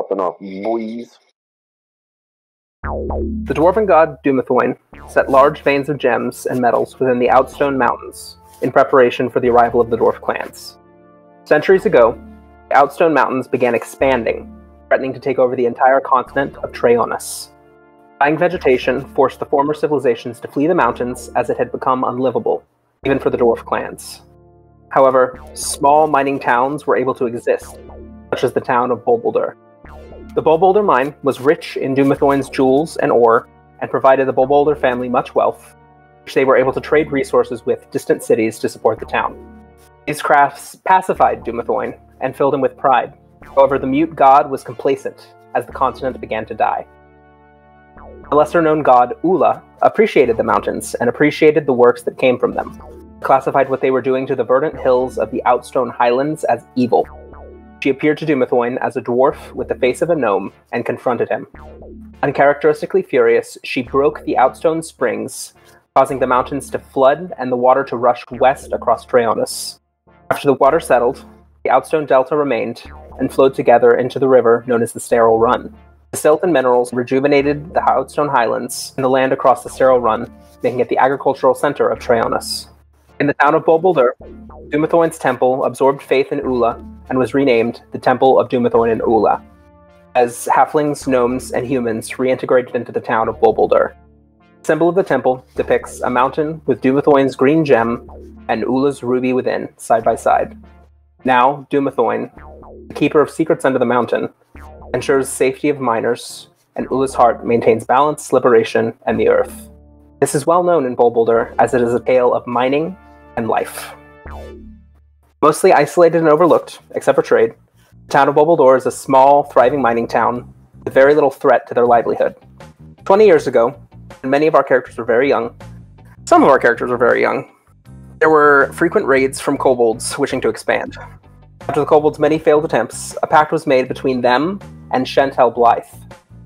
popping off, boys. The dwarven god Dumathoin set large veins of gems and metals within the Outstone Mountains in preparation for the arrival of the dwarf clans. Centuries ago, the Outstone Mountains began expanding, threatening to take over the entire continent of Treonis. Dying vegetation forced the former civilizations to flee the mountains as it had become unlivable, even for the dwarf clans. However, small mining towns were able to exist, such as the town of Bolboldher. The Bolboldher mine was rich in Dumathoin's jewels and ore, and provided the Bolboldher family much wealth, which they were able to trade resources with distant cities to support the town. These crafts pacified Dumathoin and filled him with pride. However, the mute god was complacent as the continent began to die. The lesser-known god, Ula, appreciated the mountains and appreciated the works that came from them, classified what they were doing to the verdant hills of the Outstone Highlands as evil. She appeared to Dumathoin as a dwarf with the face of a gnome and confronted him. Uncharacteristically furious, she broke the Outstone Springs, causing the mountains to flood and the water to rush west across Treonis. After the water settled, the Outstone Delta remained and flowed together into the river known as the Sterile Run. The silt and minerals rejuvenated the Outstone Highlands and the land across the Sterile Run, making it the agricultural center of Treonis. In the town of Bolboldher, Dumathoin's temple absorbed faith in Ula and was renamed the Temple of Dumathoin and Ula, as halflings, gnomes, and humans reintegrated into the town of Bolboldher. The symbol of the temple depicts a mountain with Dumathoin's green gem and Ula's ruby within, side by side. Now, Dumathoin, the keeper of secrets under the mountain, ensures safety of miners, and Ula's heart maintains balance, liberation, and the earth. This is well known in Bolboldher as it is a tale of mining and life. Mostly isolated and overlooked, except for trade, the town of Bolboldher is a small, thriving mining town with very little threat to their livelihood. 20 years ago, and many of our characters were very young, some of our characters were very young, there were frequent raids from kobolds wishing to expand. After the kobolds' many failed attempts, a pact was made between them and Chantel Blythe.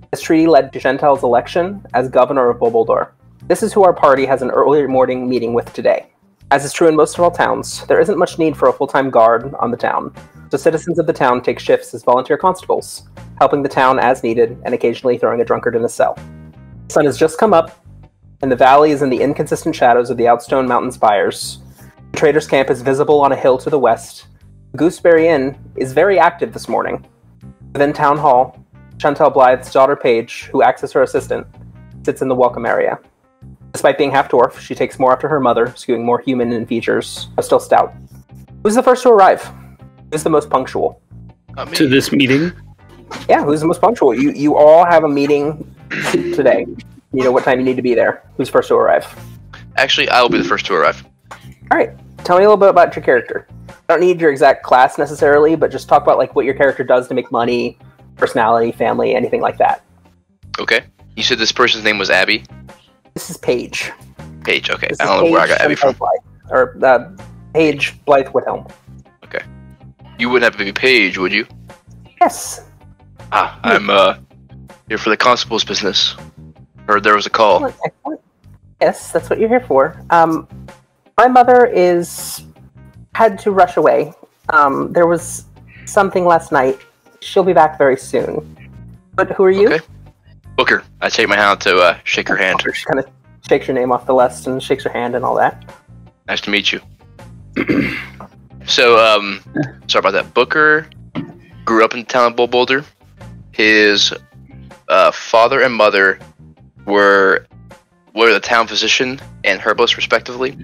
This treaty led to Chantel's election as governor of Bolboldher. This is who our party has an early morning meeting with today. As is true in most of all towns, there isn't much need for a full-time guard on the town, so citizens of the town take shifts as volunteer constables, helping the town as needed and occasionally throwing a drunkard in a cell. The sun has just come up, and the valley is in the inconsistent shadows of the Outstone Mountain spires. The trader's camp is visible on a hill to the west. The Gooseberry Inn is very active this morning. Within Town Hall, Chantel Blythe's daughter Paige, who acts as her assistant, sits in the welcome area. Despite being half-dwarf, she takes more after her mother, skewing more human in features, but still stout. Who's the first to arrive? Who's the most punctual? To this meeting? Yeah, who's the most punctual? You all have a meeting today. You know what time you need to be there. Who's first to arrive? Actually, I will be the first to arrive. Alright, tell me a little bit about your character. I don't need your exact class necessarily, but just talk about like what your character does to make money, personality, family, anything like that. Okay. You said this person's name was Abby? This is Paige. Paige, okay. I don't know where I got Abby from. Paige Blythe Whithelm. Okay. You wouldn't have to be Paige, would you? Yes. I'm here for the constable's business. Heard there was a call. Excellent. Yes, that's what you're here for. My mother had to rush away. There was something last night. She'll be back very soon. But who are you? Okay. Booker. I take my hand to shake her hand. She kind of shakes your name off the list and shakes her hand and all that. Nice to meet you. So, sorry about that. Booker grew up in the town of Bolboldher. His father and mother were the town physician and herbalist, respectively.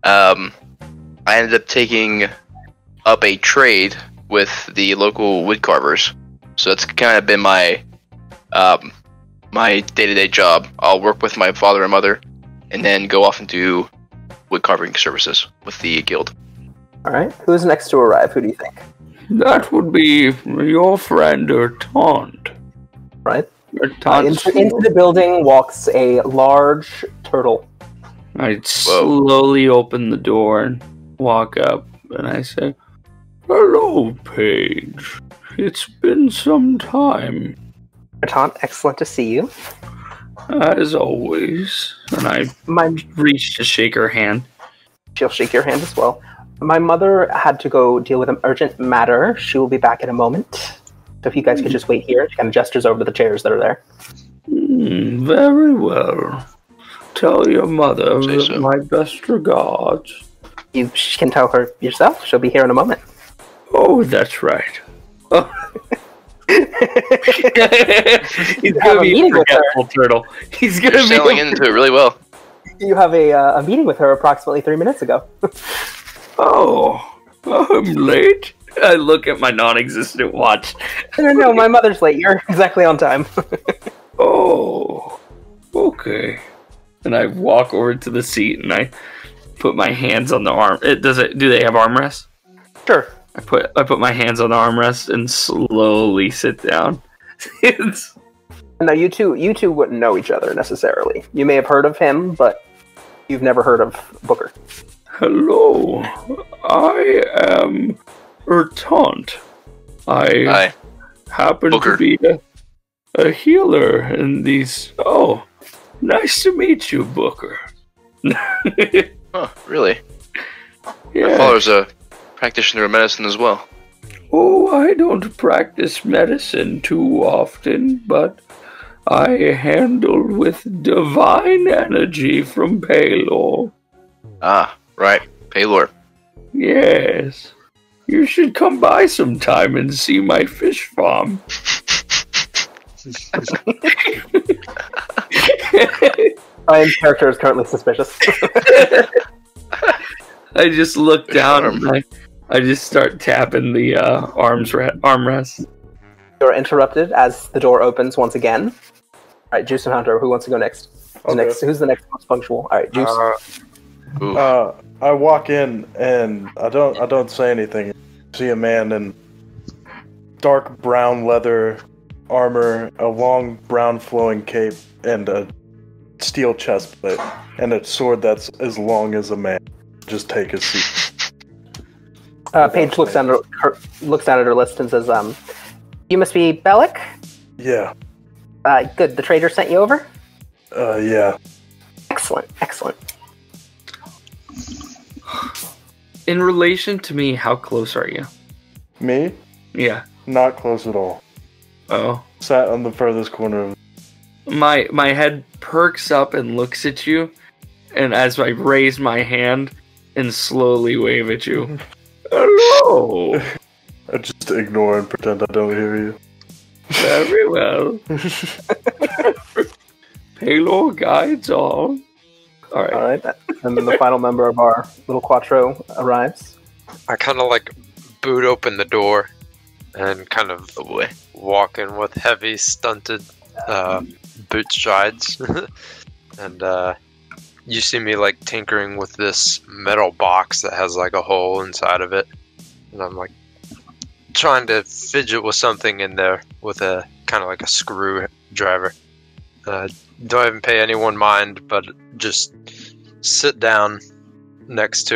I ended up taking up a trade with the local wood carvers. So that's kind of been my my day-to-day job. I'll work with my father and mother, and then go off and do wood carving services with the guild. All right. Who's next to arrive? Who do you think? That would be your friend or taunt. Right. Into the building walks a large turtle. I slowly open the door and walk up, and I say, "Hello, Paige. It's been some time." Taunt, excellent to see you. As always. And I reach to shake her hand. She'll shake your hand as well. My mother had to go deal with an urgent matter. She will be back in a moment. So if you guys could just wait here, she kind of gestures over to the chairs that are there. Very well. Tell your mother my best regards. You can tell her yourself. She'll be here in a moment. Oh, that's right. Oh. He's going to be a forgetful turtle. He's going to be selling into it really well. You have a meeting with her approximately 3 minutes ago. Oh, I'm late. I look at my non-existent watch. No, my mother's late. You're exactly on time. Oh, okay. And I walk over to the seat and I put my hands on the arm. Do they have armrests? Sure. I put my hands on the armrest and slowly sit down. No, you two wouldn't know each other necessarily. You may have heard of him, but you've never heard of Booker. Hello, I am Ertant. I happen Booker. to be a healer in these. Oh, nice to meet you, Booker. Oh, really? Yeah. My father's a practitioner of medicine as well. Oh, I don't practice medicine too often, but I handle with divine energy from Palor. Ah, right. Palor. Yes. You should come by sometime and see my fish farm. Ryan's character is currently suspicious. I just look down and I just start tapping the armrest. You're interrupted as the door opens once again. All right, Juice and Hunter, who wants to go next? Who's the next most punctual? All right, Juice. I walk in and I don't say anything. I see a man in dark brown leather armor, a long brown flowing cape, and a steel chest plate, and a sword that's as long as a man. Just take a seat. Paige looks down at her list and says, "You must be Bellic." Yeah. Good. The trader sent you over. Yeah. Excellent. In relation to me, how close are you? Me? Yeah. Not close at all. Oh. Sat on the furthest corner of... My head perks up and looks at you, and as I raise my hand and slowly wave at you. Hello! I just ignore and pretend I don't hear you. Very well. Palor guides all. Alright. And then the final member of our little quattro arrives. I kind of like boot open the door and kind of walk in with heavy, stunted boot strides. And you see me like tinkering with this metal box that has like a hole inside of it. And I'm like trying to fidget with something in there with a kind of like a screwdriver. Don't even pay anyone mind, but just sit down next to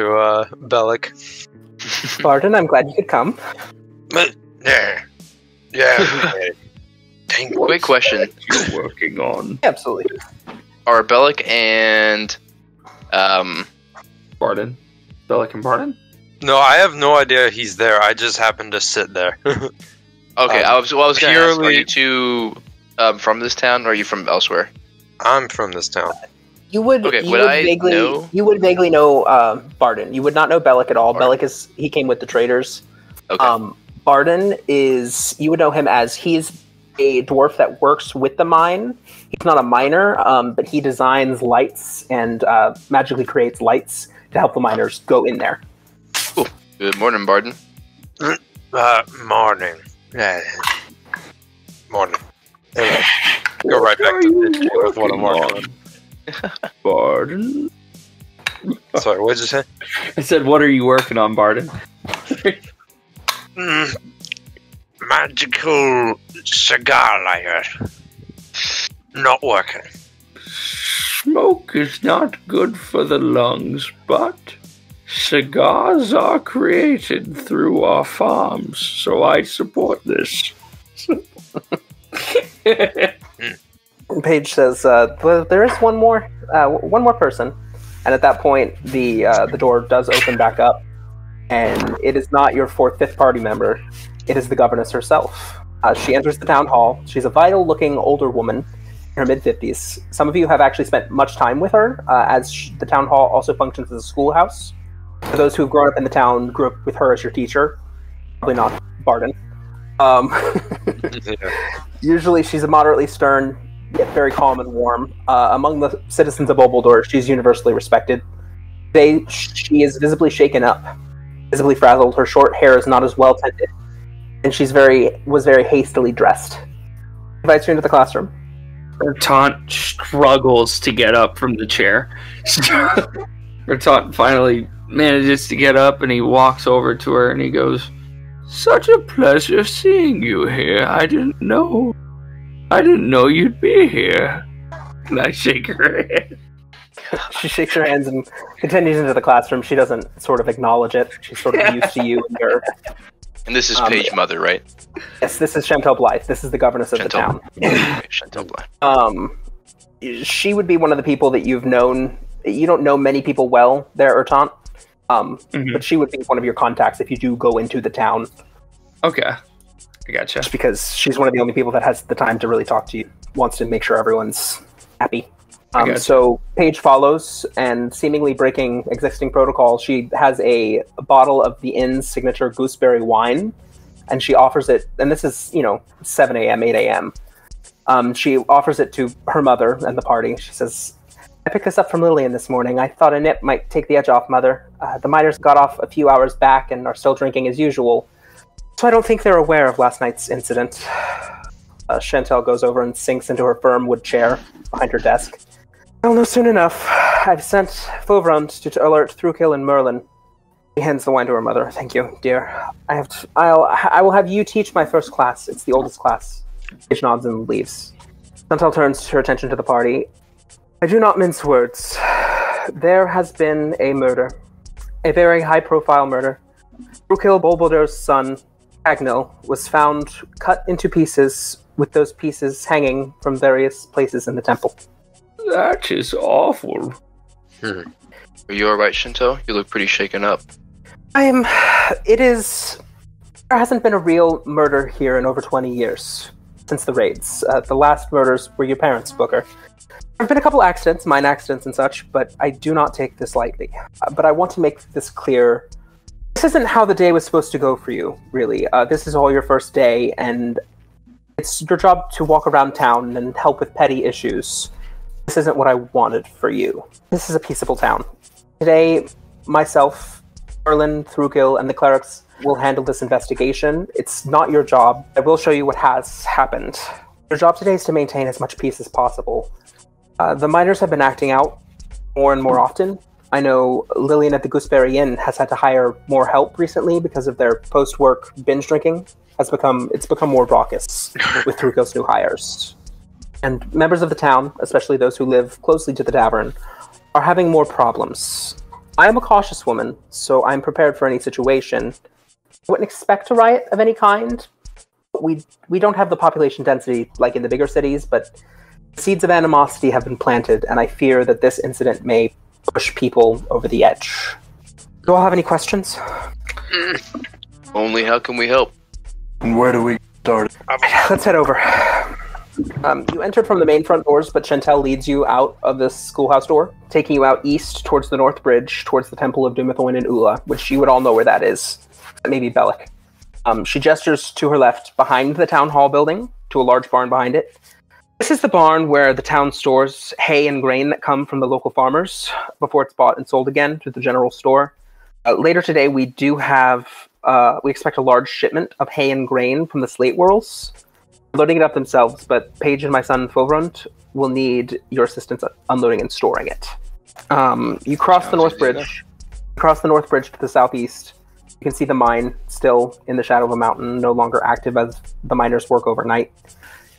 Bellic. Barton, I'm glad you could come. Yeah. Quick question. You're working on. Absolutely. Are Bellic and Barton? Bellic and Barton? No, I have no idea he's there. I just happened to sit there. Okay, I was going to ask, are purely- you two from this town, or are you from elsewhere? I'm from this town. You would vaguely know Barton. You would not know Bellic at all. Barton. Bellic he came with the traders. Okay. Barton you would know him as he's a dwarf that works with the mine. He's not a miner, but he designs lights and magically creates lights to help the miners go in there. Cool. Good morning, Barton. Morning. Yeah. Morning. Anyway, go right back to the with what I'm working on. Barton? Sorry, what did you say? I said, what are you working on, Barton? Magical cigar lighter. Not working. Smoke is not good for the lungs, but cigars are created through our farms, so I support this. Paige says, "There is one more person," and at that point, the door does open back up, and it is not your fifth party member. It is the governess herself. She enters the town hall. She's a vital-looking older woman in her mid-50s. Some of you have actually spent much time with her, as the town hall also functions as a schoolhouse. For those who have grown up in the town, grew up with her as your teacher. Probably not Barden. Usually she's a moderately stern, yet very calm and warm. Among the citizens of Bolboldher, she's universally respected. Today, she is visibly shaken up, visibly frazzled. Her short hair is not as well tended, and was very hastily dressed. Invites you into the classroom. Bertant struggles to get up from the chair. Bertant finally manages to get up, and he walks over to her, and he goes, "Such a pleasure seeing you here. I didn't know you'd be here." And I shake her hand. She shakes her hands and continues into the classroom. She doesn't sort of acknowledge it. She's sort of used to you and your... And this is Paige Mother, right? Yes, this is Chantel Blythe. This is the governess of the town. Chantel Blythe. She would be one of the people that you've known. You don't know many people well there, Ertant. But she would be one of your contacts if you do go into the town. Okay. I gotcha. Just because she's one of the only people that has the time to really talk to you, wants to make sure everyone's happy. So Paige follows, and seemingly breaking existing protocol, she has a bottle of the inn's signature gooseberry wine, and she offers it, and this is, 7 a.m., 8 a.m. She offers it to her mother and the party. She says, "I picked this up from Lillian this morning. I thought a nip might take the edge off, Mother. The miners got off a few hours back and are still drinking as usual, so I don't think they're aware of last night's incident." Chantel goes over and sinks into her firm wood chair behind her desk. "I'll know soon enough. I've sent Fauvrand to alert Thrukill and Merlin." She hands the wine to her mother. "Thank you, dear. I will have you teach my first class. It's the oldest class." Paige nods and leaves. Chantel turns her attention to the party. "I do not mince words. There has been a murder. A very high-profile murder. Thrukill Bolboldher's son, Agnil, was found cut into pieces, with those pieces hanging from various places in the temple." That is awful. Are you alright, Chantel? You look pretty shaken up. There hasn't been a real murder here in over 20 years, since the raids. The last murders were your parents, Booker. There have been a couple accidents, mine accidents and such, but I do not take this lightly. But I want to make this clear. This isn't how the day was supposed to go for you, really. This is all your first day, and it's your job to walk around town and help with petty issues. This isn't what I wanted for you. This is a peaceable town. Today, myself, Merlin, Thrukill, and the clerics will handle this investigation. It's not your job. I will show you what has happened. Your job today is to maintain as much peace as possible. The miners have been acting out more and more often. I know Lillian at the Gooseberry Inn has had to hire more help recently because of their post-work binge drinking. It's become more raucous with Thrukel's new hires. And members of the town, especially those who live closely to the tavern, are having more problems. I am a cautious woman, so I'm prepared for any situation. I wouldn't expect a riot of any kind. We don't have the population density like in the bigger cities, but seeds of animosity have been planted, and I fear that this incident may push people over the edge. Do you all have any questions? Only how can we help? And where do we start? Let's head over. You entered from the main front doors, but Chantel leads you out of this schoolhouse door, taking you out east towards the North Bridge, towards the Temple of Dumathoin and Ula, which you would all know where that is. Maybe Bellic. She gestures to her left, behind the town hall building, to a large barn behind it. This is the barn where the town stores hay and grain that come from the local farmers before it's bought and sold again to the general store. Later today, we expect a large shipment of hay and grain from the Slate Whirls. Loading it up themselves, but Paige and my son Fauvrand will need your assistance unloading and storing it. You cross the North Bridge. Cross the North Bridge to the southeast. You can see the mine still in the shadow of a mountain, no longer active as the miners work overnight.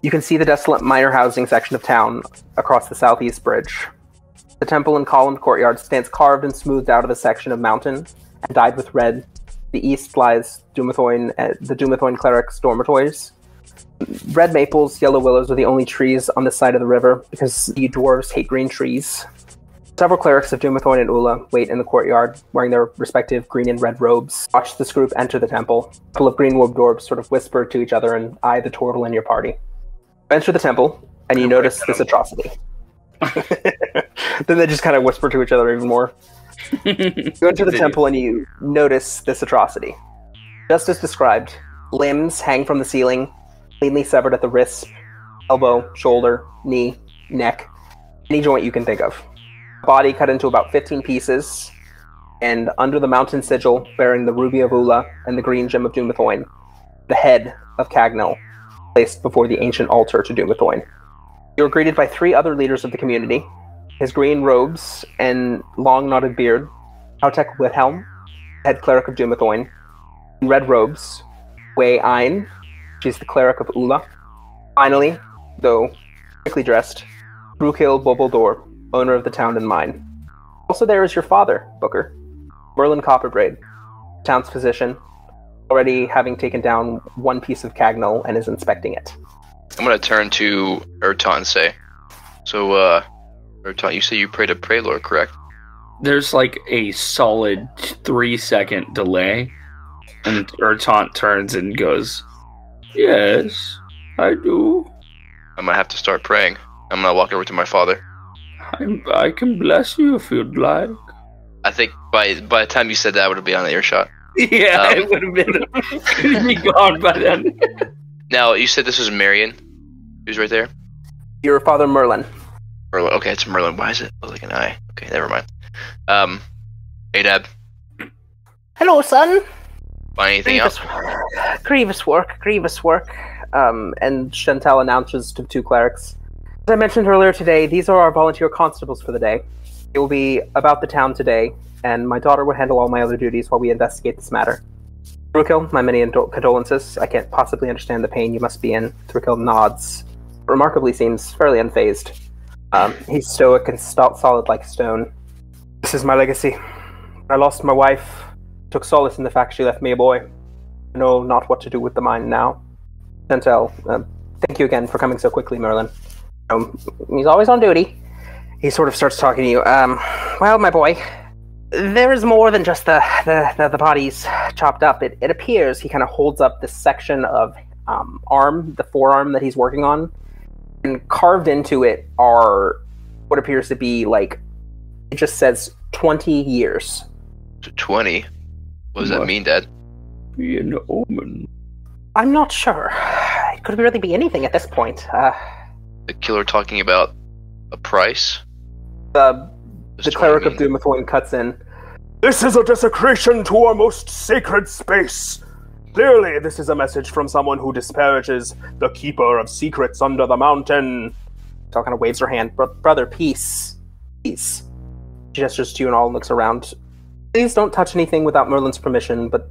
You can see the desolate miner housing section of town across the southeast bridge. The temple and columned courtyard stands carved and smoothed out of a section of mountain and dyed with red. The east lies the Dumathoin clerics' dormitories. Red maples, yellow willows are the only trees on this side of the river because the dwarves hate green trees. Several clerics of Dumathoin and Ula wait in the courtyard, wearing their respective green and red robes. Watch this group enter the temple. A couple of green-robed dwarves sort of whisper to each other and eye the turtle in your party. You enter the temple, and you notice this atrocity. Then they just kind of whisper to each other even more. You enter the temple, and you notice this atrocity. Just as described, limbs hang from the ceiling, cleanly severed at the wrist, elbow, shoulder, knee, neck, any joint you can think of. Body cut into about 15 pieces, and under the mountain sigil bearing the ruby of Ula and the green gem of Dumathoin, the head of Cagnal placed before the ancient altar to Dumathoin. You are greeted by 3 other leaders of the community, his green robes and long knotted beard, Hautek Wilhelm, head cleric of Dumathoin, in red robes, Wei Ein, she's the cleric of Ula. Finally, though quickly dressed, Tragically Bolboldher, owner of the town and mine. Also there is your father, Booker, Merlin Copperbraid, town's physician, already having taken down one piece of Cagnal and is inspecting it. I'm gonna turn to Erton and say, so, Erton, you say you pray to Praylord, correct? There's like a solid 3-second delay, and Erton turns and goes, "Yes, I do. I might have to start praying. I'm gonna walk over to my father. I can bless you if you'd like." I think by the time you said that, I would be on the earshot. Yeah, it would have been be gone by then. Now, you said this was Marion, who's right there? Your father, Merlin. Merlin. Okay, it's Merlin. Why is it like an I? Okay, never mind. Hey, Dad. Hello, son. Find anything else? Grievous work. And Chantel announces to 2 clerics. As I mentioned earlier today, these are our volunteer constables for the day. They will be about the town today, and my daughter will handle all my other duties while we investigate this matter. Thurkill, my many condolences. I can't possibly understand the pain you must be in. Thurkill nods. Remarkably seems fairly unfazed. He's stoic and solid like stone. This is my legacy. I lost my wife, took solace in the fact she left me a boy. I know not what to do with the mine now. Chantel, thank you again for coming so quickly, Merlin. He's always on duty. He sort of starts talking to you. Well, my boy, there is more than just the bodies chopped up. It appears he kind of holds up this section of arm, the forearm that he's working on, and carved into it are what appears to be like, it just says 20 years. 20? What does that mean, Dad? Be an omen. I'm not sure. It could really be anything at this point. The killer talking about a price? The cleric of Dumathoin cuts in. This is a desecration to our most sacred space. Clearly, this is a message from someone who disparages the keeper of secrets under the mountain. Tal kind of waves her hand. Brother, peace. Peace. She gestures to you and all looks around. Please don't touch anything without Merlin's permission, but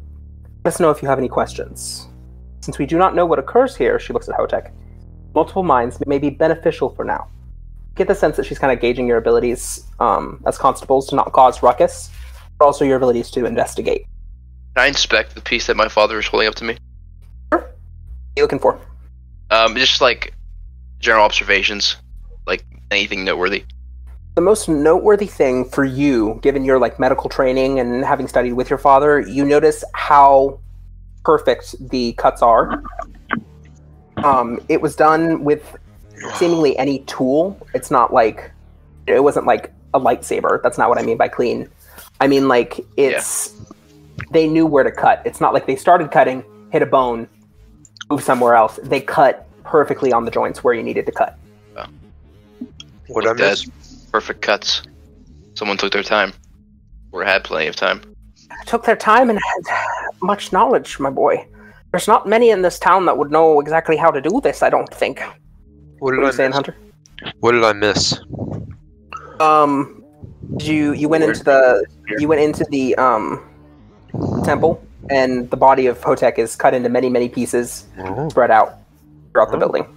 let us know if you have any questions. Since we do not know what occurs here, she looks at Hautek, multiple minds may be beneficial for now. Get the sense that she's kind of gauging your abilities as constables to not cause ruckus, but also your abilities to investigate. Can I inspect the piece that my father is holding up to me? Sure. What are you looking for? Just like general observations, like anything noteworthy. The most noteworthy thing for you, given your like medical training and having studied with your father, you notice how perfect the cuts are. It was done with seemingly any tool. It's not like, it wasn't like a lightsaber. That's not what I mean by clean. I mean like they knew where to cut. It's not like they started cutting, hit a bone, move somewhere else. They cut perfectly on the joints where you needed to cut. Wow. What I miss? Perfect cuts. Someone took their time. Or had plenty of time. Took their time and had much knowledge, my boy. There's not many in this town that would know exactly how to do this, I don't think. What What are you saying, Hunter? What did I miss? You went into the temple, and the body of Hautek is cut into many, many pieces, spread out throughout the building.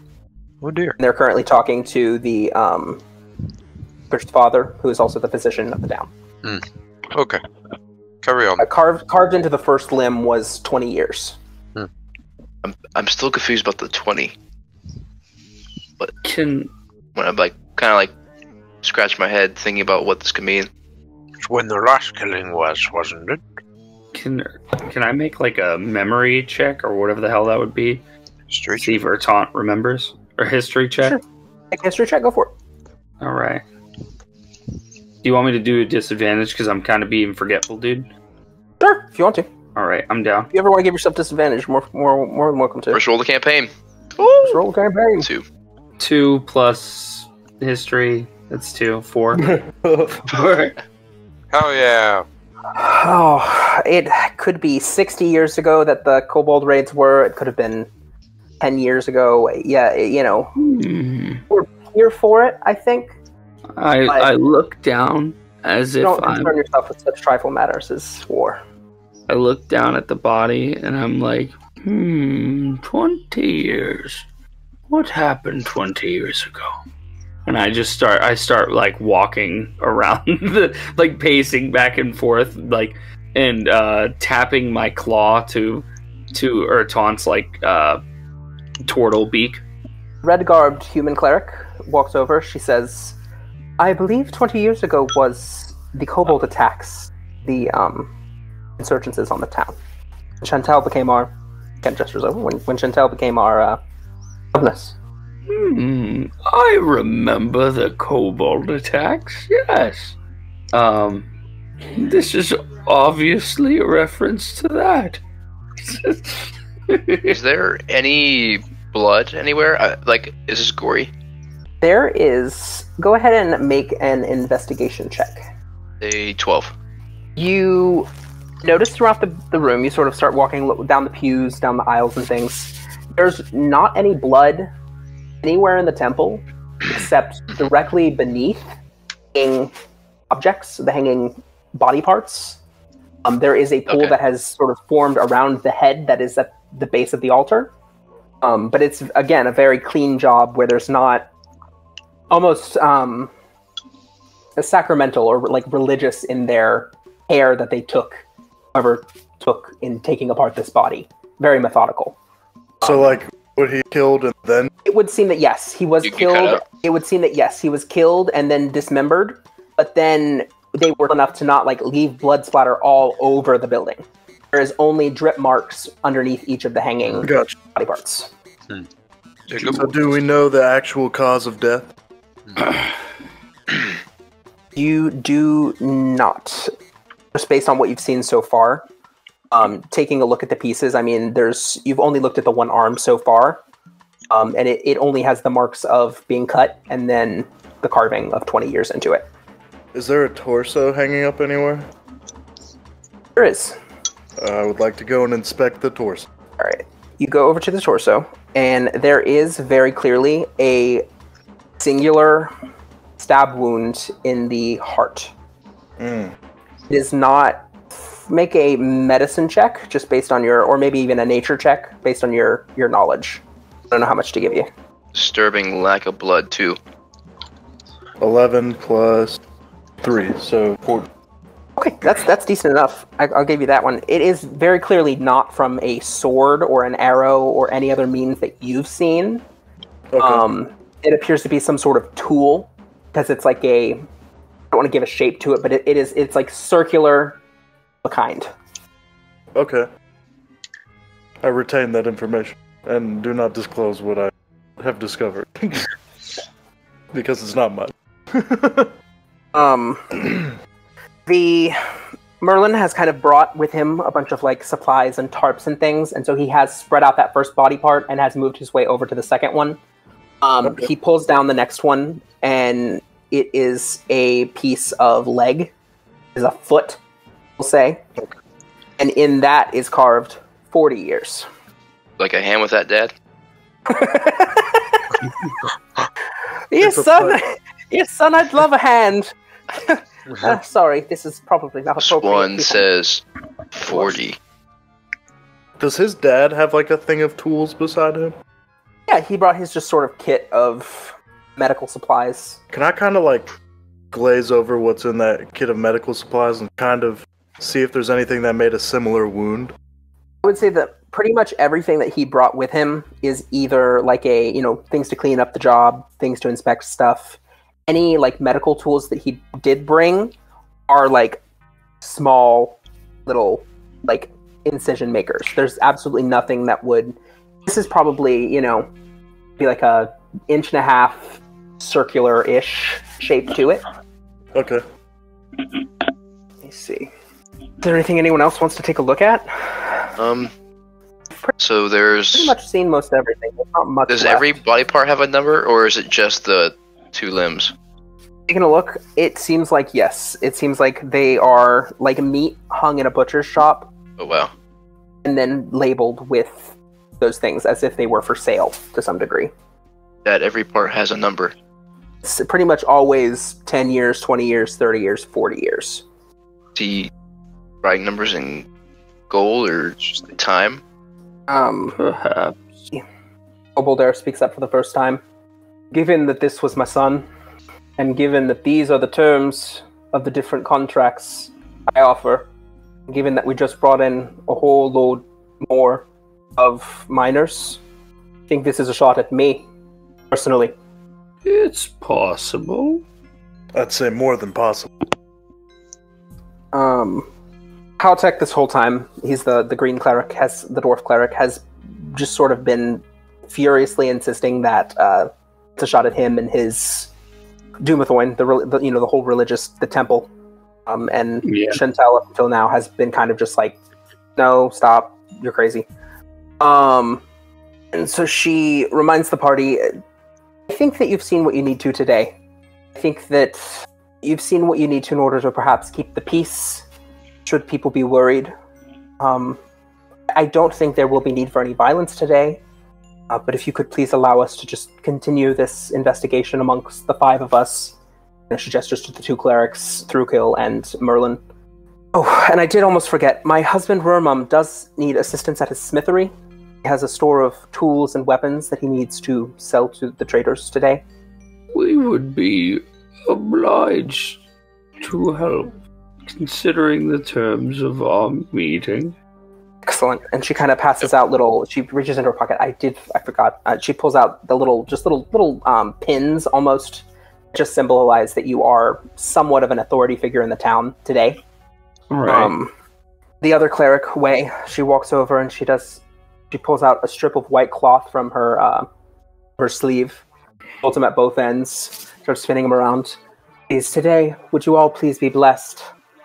Oh dear. And they're currently talking to the first father, who is also the physician of the town. Okay. Carry on. Carved into the first limb was 20 years. I'm still confused about the 20. But Can when I'm like kind of like scratch my head thinking about what this could mean. It's when the last killing was, wasn't it? Can I make like a memory check or whatever the hell that would be? Street. See if Ertant remembers. Or history check? Sure. Make a history check, go for it. Alright. Do you want me to do a disadvantage because I'm kind of being forgetful, dude? Sure, if you want to. Alright, I'm down. If you ever want to give yourself disadvantage, more than welcome to. First roll of the campaign. Just roll the campaign. 2. 2 plus history. That's 2. 4. 4. Hell yeah. Oh, it could be 60 years ago that the kobold raids were. It could have been 10 years ago. Yeah, we're here for it, I think. I look down as if don't concern yourself with such trifle matters as war. I look down at the body and I'm like, 20 years. What happened 20 years ago? And I start like walking around, like pacing back and forth, like, and tapping my claw to Ertant's like turtle beak. Red-garbed human cleric walks over. She says, I believe 20 years ago was the kobold attacks, the insurgencies on the town. Chantel became our... Ken gestures over. When Chantel became our governess. I remember the kobold attacks, yes. This is obviously a reference to that. Is there any blood anywhere? Is this gory? There is... Go ahead and make an investigation check. A 12. You notice throughout the room, you sort of start walking down the pews, down the aisles and things. There's not any blood anywhere in the temple, except directly beneath hanging objects, the hanging body parts. There is a pool that has sort of formed around the head that is at the base of the altar. But it's, again, a very clean job where there's not almost a sacramental or like religious in their care that they took in taking apart this body. Very methodical. So, what he killed and then... It would seem that, yes, he was killed. It would seem that, yes, he was killed and then dismembered, but then they were enough to not, leave blood splatter all over the building. There is only drip marks underneath each of the hanging body parts. So do we know the actual cause of death? You do not. Just based on what you've seen so far. Taking a look at the pieces, I mean, you've only looked at the one arm so far, and it only has the marks of being cut and then the carving of 20 years into it. Is there a torso hanging up anywhere? There is. I would like to go and inspect the torso. All right. You go over to the torso, and there is very clearly a singular stab wound in the heart. It is not... Make a medicine check, just based on or maybe even a nature check, based on your knowledge. I don't know how much to give you. Disturbing lack of blood, too. 11 plus 3, so 4. Okay, that's decent enough. I'll give you that one. It is very clearly not from a sword or an arrow or any other means that you've seen. Okay. It appears to be some sort of tool, because it's like I don't want to give a shape to it, but it's like circular kind. Okay. I retain that information and do not disclose what I have discovered. Because it's not much. The Merlin has kind of brought with him a bunch of supplies and tarps and things, and so he has spread out that first body part and has moved his way over to the second one. Okay. He pulls down the next one, and it is a piece of leg. It is a foot, we'll say. Okay. And in that is carved 40 years. Like a hand with that, Dad? Yes, son, I'd love a hand. Sorry, this is probably not appropriate. One says 40. Does his dad have a thing of tools beside him? Yeah, he brought his just sort of kit of medical supplies. Can I kind of glaze over what's in that kit of medical supplies and kind of see if there's anything that made a similar wound? I would say that pretty much everything that he brought with him is either things to clean up the job, things to inspect stuff, any like medical tools that he did bring are like small little like incision makers. There's absolutely nothing that would. This is probably, be like a 1.5 inch circular-ish shape to it. Okay. Let me see. Is there anything anyone else wants to take a look at? So there's Pretty much seen most everything. There's not much Does left. every body part have a number, or is it just the 2 limbs? Taking a look, it seems like yes. It seems like they are like meat hung in a butcher's shop Oh wow. and then labeled with those things as if they were for sale to some degree. That every part has a number. It's pretty much always 10 years, 20 years, 30 years, 40 years. See, writing numbers in gold or just the time? Perhaps. Bolboldher speaks up for the first time. Given that this was my son, and given that these are the terms of the different contracts I offer, given that we just brought in a whole load more of minors, I think this is a shot at me, personally. It's possible. I'd say more than possible. Haltech this whole time, he's the green cleric, the dwarf cleric, has just sort of been furiously insisting that it's a shot at him and his Dumathoin, the whole the temple, and Chantel up until now has been kind of just like, no, stop, you're crazy. And so she reminds the party, I think that you've seen what you need to today. I think that you've seen what you need to in order to perhaps keep the peace, should people be worried. I don't think there will be need for any violence today, but if you could please allow us to just continue this investigation amongst the 5 of us. And she gestures to the 2 clerics, Thrukill and Merlin. Oh, and I did almost forget, my husband Rurmum does need assistance at his smithery. He has a store of tools and weapons that he needs to sell to the traders today. We would be obliged to help, considering the terms of our meeting. Excellent. And she kind of passes out she reaches into her pocket. I forgot. She pulls out the little pins almost, just symbolize that you are somewhat of an authority figure in the town today. Right. The other cleric, Wei, she walks over and she pulls out a strip of white cloth from her sleeve, holds them at both ends, starts spinning them around. Is today, would you all please be blessed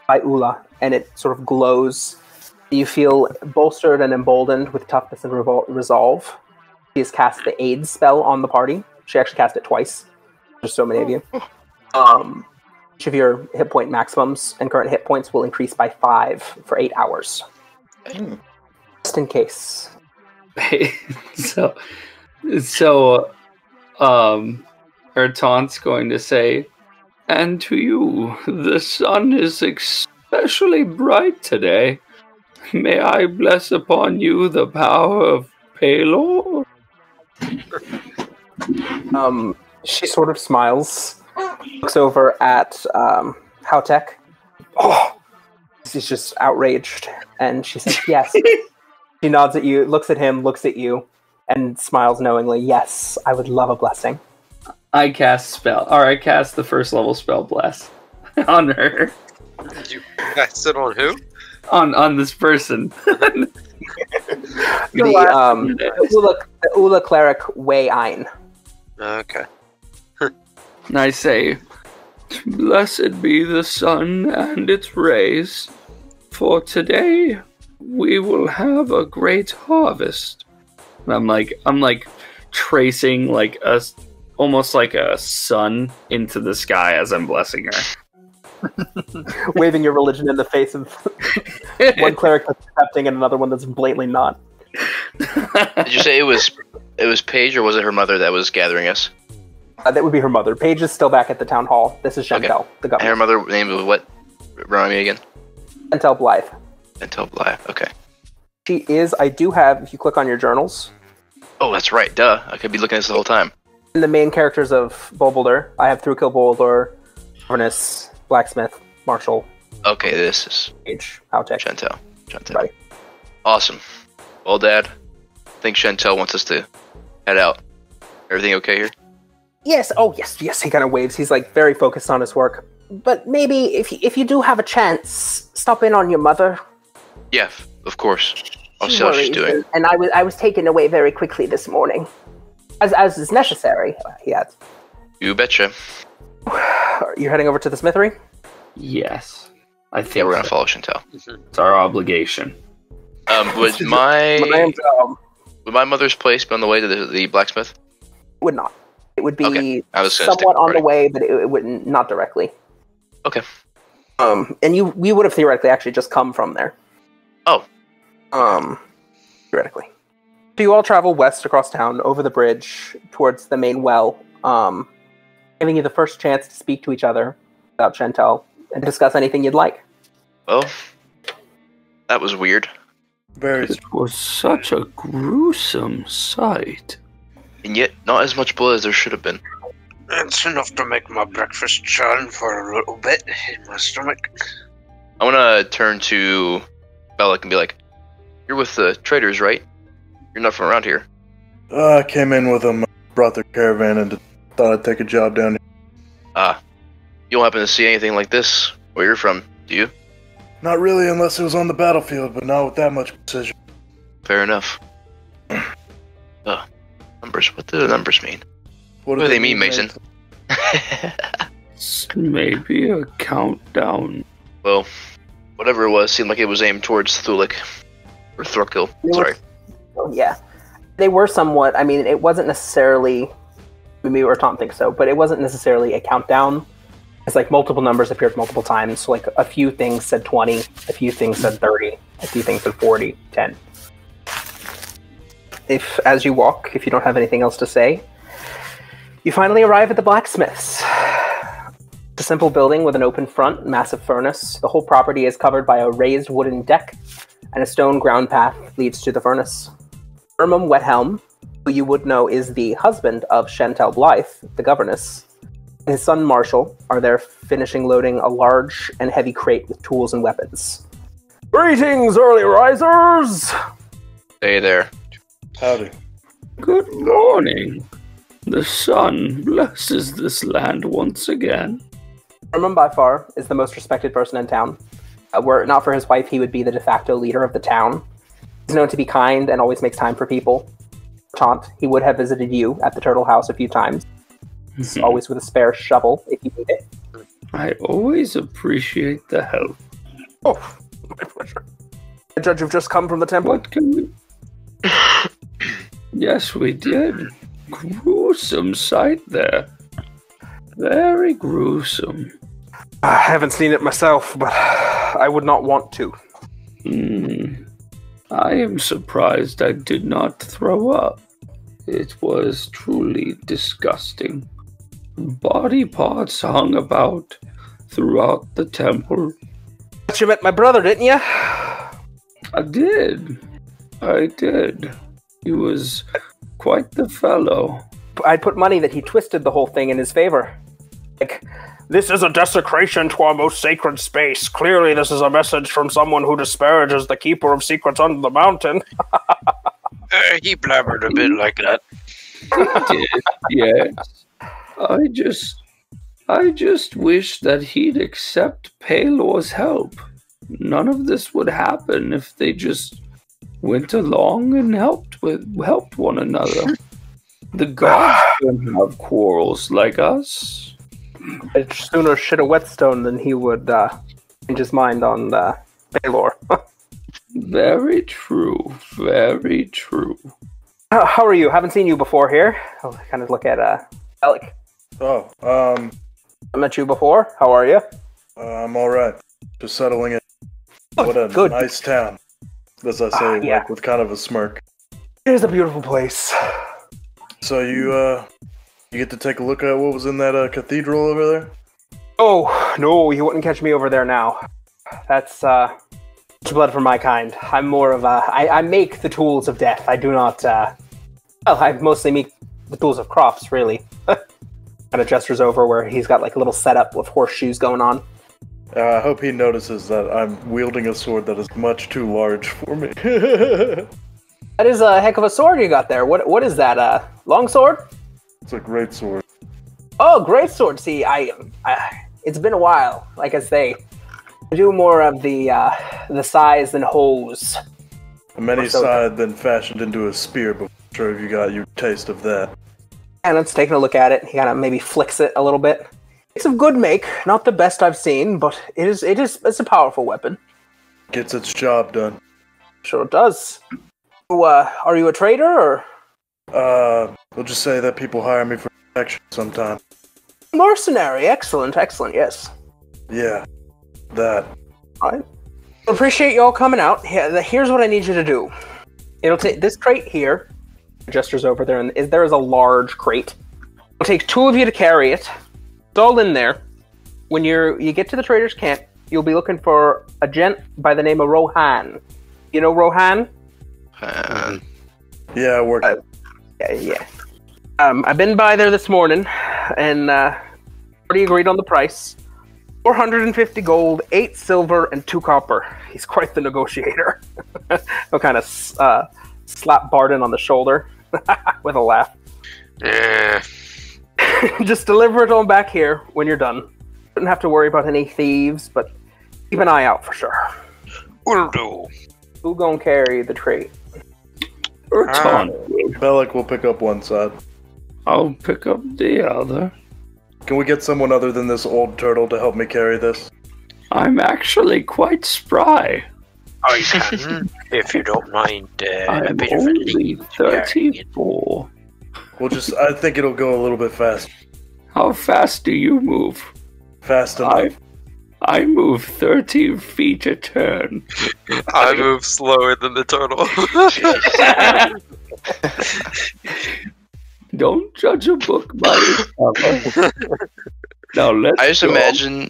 by Ula? And it sort of glows. You feel bolstered and emboldened with toughness and resolve. She has cast the aid spell on the party. She actually cast it twice. There's so many of you. Each of your hit point maximums and current hit points will increase by 5 for 8 hours. Just in case. Her taunt's going to say, and to you, the sun is especially bright today. May I bless upon you the power of Palor? She sort of smiles, looks over at Haltech. Oh, she's just outraged, and she says, yes. She nods at you, looks at him, looks at you, and smiles knowingly. Yes, I would love a blessing. I cast the first level spell bless on her. You cast it on who? On this person. The Ula cleric Wei Ein. Okay. And I say, blessed be the sun and its rays, for today we will have a great harvest. And I'm like tracing like almost like a sun into the sky as I'm blessing her. Waving your religion in the face of one cleric that's accepting and another one that's blatantly not. Did you say it was Paige, or was it her mother that was gathering us? That would be her mother. Paige is still back at the town hall. This is Chantel, the governor. And her mother name was what? Remind me again. Chantel Blythe. Chantel Blythe. Okay. She is. I do have. If you click on your journals. Oh, that's right. Duh. I could be looking at this the whole time. In the main characters of Bolboldher, I have Thrukill Bolboldher, Governess, Blacksmith, Marshall. Okay, this is Paige, Haltech. Chantel. Right. Awesome. Well, Dad, I think Chantel wants us to head out. Everything okay here? Yes, oh yes, yes, he kind of waves. He's like very focused on his work. But maybe if you do have a chance, stop in on your mother. Yeah, of course. I'll She see how she's worries, doing. And I was taken away very quickly this morning. As is necessary, he adds. You betcha. You're heading over to the smithery? Yes. I think Yeah, we're gonna follow Chantel. it's our obligation. Would my mother's place be on the way to the blacksmith? Would not. It would be Okay. I was gonna stick somewhat on the running. way, but it wouldn't, not directly. Okay. And we would have theoretically actually just come from there. Oh. Theoretically. So you all travel west across town, over the bridge, towards the main well, giving you the first chance to speak to each other about Chantel and discuss anything you'd like. Well, that was weird. Very. It was such a gruesome sight. And yet, not as much blood as there should have been. It's enough to make my breakfast churn for a little bit in my stomach. I want to turn to Bellic and be like, "You're with the traders, right? You're not from around here." I came in with them, brought their caravan, and thought I'd take a job down here. You don't happen to see anything like this where you're from, do you? Not really, unless it was on the battlefield, but not with that much precision. Fair enough. Numbers. What do the numbers mean? What What do they mean, Mason? Maybe a countdown. Well, whatever it was, seemed like it was aimed towards Thulik. Or Thruckil, sorry. Yeah. They were somewhat, I mean, it wasn't necessarily, maybe Tom thinks so, but it wasn't necessarily a countdown. It's like multiple numbers appeared multiple times. So like a few things said 20, a few things said 30, a few things said 40, 10. If, as you walk, if you don't have anything else to say, you finally arrive at the blacksmith's. It's a simple building with an open front, massive furnace. The whole property is covered by a raised wooden deck, and a stone ground path leads to the furnace. Irmum Wethelm, who you would know is the husband of Chantel Blythe, the governess, and his son Marshall are there finishing loading a large and heavy crate with tools and weapons. Greetings, early risers! Hey there. Howdy. Good morning. The sun blesses this land once again. Irmum by far is the most respected person in town. Were it not for his wife, he would be the de facto leader of the town. He's known to be kind and always makes time for people. Chaunt, he would have visited you at the Turtle House a few times. He's always with a spare shovel if you need it. I always appreciate the help. Oh, my pleasure. I judge you've just come from the temple. What can we... Yes, we did. Gruesome sight there. Very gruesome. I haven't seen it myself, but I would not want to. I am surprised I did not throw up. It was truly disgusting. Body parts hung about throughout the temple. But you met my brother, didn't you? I did. He was quite the fellow. I'd put money that he twisted the whole thing in his favor. Like, this is a desecration to our most sacred space. Clearly this is a message from someone who disparages the keeper of secrets under the mountain. He blabbered a bit like that. He did, yes. I just wish that he'd accept Paylor's help. None of this would happen if they just went along and helped one another. The gods don't have quarrels like us. I'd sooner shit a whetstone than he would change his mind on Paylor. Very true. Very true. How are you? Haven't seen you before here. I'll kind of look at Alec. Oh, I met you before. How are you? I'm alright. Just settling in. Oh, What a good. nice town. As I say, yeah. like, with kind of a smirk. It is a beautiful place. So you get to take a look at what was in that cathedral over there? Oh, no, you wouldn't catch me over there now. That's blood for my kind. I'm more of a... I make the tools of death. I do not... well, I mostly make the tools of crops, really. Kind of gestures over where he's got like a little setup with horseshoes going on. I hope he notices that I'm wielding a sword that is much too large for me. That is a heck of a sword you got there. What is that? Long sword? It's a great sword. Oh, great sword. See, it's been a while. Like I say, I do more of the size and hose. Many side then fashioned into a spear, but I'm sure you got your taste of that. And it's taking a look at it. He kind of maybe flicks it a little bit. It's of good make, not the best I've seen, but it's a powerful weapon. Gets its job done. Sure it does. So, are you a trader, or? We'll just say that people hire me for protection sometime. Mercenary, excellent, yes. Yeah, that. Alright. Appreciate y'all coming out. Here's what I need you to do. It'll take this crate here. Gestures over there, and there is a large crate. It'll take 2 of you to carry it. It's all in there. When you get to the trader's camp, you'll be looking for a gent by the name of Rohan. You know Rohan? Yeah, I work. Yeah. I've been by there this morning, and already agreed on the price. 450 gold, 8 silver, and 2 copper. He's quite the negotiator. He'll kind of slap Barden on the shoulder with a laugh. Just deliver it on back here when you're done. Don't have to worry about any thieves, but keep an eye out for sure. Will do. Who gonna carry the crate? Bellic will pick up one side. I'll pick up the other. Can we get someone other than this old turtle to help me carry this? I'm actually quite spry. I can, if you don't mind. I'm only 34. I think it'll go a little bit fast. How fast do you move? Fast enough. I move 30 feet a turn. I move slower than the turtle. Don't judge a book by its cover. Now I just imagine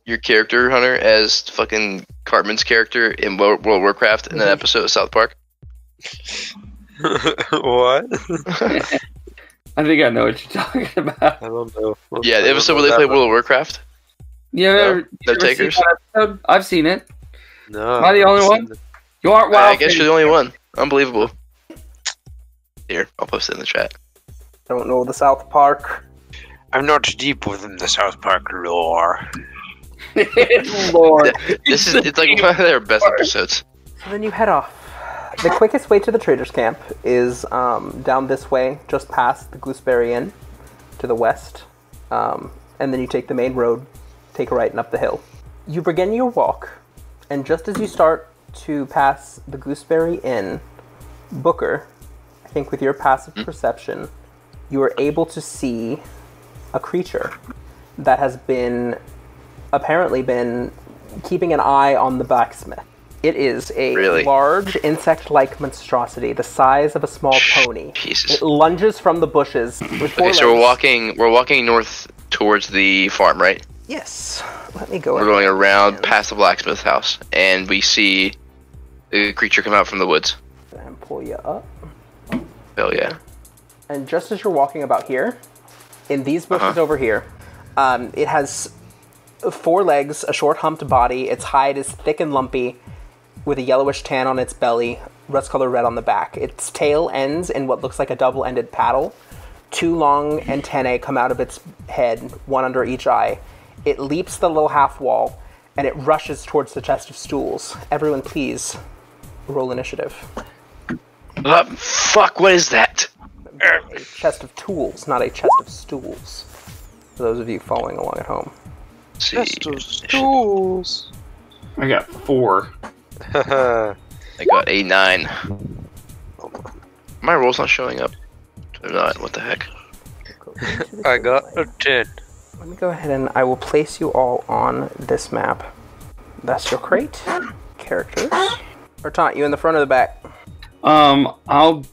your character, Hunter, as fucking Cartman's character in World of Warcraft in that episode of South Park. What? I think I know what you're talking about. I don't know. Yeah, the episode where they play World of Warcraft. Yeah, no takers. I've seen it. No. Am I the only one? You aren't wild. I guess you're the only one. Unbelievable. Here, I'll post it in the chat. Don't know the South Park. I'm not deep within the South Park lore. Lord. It's like one of their best episodes. So then you head off. The quickest way to the trader's camp is down this way, just past the Gooseberry Inn, to the west. And then you take the main road, take a right and up the hill. You begin your walk, and just as you start to pass the Gooseberry Inn, Booker, I think with your passive perception, you are able to see a creature that has apparently been keeping an eye on the blacksmith. It is a large insect-like monstrosity, the size of a small pony. Jesus. It lunges from the bushes with 4 legs. So we're walking north towards the farm, right? Yes. Let me go. We're going around past the blacksmith's house, and we see a creature come out from the woods. And pull you up. Hell yeah. And just as you're walking about here, in these bushes over here, it has 4 legs, a short humped body. Its hide is thick and lumpy, with a yellowish tan on its belly, rust-colored red on the back. Its tail ends in what looks like a double-ended paddle. 2 long antennae come out of its head, 1 under each eye. It leaps the little half wall, and it rushes towards the chest of stools. Everyone, please, roll initiative. Fuck, what is that? A chest of tools, not a chest of stools. For those of you following along at home. Chest of stools. I got 4. I got a 9. My roll's not showing up. They're not. What the heck? I got a 10. Let me go ahead and I will place you all on this map. That's your crate. Characters. Bertant, you in the front or the back? I'll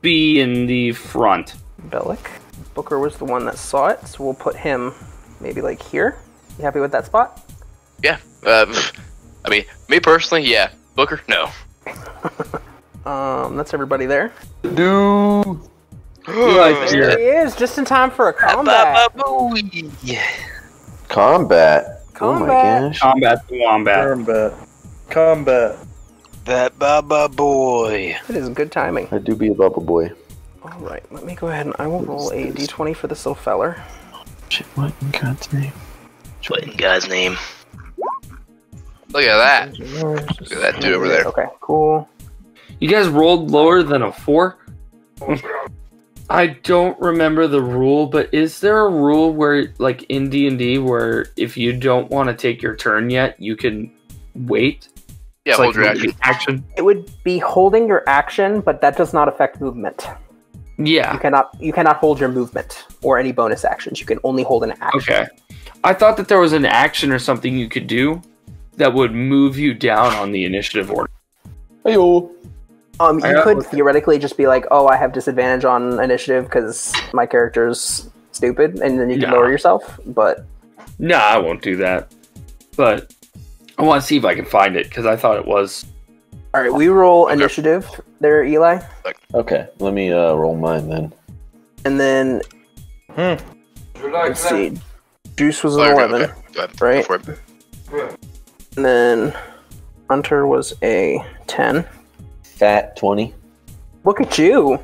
be in the front. Bellic. Booker was the one that saw it, so we'll put him maybe like here. You happy with that spot? Yeah. I mean, me personally, yeah. Booker, no. That's everybody there. Dude. There he is, just in time for a combat. Combat. Oh my gosh. Combat the wombat. Combat. That Baba boy. It is good timing. I do be a bubble boy. Alright, let me go ahead and I will roll a d20 for this little feller. Shit, what in God's name? What in God's name? Look at that. Look at that dude over there. Okay, cool. You guys rolled lower than a 4? I don't remember the rule, but is there a rule where, like in D&D, where if you don't want to take your turn yet, you can wait? Yeah, hold your action. It would be holding your action, but that does not affect movement. Yeah. You cannot hold your movement or any bonus actions. You can only hold an action. Okay. I thought that there was an action or something you could do that would move you down on the initiative order. Hey-yo. You could theoretically just be like, oh, I have disadvantage on initiative because my character's stupid, and then you can lower yourself, but... No, I won't do that. But I want to see if I can find it, because I thought it was... Alright, we roll initiative there, Eli. Okay, let me roll mine then. And then... Let's see. Juice was an 11, okay. Go ahead. right? Go for it. And then Hunter was a 10. Fat 20. Look at you!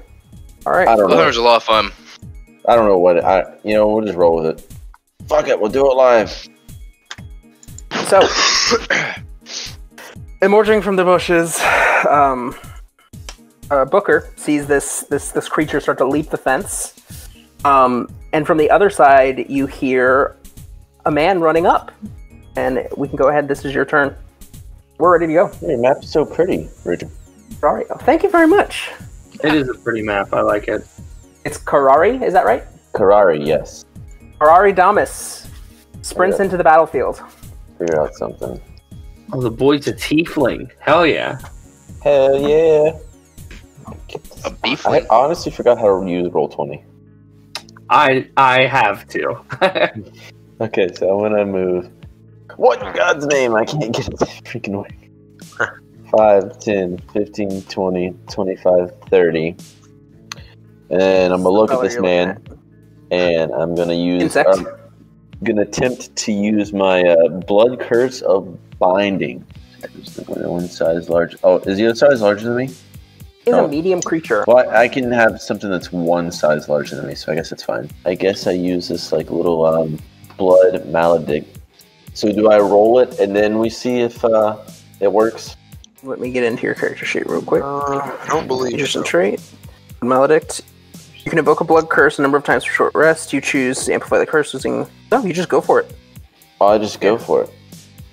Alright. I don't know. Hunter's a lot of fun. I don't know what we'll just roll with it. Fuck it, we'll do it live. So, emerging from the bushes, Booker sees this creature start to leap the fence. And from the other side, you hear a man running up. And we can go ahead. This is your turn. We're ready to go. Hey, your map is so pretty, Richard. Sorry. Oh, thank you very much. It is a pretty map. I like it. It's Karari, is that right? Karari, yes. Karari Damas sprints into the battlefield. Figure out something. Oh, the boy's a tiefling. Hell yeah. Hell yeah. A beef I honestly forgot how to use Roll20. I have to. Okay, so when I move... What in God's name? I can't get it freaking away. 5, 10, 15, 20, 25, 30. And I'm going to look at this man, and I'm going to use... Insect? I'm going to attempt to use my blood curse of binding. One size large. Oh, is the other size larger than me? He's a medium creature. Well, I can have something that's one size larger than me, so I guess it's fine. I guess I use this like little blood maledict. So do I roll it and then we see if it works? Let me get into your character sheet real quick. I don't believe Interesting so. trait. Maledict. You can invoke a blood curse a number of times for short rest. You choose to amplify the curse using... No, you just go for it. Oh, I just go for it.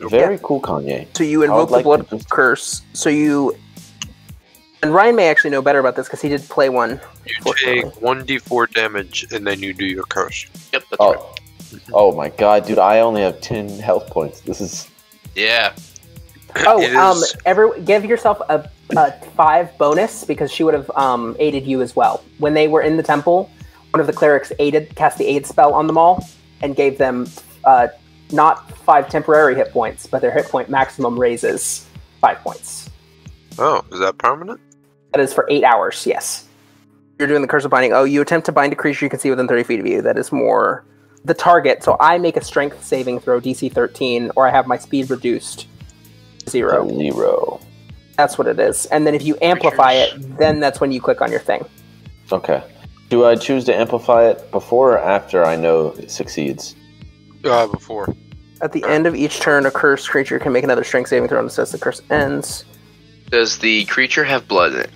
Very cool, Kanye. So you invoke the blood curse. So you... And Ryan may actually know better about this because he did play one. You take 1d4 damage and then you do your curse. Yep, that's right. Oh my god, dude, I only have 10 health points. This is... Yeah. Give yourself a 5 bonus because she would have aided you as well. When they were in the temple, one of the clerics cast the aid spell on them all and gave them not 5 temporary hit points, but their hit point maximum raises 5 points. Oh, is that permanent? That is for 8 hours, yes. You're doing the curse of binding. Oh, you attempt to bind a creature you can see within 30 feet of you. That is more the target. So I make a strength saving throw, DC 13, or I have my speed reduced to 0. 0. That's what it is. And then if you amplify it, then that's when you click on your thing. Okay. Do I choose to amplify it before or after I know it succeeds? Before. At the end of each turn, a cursed creature can make another strength saving throw and says the curse ends. Does the creature have blood in it?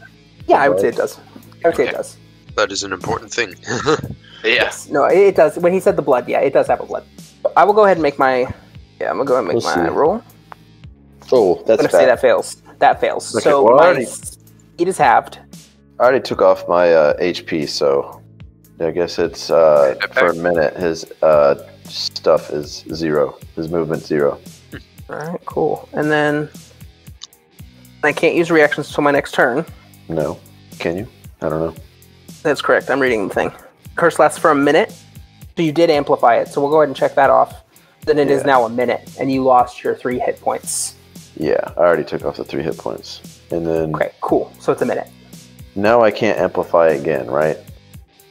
Yeah, I would say it does. It does. That is an important thing. Yes. No, it does. When he said the blood, yeah, it does have a blood. I will go ahead and make my... Yeah, I'm going to go ahead and make my roll. Oh, that's I'm going to say that fails. That fails. Okay, so well, my speed is halved. I already took off my HP, so I guess it's for a minute. His stuff is 0. His movement 0. Alright, cool. And then I can't use reactions until my next turn. No. Can you? I don't know. That's correct. I'm reading the thing. Curse lasts for a minute. So you did amplify it, so we'll go ahead and check that off. Then it is now a minute, and you lost your 3 hit points. Yeah, I already took off the 3 hit points. And then... Okay, cool. So it's a minute. Now I can't amplify again, right?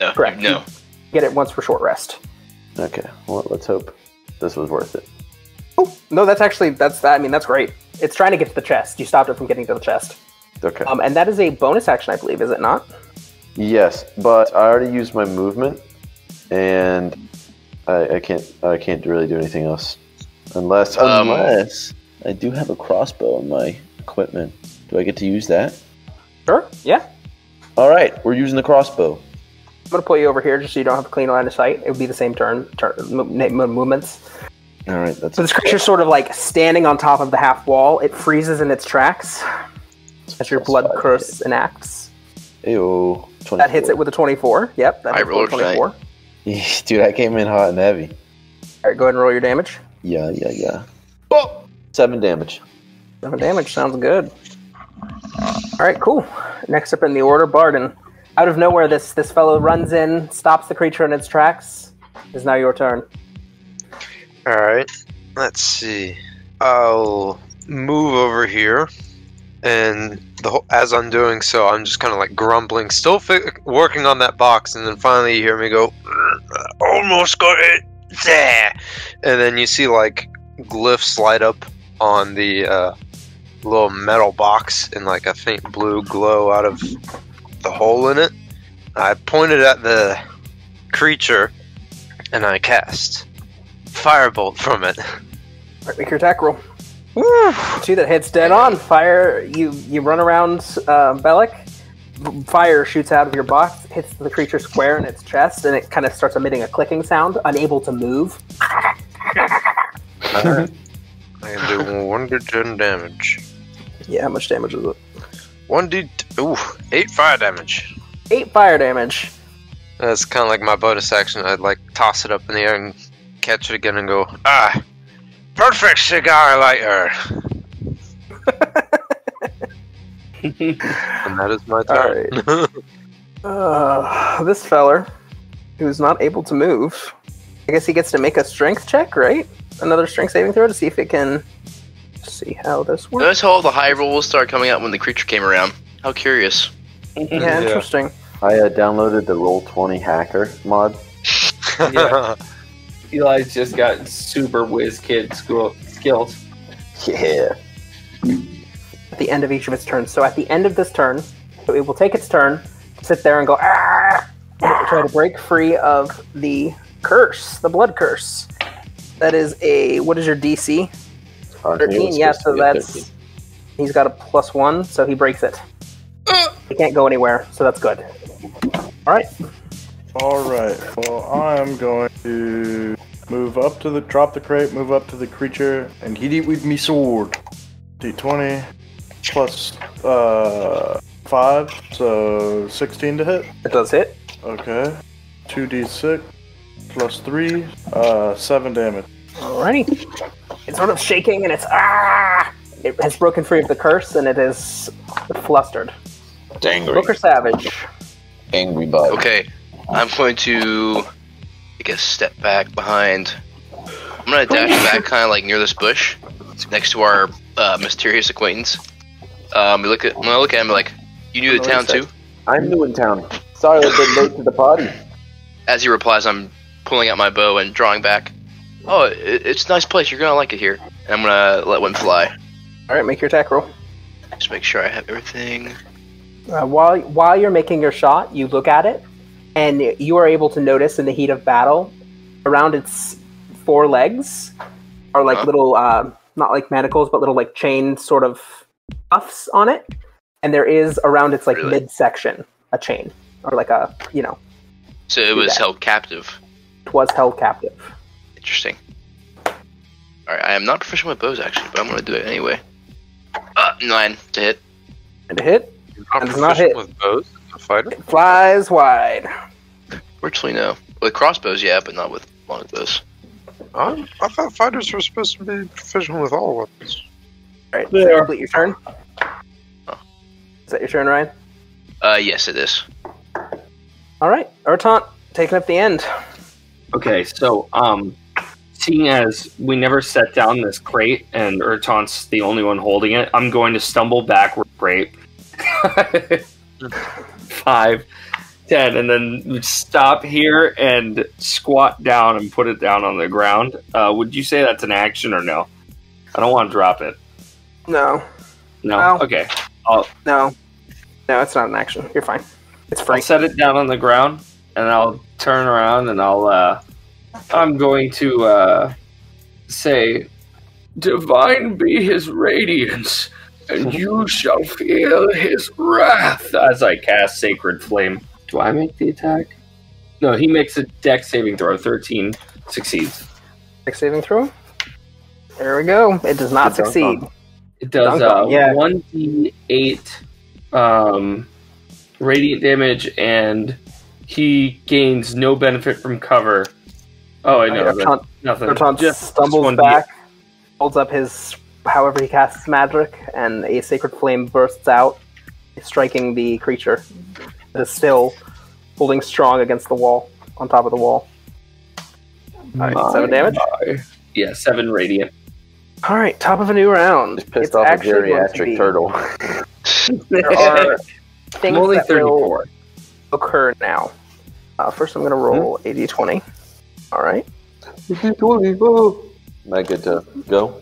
No. Correct. No. Get it once for short rest. Okay, well, let's hope this was worth it. Oh, no, that's great. It's trying to get to the chest. You stopped it from getting to the chest. Okay. And that is a bonus action, I believe, is it not? Yes, but I already used my movement, and I can't really do anything else. Unless I do have a crossbow in my equipment. Do I get to use that? Sure, yeah. Alright, we're using the crossbow. I'm going to put you over here just so you don't have a clean line of sight. It would be the same movements. Alright, So this creature's sort of like standing on top of the half wall. It freezes in its tracks as your blood curse enacts. Ew. 24. That hits it with a 24. Yep, that hits it with a 24. Dude, I came in hot and heavy. Alright, go ahead and roll your damage. Yeah. Oh! 7 damage. 7 damage, sounds good. Alright, cool. Next up in the order, Barden. Out of nowhere, this fellow runs in, stops the creature in its tracks. It's now your turn. Alright, let's see. I'll move over here, and as I'm doing so, I'm just kind of like grumbling, still working on that box, and then finally you hear me go, almost got it there! And then you see like glyphs light up on the little metal box in like a faint blue glow out of the hole in it. I pointed at the creature, and I cast Firebolt from it. Alright, make your attack roll. Woo! 2 that hits dead on. Fire, you run around Bellic. Fire shoots out of your box, hits the creature square in its chest, and it kind of starts emitting a clicking sound, unable to move. Alright. I can do 1d10 damage. Yeah, how much damage is it? 8 fire damage. 8 fire damage. That's kind of like my bonus action. I'd like toss it up in the air and catch it again and go, perfect cigar lighter. And that is my turn. Right. This feller, who's not able to move, I guess he gets to make a strength check, right? Another strength saving throw to see if it can see how this works. Notice how all the high rolls started coming out when the creature came around. How curious. Yeah, interesting. I downloaded the Roll20 hacker mod. Yeah. Eli's just got super whiz kid skills. Yeah. At the end of each of its turns. So at the end of this turn, it will take its turn, sit there and go, ah! And try to break free of the curse, the blood curse. That is what is your DC? 13? Yeah, so that's... 13. He's got a +1, so he breaks it. He can't go anywhere, so that's good. Alright. Alright, well, I'm going to drop the crate, move up to the creature, and hit it with me sword. D20 plus 5, so 16 to hit. It does hit. Okay. 2d6 plus 3, 7 damage. Alrighty. It's sort of shaking and it's It has broken free of the curse and it is flustered. Angry. Booker Savage. Angry bug. Okay, I'm going to take a step back behind. I'm gonna dash back kind of like near this bush, next to our mysterious acquaintance. When I look at him, like, you new to town too? I'm new in town. Sorry I've been late to the party. As he replies, I'm pulling out my bow and drawing back. Oh, it's a nice place. You're gonna like it here. And I'm gonna let one fly. Alright, make your attack roll. Just make sure I have everything. While you're making your shot, you look at it, and you are able to notice in the heat of battle, around its 4 legs are like little, not like manacles, but little like chain sort of cuffs on it. And there is around its like midsection a chain, or like a, So it was held captive. It was held captive. Interesting. Alright, I am not proficient with bows actually, but I'm gonna do it anyway. 9 to hit. And a hit? I'm does not proficient hit. with bows, a fighter. It flies wide. Virtually no. With crossbows, yeah, but not with longbows. I thought fighters were supposed to be proficient with all weapons. Alright, so complete your turn. Is that your turn, Ryan? Yes, it is. Alright, Urtant, taking up the end. Okay, so, seeing as we never set down this crate and Urtant's the only one holding it, I'm going to stumble backward crate. 5, 10, and then stop here and squat down and put it down on the ground. Would you say that's an action or no? I don't want to drop it. No. No? Well, okay. No, it's not an action. You're fine. It's free. I'll set it down on the ground, and I'll turn around and I'll I'm going to say, "Divine be his radiance, and you shall feel his wrath," as I cast Sacred Flame. Do I make the attack? No, he makes a dex saving throw. 13 succeeds. Dex saving throw? There we go. It does not succeed. It does 1d8 radiant damage, and he gains no benefit from cover. Oh, I know. Nothing. Bertrand Just stumbles back, holds up his however he casts magic, and a sacred flame bursts out, striking the creature that is still holding strong against the wall, on top of the wall. Alright, 7 damage? Yeah, 7 radiant. Alright, top of a new round. Just pissed off a geriatric turtle. There are things only that 34. will occur now. First I'm going to roll a d20. Alright. Am I good to go?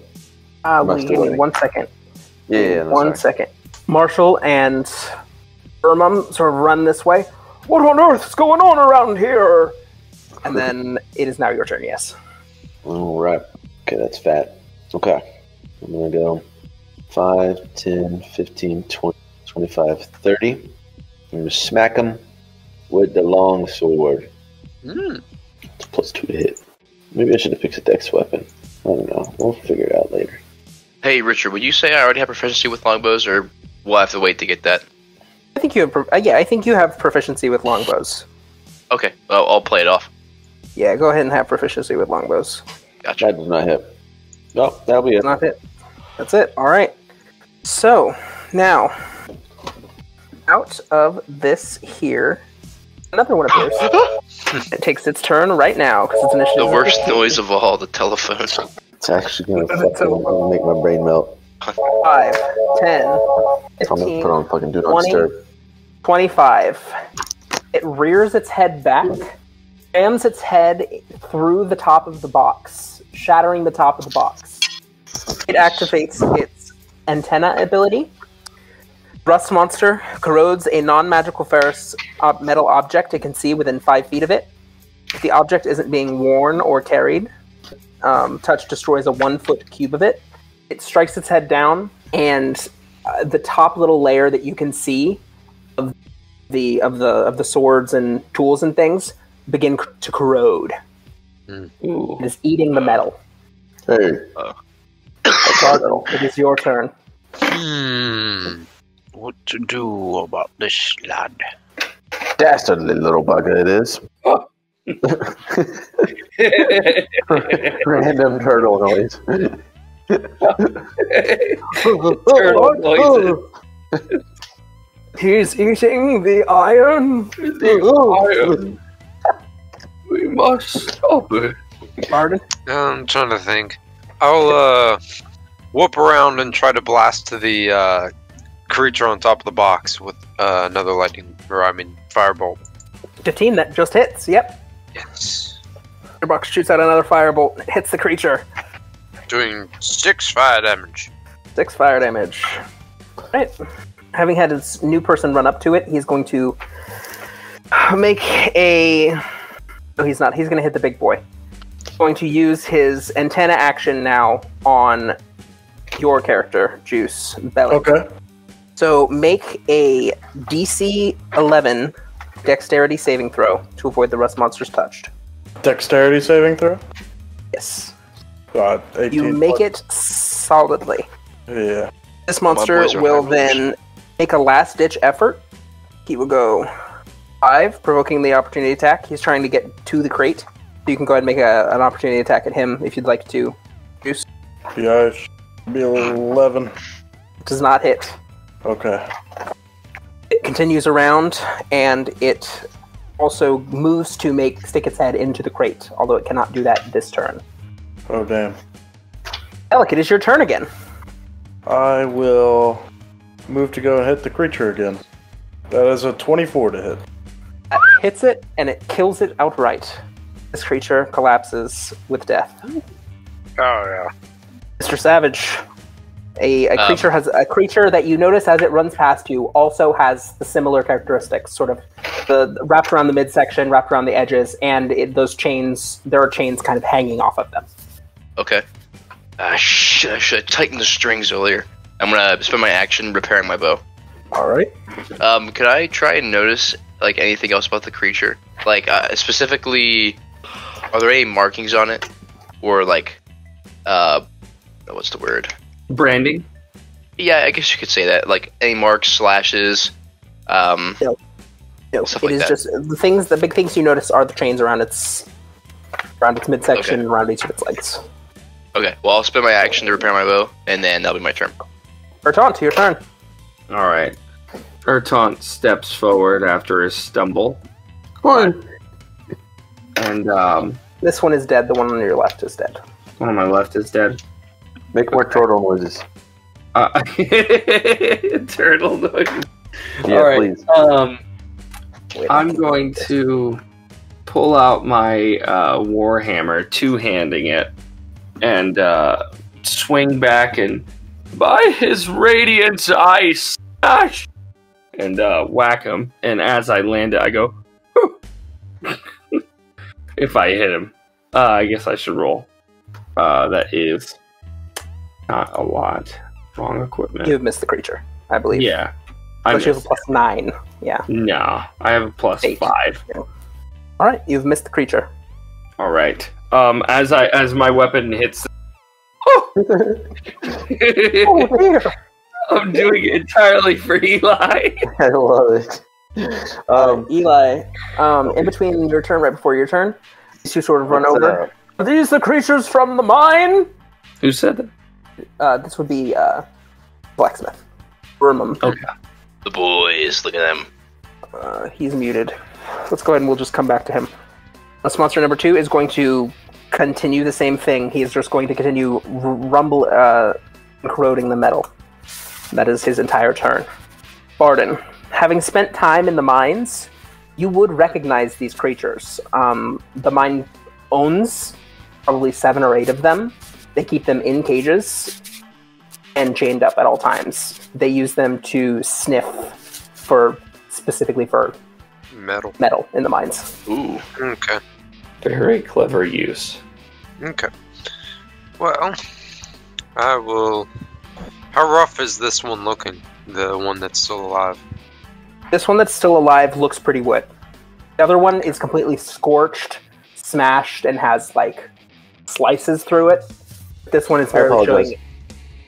Give me 1 second. Yeah, One second. Marshall and Irmum sort of run this way. What on earth is going on around here? And then it is now your turn, yes. Alright. Okay, that's fat. Okay. I'm going to go 5, 10, 15, 20, 25, 30. I'm going to smack him with the long sword. It's +2 to hit. Maybe I should have picked a dex weapon. I don't know. We'll figure it out later. Hey, Richard, would you say I already have proficiency with longbows, or will I have to wait to get that? I think you have. I think you have proficiency with longbows. Okay, well, I'll play it off. Yeah, go ahead and have proficiency with longbows. Gotcha. That does not hit. No, that'll be it. Not hit. That's it. All right. So now, out of this here, another one appears. It takes its turn right now because it's initiative. The worst noise of all, the telephone. It's actually going to make my brain melt. 5, 10, I'm going 15, to put on fucking Do Not 20, Disturb. 25. It rears its head back, jams its head through the top of the box, shattering the top of the box. It activates its antenna ability. Rust Monster corrodes a non-magical ferrous metal object it can see within 5 feet of it. If the object isn't being worn or carried, touch destroys a 1-foot cube of it. It strikes its head down, and the top little layer that you can see of the swords and tools and things begin to corrode. It is eating the metal. Hey. It is your turn. What to do about this lad? Dastardly little bugger it is. Random turtle noise. Turtle noises. He's eating the iron. Iron. We must stop it. Pardon? I'm trying to think. I'll whoop around and try to blast the creature on top of the box with another firebolt. 15, that just hits. Yep. Yes. Your box shoots out another firebolt. It hits the creature. Doing 6 fire damage. 6 fire damage. Alright. Having had his new person run up to it, he's going to make a... No, he's not. He's going to hit the big boy. Going to use his antenna action now on your character, Juice Belly. Okay. So make a DC 11 dexterity saving throw to avoid the rust monster's touched. Dexterity saving throw? Yes. God, 18. You make it solidly. Yeah. This monster boys are will high rollers. then make a last-ditch effort. He will go 5, provoking the opportunity attack. He's trying to get to the crate. So you can go ahead and make an opportunity attack at him if you'd like to. Juice. Yeah, it should be 11. Does not hit. Okay. It continues around, and it also moves to stick its head into the crate, although it cannot do that this turn. Oh, damn. Alec, it is your turn again. I will move to go and hit the creature again. That is a 24 to hit. That hits it, and it kills it outright. This creature collapses with death. Oh, yeah. Mr. Savage, A creature that you notice as it runs past you also has the similar characteristics, sort of the wrapped around the midsection, wrapped around the edges, and those chains. There are chains kind of hanging off of them. Okay. I should tighten the strings earlier. I'm gonna spend my action repairing my bow. All right. Could I try and notice like anything else about the creature? Like specifically, are there any markings on it, or like, what's the word? Branding? Yeah, I guess you could say that. Like any marks, slashes, No, stuff it like is that. just the big things you notice are the chains around its midsection, Okay. around each of its legs. Okay, well I'll spend my action to repair my bow, and then that'll be my turn. Bertaunt, your turn. All right. Ertaunt steps forward after his stumble. Come on. And This one is dead. The one on your left is dead. one on my left is dead. Make more turtle noises. Turtle noise. Yeah, All right. please. Wait, I'm going to pull out my warhammer, two-handing it, and swing back and by his radiance I smash, and whack him. And as I land it, I go. If I hit him, I guess I should roll. That is not a lot. Wrong equipment. You have missed the creature, I believe. Yeah. I But you have a missed. +9. Yeah. No, I have a Eight. +5. All right, you've missed the creature. All right. As my weapon hits. Oh dear! I'm doing it entirely for Eli. I love it. Eli, in between your turn, right before your turn, these two sort of run what's over. Are these the creatures from the mine? Who said that? This would be Blacksmith. Wormum. Okay. The boys, look at them. He's muted. Let's go ahead and we'll just come back to him. Monster number 2 is going to continue the same thing. He's just going to continue corroding the metal. That is his entire turn. Barden, having spent time in the mines, you would recognize these creatures. The mine owns probably 7 or 8 of them. They keep them in cages and chained up at all times. They use them to sniff specifically for Metal. in the mines. Ooh. Okay. Very clever use. Okay. Well, I will. How rough is this one looking? The one that's still alive. This one that's still alive looks pretty wet. The other one is completely scorched, smashed, and has like slices through it. This one is I barely apologize. showing.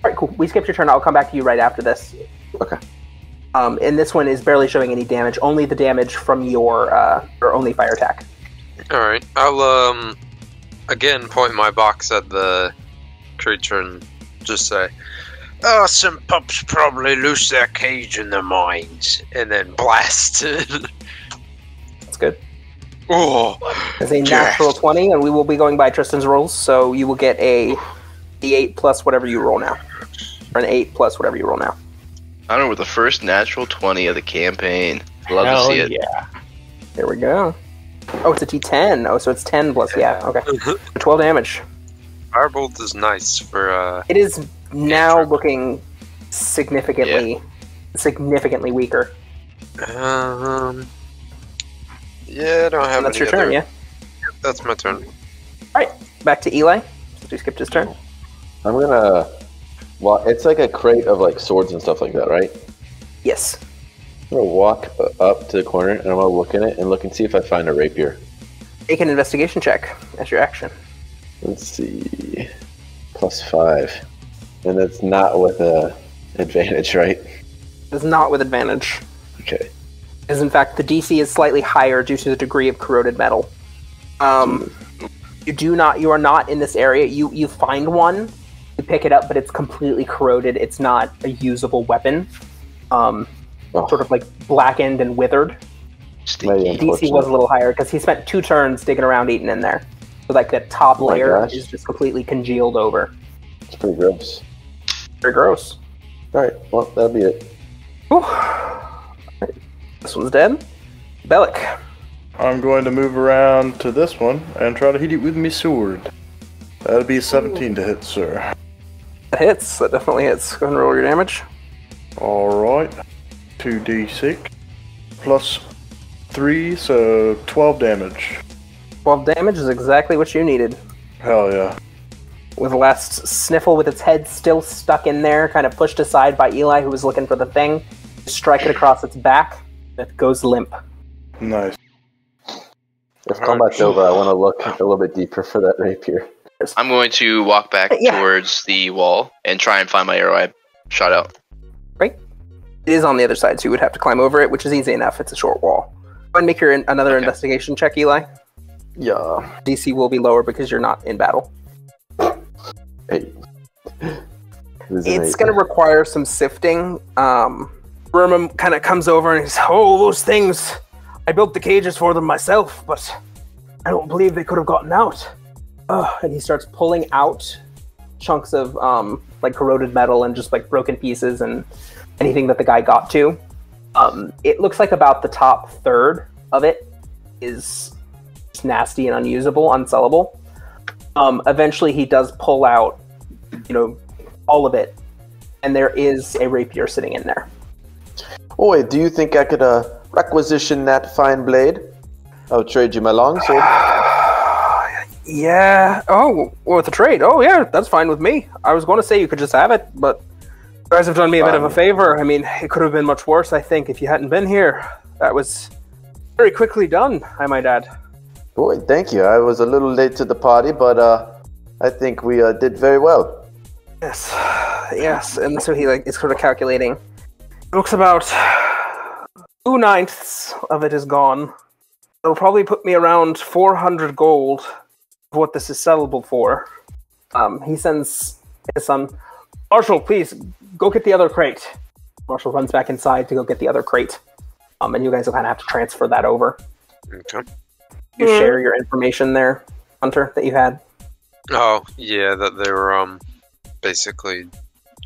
All right, cool. We skipped your turn. I'll come back to you right after this. Okay. And this one is barely showing any damage. Only the damage from your only fire attack. All right. I'll again point my box at the creature and just say, Oh, some pups probably lose their cage in the mines. and then blast. That's good. Oh, It's a natural 20, and we will be going by Tristan's rolls, so you will get a D8 plus whatever you roll now. Or an 8 plus whatever you roll now. I don't know, we're the first natural 20 of the campaign. Love to see it. Yeah. There we go. Oh, it's a D10. Oh, so it's 10 plus, yeah, okay. 12 damage. Firebolt is nice for It is now looking significantly weaker. Yeah, I don't have And that's any your turn, other- yeah? That's my turn. Alright, back to Eli. Since we skipped his turn. I'm gonna. Well, it's like a crate of like swords and stuff like that, right? Yes. I'm gonna walk up to the corner and I'm gonna look in it and look and see if I find a rapier. Make an investigation check as your action. Let's see. +5. And that's not with a advantage, right? It is not with advantage. Okay. It is in fact the DC is slightly higher due to the degree of corroded metal. You are not in this area. You find one, you pick it up, but it's completely corroded. It's not a usable weapon. Sort of like blackened and withered. Stinky. DC was a little higher because he spent 2 turns digging around eating in there. So like the top Oh my layer gosh. is just completely congealed over. It's pretty gross. Very gross. Alright, well, that'll be it. Whew. This one's dead. Bellic. I'm going to move around to this one and try to hit it with my sword. That'll be 17 to hit, sir. That hits. That definitely hits. Go ahead and roll your damage. Alright. 2d6 plus 3, so 12 damage. 12 damage is exactly what you needed. Hell yeah. With the last sniffle with its head still stuck in there, kind of pushed aside by Eli, who was looking for the thing, strike it across its back, and it goes limp. Nice. If combat's over, I want to look a little bit deeper for that rapier. I'm going to walk back towards the wall and try and find my arrow I shot out. Right? It is on the other side, so you would have to climb over it, which is easy enough. It's a short wall. Go ahead and make another investigation check, Eli. Yeah. DC will be lower because you're not in battle. 8. It's going to require some sifting. Vermin kind of comes over and says, "Oh, those things. I built the cages for them myself, but I don't believe they could have gotten out." And he starts pulling out chunks of like corroded metal and just like broken pieces and anything that the guy got to. It looks like about the top third of it is just nasty and unusable, unsellable. Eventually he does pull out, all of it, and there is a rapier sitting in there. Oh wait, do you think I could requisition that fine blade? I'll trade you my longsword. Yeah. Oh, with the trade. Oh, yeah, that's fine with me. I was going to say you could just have it, but you guys have done me a bit of a favor. I mean, it could have been much worse, I think, if you hadn't been here. That was very quickly done, I might add. Boy, thank you. I was a little late to the party, but I think we did very well. Yes. And so he is sort of calculating. It looks about 2/9 of it is gone. It'll probably put me around 400 gold of what this is sellable for. He sends his son, "Marshall, please, go get the other crate." Marshall runs back inside to go get the other crate. And you guys will kind of have to transfer that over. Okay. You share your information there, Hunter, that you had? Oh, yeah, that they were basically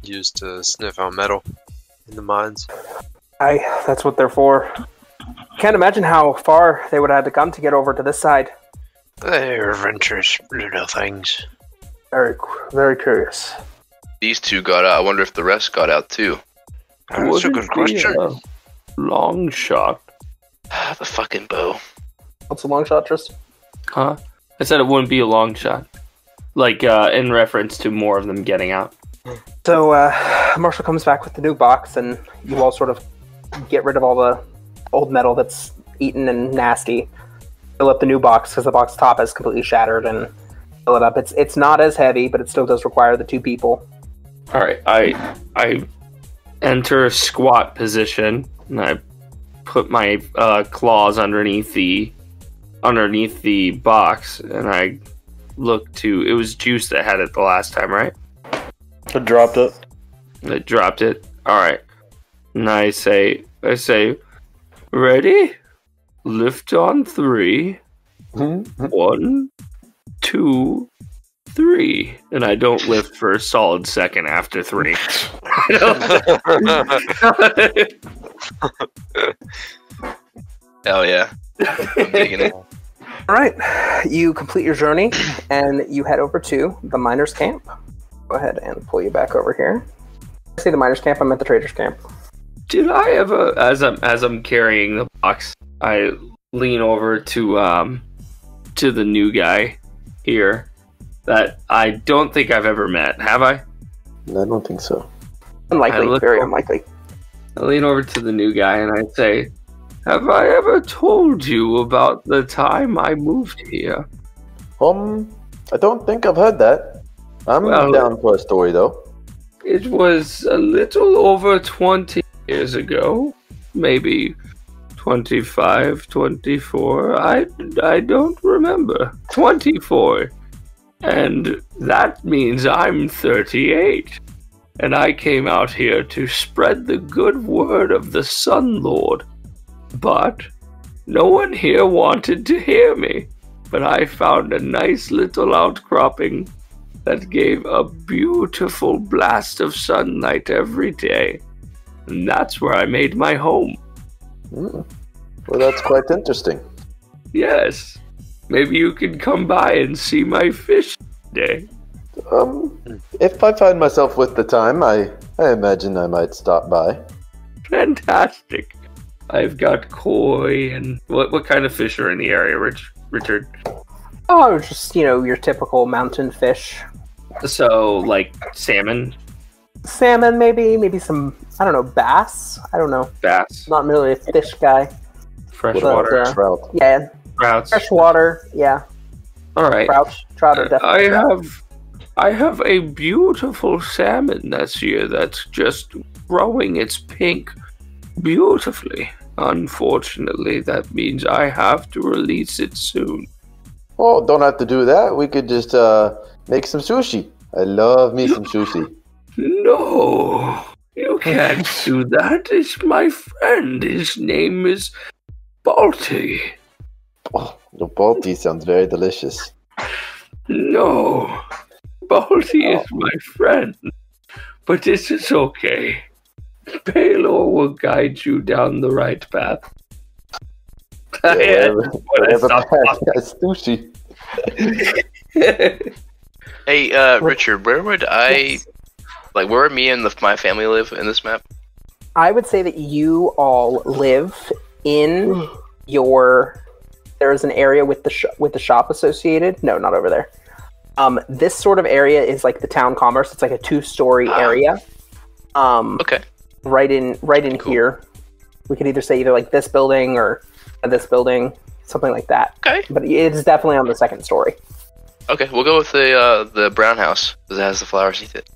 used to sniff out metal in the mines. That's what they're for. Can't imagine how far they would have had to come to get over to this side. They're adventurous little things. Very, very curious. These two got out. I wonder if the rest got out too. That's a good question. Long shot. The fucking bow. What's a long shot, Tristan? Huh? I said it wouldn't be a long shot. Like, in reference to more of them getting out. So, Marshall comes back with the new box, and you all sort of get rid of all the old metal that's eaten and nasty. Fill up the new box, because the box top is completely shattered, and fill it up. It's not as heavy, but it still does require the 2 people. Alright, I enter squat position, and I put my claws underneath the box, and I look to... It was Juice that had it the last time, right? I dropped it. It dropped it. Alright. And I say, ready? Lift on 3. 1, 2, 3. And I don't lift for a solid second after 3. Hell yeah. I'm digging it. Alright, you complete your journey, and you head over to the miners' camp. Go ahead and pull you back over here. I say the miners' camp, I'm at the traders' camp. Did I ever, as I'm carrying the box, I lean over to the new guy here that I don't think I've ever met. Have I? I don't think so. Unlikely, very unlikely. I lean over to the new guy and I say, "Have I ever told you about the time I moved here?" I don't think I've heard that. I'm down for a story, though. It was a little over 20 years ago. Maybe 25, 24. I don't remember. 24. And that means I'm 38. And I came out here to spread the good word of the Sun Lord. But no one here wanted to hear me. But I found a nice little outcropping that gave a beautiful blast of sunlight every day. And that's where I made my home. Well, that's quite interesting. Yes. Maybe you could come by and see my fish today. If I find myself with the time, I imagine I might stop by. Fantastic. I've got koi and what kind of fish are in the area, Richard? Oh, just, your typical mountain fish. So, like salmon? Salmon, maybe some, I don't know, bass? I don't know. Bass. Not really a fish guy. Freshwater. Trout. Yeah. Trouts. Freshwater, yeah. Alright. Trout are definitely I have a beautiful salmon this year that's just growing its pink beautifully. Unfortunately, that means I have to release it soon. Oh, don't have to do that. We could just make some sushi. I love me some sushi. No, you can't do that. It's my friend. His name is Balti. Oh, the Balti sounds very delicious. No, Balti is my friend. But this is okay. Paylor will guide you down the right path. Whatever path has sushi. Hey, Richard, where would where would me and my family live in this map? I would say that you all live in there is an area with the shop associated. No, not over there. This sort of area is like the town commerce. It's like a 2-story area. Okay. Right in Cool. here. We could either say either like this building or this building, something like that. Okay. But it's definitely on the 2nd story. Okay, we'll go with the brown house because it has the flowers beneath it.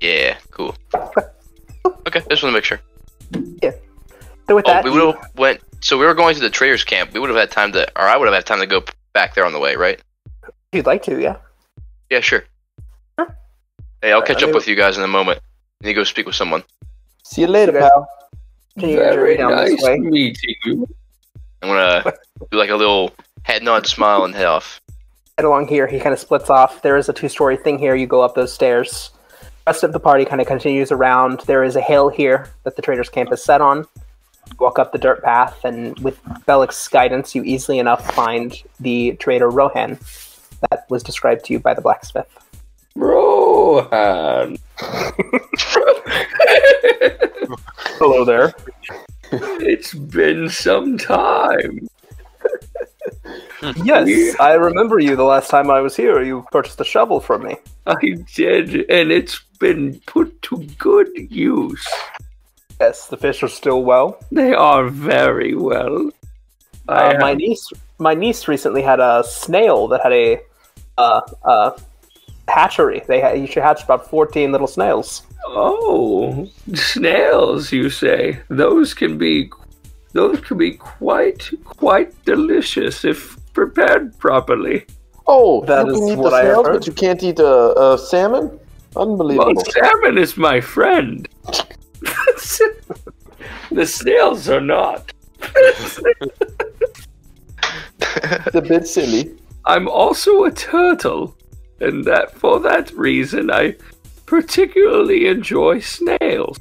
Yeah, cool. Okay, just want to make sure. Yeah. So with that, So we were going to the traders camp. We would have had time I would have had time to go back there on the way, right? if you'd like to, yeah. Yeah, sure. Sure. Hey, I'll catch up with you guys in a moment. I need to go speak with someone. See you later, Okay. pal. Continue your journey Very down this nice way. meeting you. I'm gonna do like a little head nod, smile, and head off. Right along here, he kind of splits off. There is a 2-story thing here. You go up those stairs. The rest of the party kind of continues around. There is a hill here that the traders' camp is set on. You walk up the dirt path, and with Bellick's guidance, you easily enough find the trader Rohan that was described to you by the blacksmith. Rohan. Hello there. It's been some time. Yes, I remember you the last time I was here. You purchased a shovel from me. I did, and it's been put to good use. Yes, the fish are still well. They are very well. My niece recently had a snail that had a hatchery. She hatched about 14 little snails. Oh, snails, you say? Those can be quite delicious if prepared properly. Oh, That you is can eat what the I have snails, heard. but you can't eat a salmon? Unbelievable. Well, salmon is my friend. The snails are not. It's a bit silly. I'm also a turtle, and for that reason I particularly enjoy snails.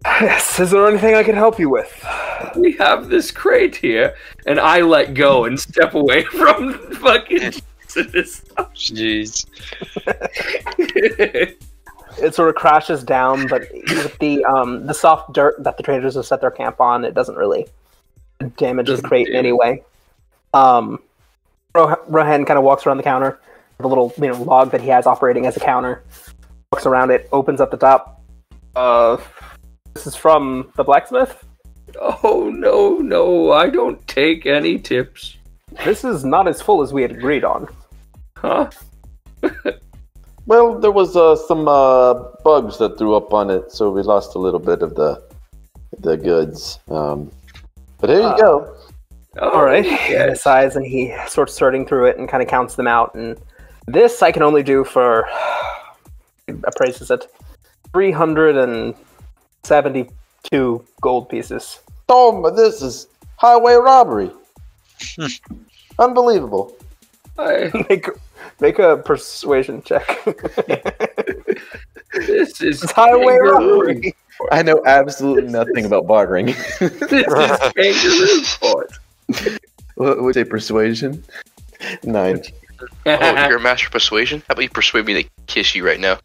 Yes, is there anything I can help you with? We have this crate here, and I let go and step away from fucking Jesus. Jeez. It sort of crashes down, but with the soft dirt that the traders have set their camp on, it doesn't really damage the crate in any way. Rohan kind of walks around the counter, the little log that he has operating as a counter. Walks around it, opens up the top. This is from the blacksmith? Oh, no, I don't take any tips. This is not as full as we had agreed on. Huh? Well, there was some bugs that threw up on it, so we lost a little bit of the goods. But here you go. All right. He Yes. sighs and he starts sorting through it and kind of counts them out. And this I can only do for, appraises it, 372 gold pieces. Oh, but this is highway robbery. Unbelievable. Make a persuasion check. This is It's highway kangaroo. robbery. I know absolutely nothing about bartering. This is kangaroo sport. What would say persuasion? 9. Oh, you're a master of persuasion? How about you persuade me to kiss you right now?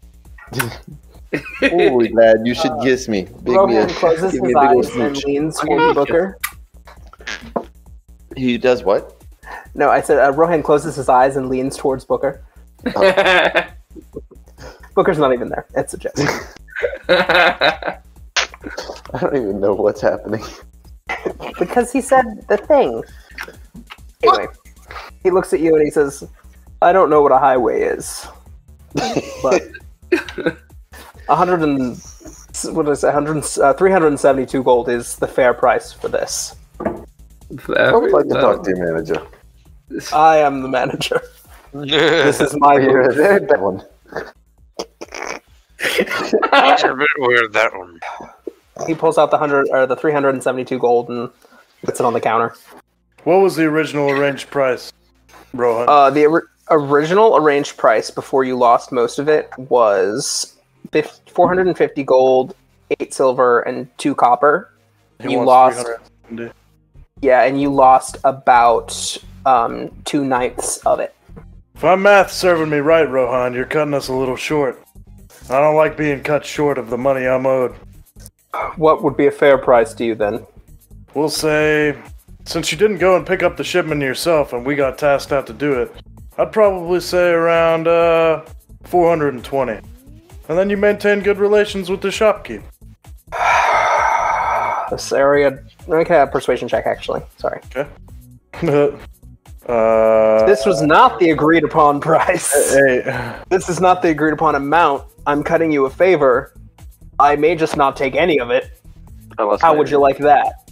Oh, lad, you should kiss me. Rohan closes his eyes and leans towards Booker. He does what? No, I said Rohan closes his eyes and leans towards Booker. Booker's not even there. It's a joke. I don't even know what's happening. Because he said the thing. Anyway, he looks at you and he says, I don't know what a highway is. But 372 gold is the fair price for this. I would like to talk to your manager. I am the manager. This is my You're there, that one. It's a bit weird, that one. He pulls out the 372 gold and puts it on the counter. What was the original arranged price, Rohan? The original arranged price before you lost most of it was 450 gold, 8 silver, and 2 copper. He You wants lost. 370. Yeah, and you lost about 2/9 of it. If my math's serving me right, Rohan, you're cutting us a little short. I don't like being cut short of the money I'm owed. What would be a fair price to you then? We'll say, since you didn't go and pick up the shipment yourself and we got tasked out to do it, I'd probably say around 420. And then you maintain good relations with the shopkeep. This area. I can have a persuasion check, actually. Sorry. Okay. This was not the agreed upon price. Hey. This is not the agreed upon amount. I'm cutting you a favor. I may just not take any of it. How would you like that?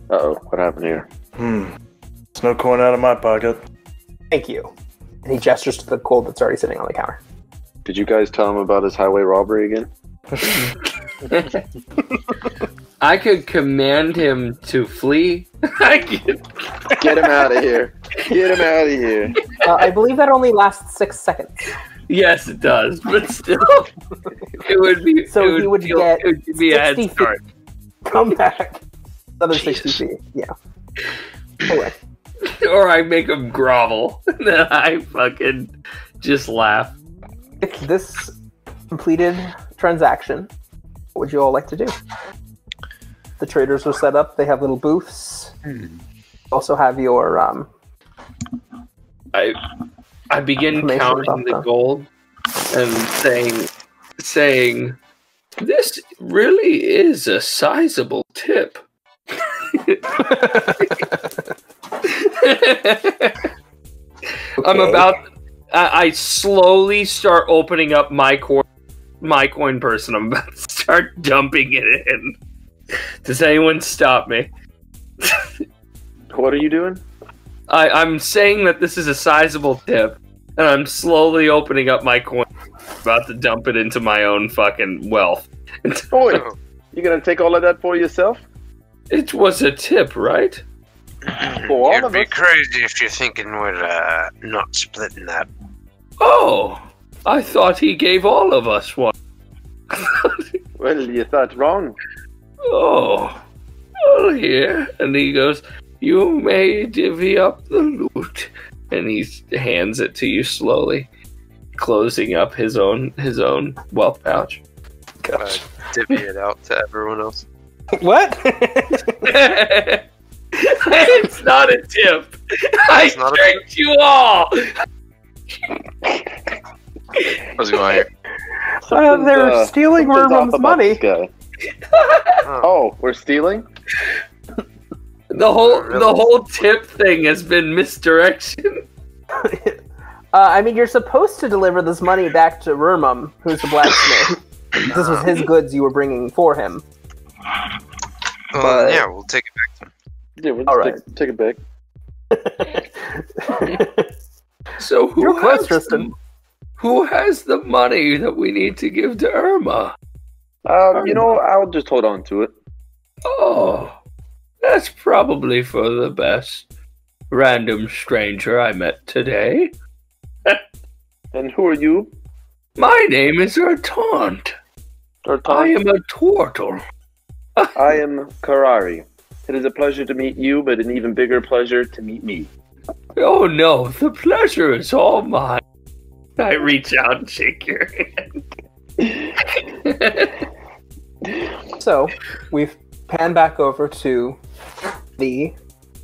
Uh-oh, what happened here? There's no coin out of my pocket. Thank you. And he gestures to the gold that's already sitting on the counter. Did you guys tell him about his highway robbery again? I could command him to flee. I could... Get him out of here. Get him out of here. I believe that only lasts 6 seconds. Yes, it does, but still, it would be. So he would get it would be a head 60 start. feet. Come back. Another 60 feet. Yeah. Anyway. Or I make him grovel, and then I fucking just laugh. With this completed transaction, what would you all like to do? The traders are set up. They have little booths. Also have your I begin counting the gold and saying, this really is a sizable tip. I slowly start opening up my coin purse and I'm about to start dumping it in. Does anyone stop me? What are you doing? I'm saying that this is a sizable tip, and I'm slowly opening up my coin, about to dump it into my own fucking wealth. Boy, you gonna take all of that for yourself? It was a tip, right? For all You'd of be us? crazy if you're thinking we're not splitting that. Oh, I thought he gave all of us one. Well, you thought wrong. Oh, well, here. And he goes, you may divvy up the loot. And he hands it to you slowly, closing up his own wealth pouch. Divvy it out to everyone else. What? It's not a tip. I not a tricked you all. What's going on here? They're stealing Something's off Rurum's about money. this guy. Oh, we're stealing? The whole tip thing has been misdirection. I mean, you're supposed to deliver this money back to Rurmum, who's the blacksmith. This was his goods you were bringing for him. Well, yeah, we'll take it back to him. Yeah, we'll All just take it back. So You're close, Tristan. who has the money that we need to give to Irma? I'll just hold on to it. Oh, that's probably for the best random stranger I met today. And who are you? My name is Ertaunt. I am a turtle. I am Karari. It is a pleasure to meet you, but an even bigger pleasure to meet me. Oh no, the pleasure is all mine. I reach out and shake your hand. So, we've panned back over to the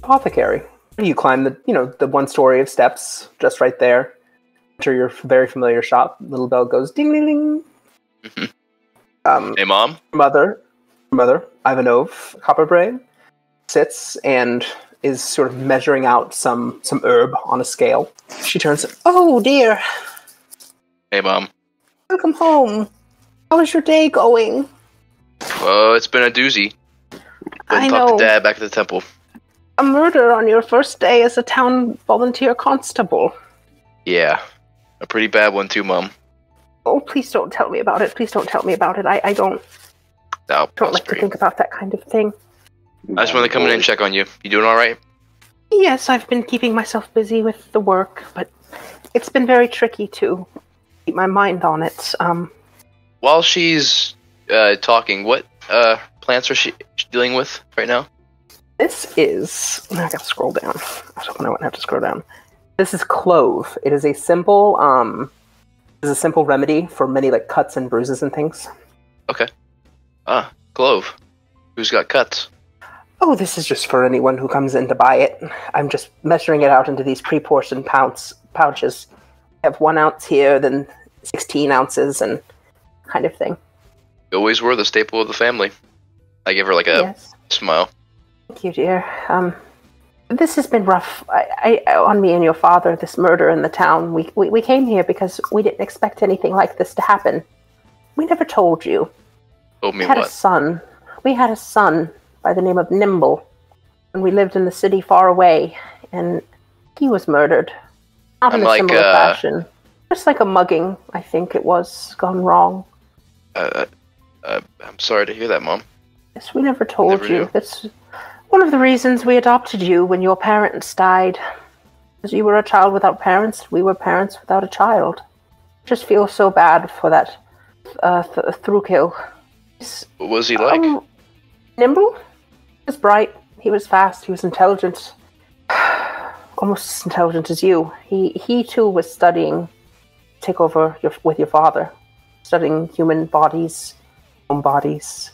apothecary. You climb the one story of steps just right there. Enter your very familiar shop. Little bell goes ding ding ding. Hey, Mom? Mother, Ivanov Copperbrain, sits and is sort of measuring out some herb on a scale. She turns, "Oh dear, Hey, Mom. Welcome home. How is your day going? Well, it's been a doozy. I Went and talked know. to Dad back at the temple. A murder on your first day as a town volunteer constable. Yeah. A pretty bad one, too, Mom. Oh, please don't tell me about it. Please don't tell me about it. I don't No, that's like to great. think about that kind of thing. I just wanted to come in and check on you. You doing all right? Yes, I've been keeping myself busy with the work, but it's been very tricky to keep my mind on it. While she's talking, what plants are she dealing with right now? This is... I gotta scroll down. I was hoping I wouldn't have to scroll down. This is clove. It is a simple remedy for many like cuts and bruises and things. Okay. Clove. Who's got cuts? Oh, this is just for anyone who comes in to buy it. I'm just measuring it out into these pre-portioned pouches. I have 1 ounce here, then 16 ounces, and kind of thing. You always were the staple of the family. I give her like a Yes. smile. Thank you, dear. This has been rough on me and your father, this murder in the town. We came here because we didn't expect anything like this to happen. We never told you. Told me We had a what? son. We had a son by the name of Nimble. And we lived in the city far away. And he was murdered. Not in I'm a like, similar fashion. Just like a mugging, I think it was, gone wrong. I'm sorry to hear that, Mom. Yes, we never told Never you. knew. That's one of the reasons we adopted you when your parents died. Because you were a child without parents, we were parents without a child. Just feel so bad for that Thrukill. What was he like? Nimble? He was bright. He was fast. He was intelligent. Almost as intelligent as you. He too was studying take over with your father. Studying human bodies, home bodies,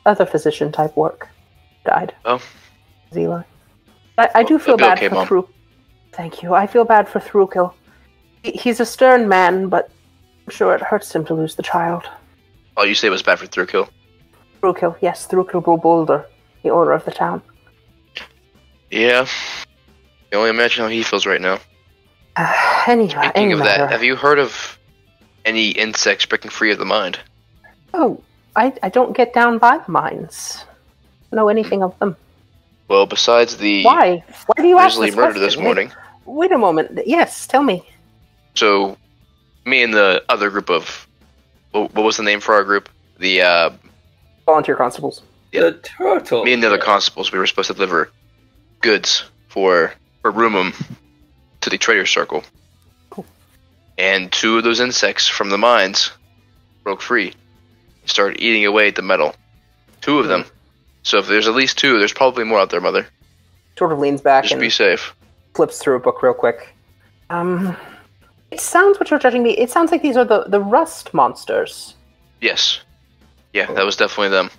other physician type work. Died. Oh. Zila. I do feel It'll be bad okay, for Mom. Thru. Thank you. I feel bad for Thrukill. He's a stern man, but I'm sure it hurts him to lose the child. Oh, you say it was bad for Thrukill? Thrukill, yes, Thrukill Bolboldher, the owner of the town. Yeah. I can only imagine how he feels right now. Speaking of that, have you heard of any insects breaking free of the mind? Oh, I don't get down by the mines. Know anything of them? Well, besides the Why? Why do you ask grisly this murder question? this morning, Wait a moment. Yes, tell me. so me and the other group of... What was the name for our group? The, Volunteer constables. The turtle. me and the other constables, we were supposed to deliver goods for Rumum to the trader circle. And 2 of those insects from the mines broke free. Started eating away at the metal. 2 of them. So if there's at least 2, there's probably more out there, Mother. Sort of leans back Just and be safe. flips through a book real quick. It sounds what you're judging me. It sounds like these are the rust monsters. Yes. Yeah, that was definitely them.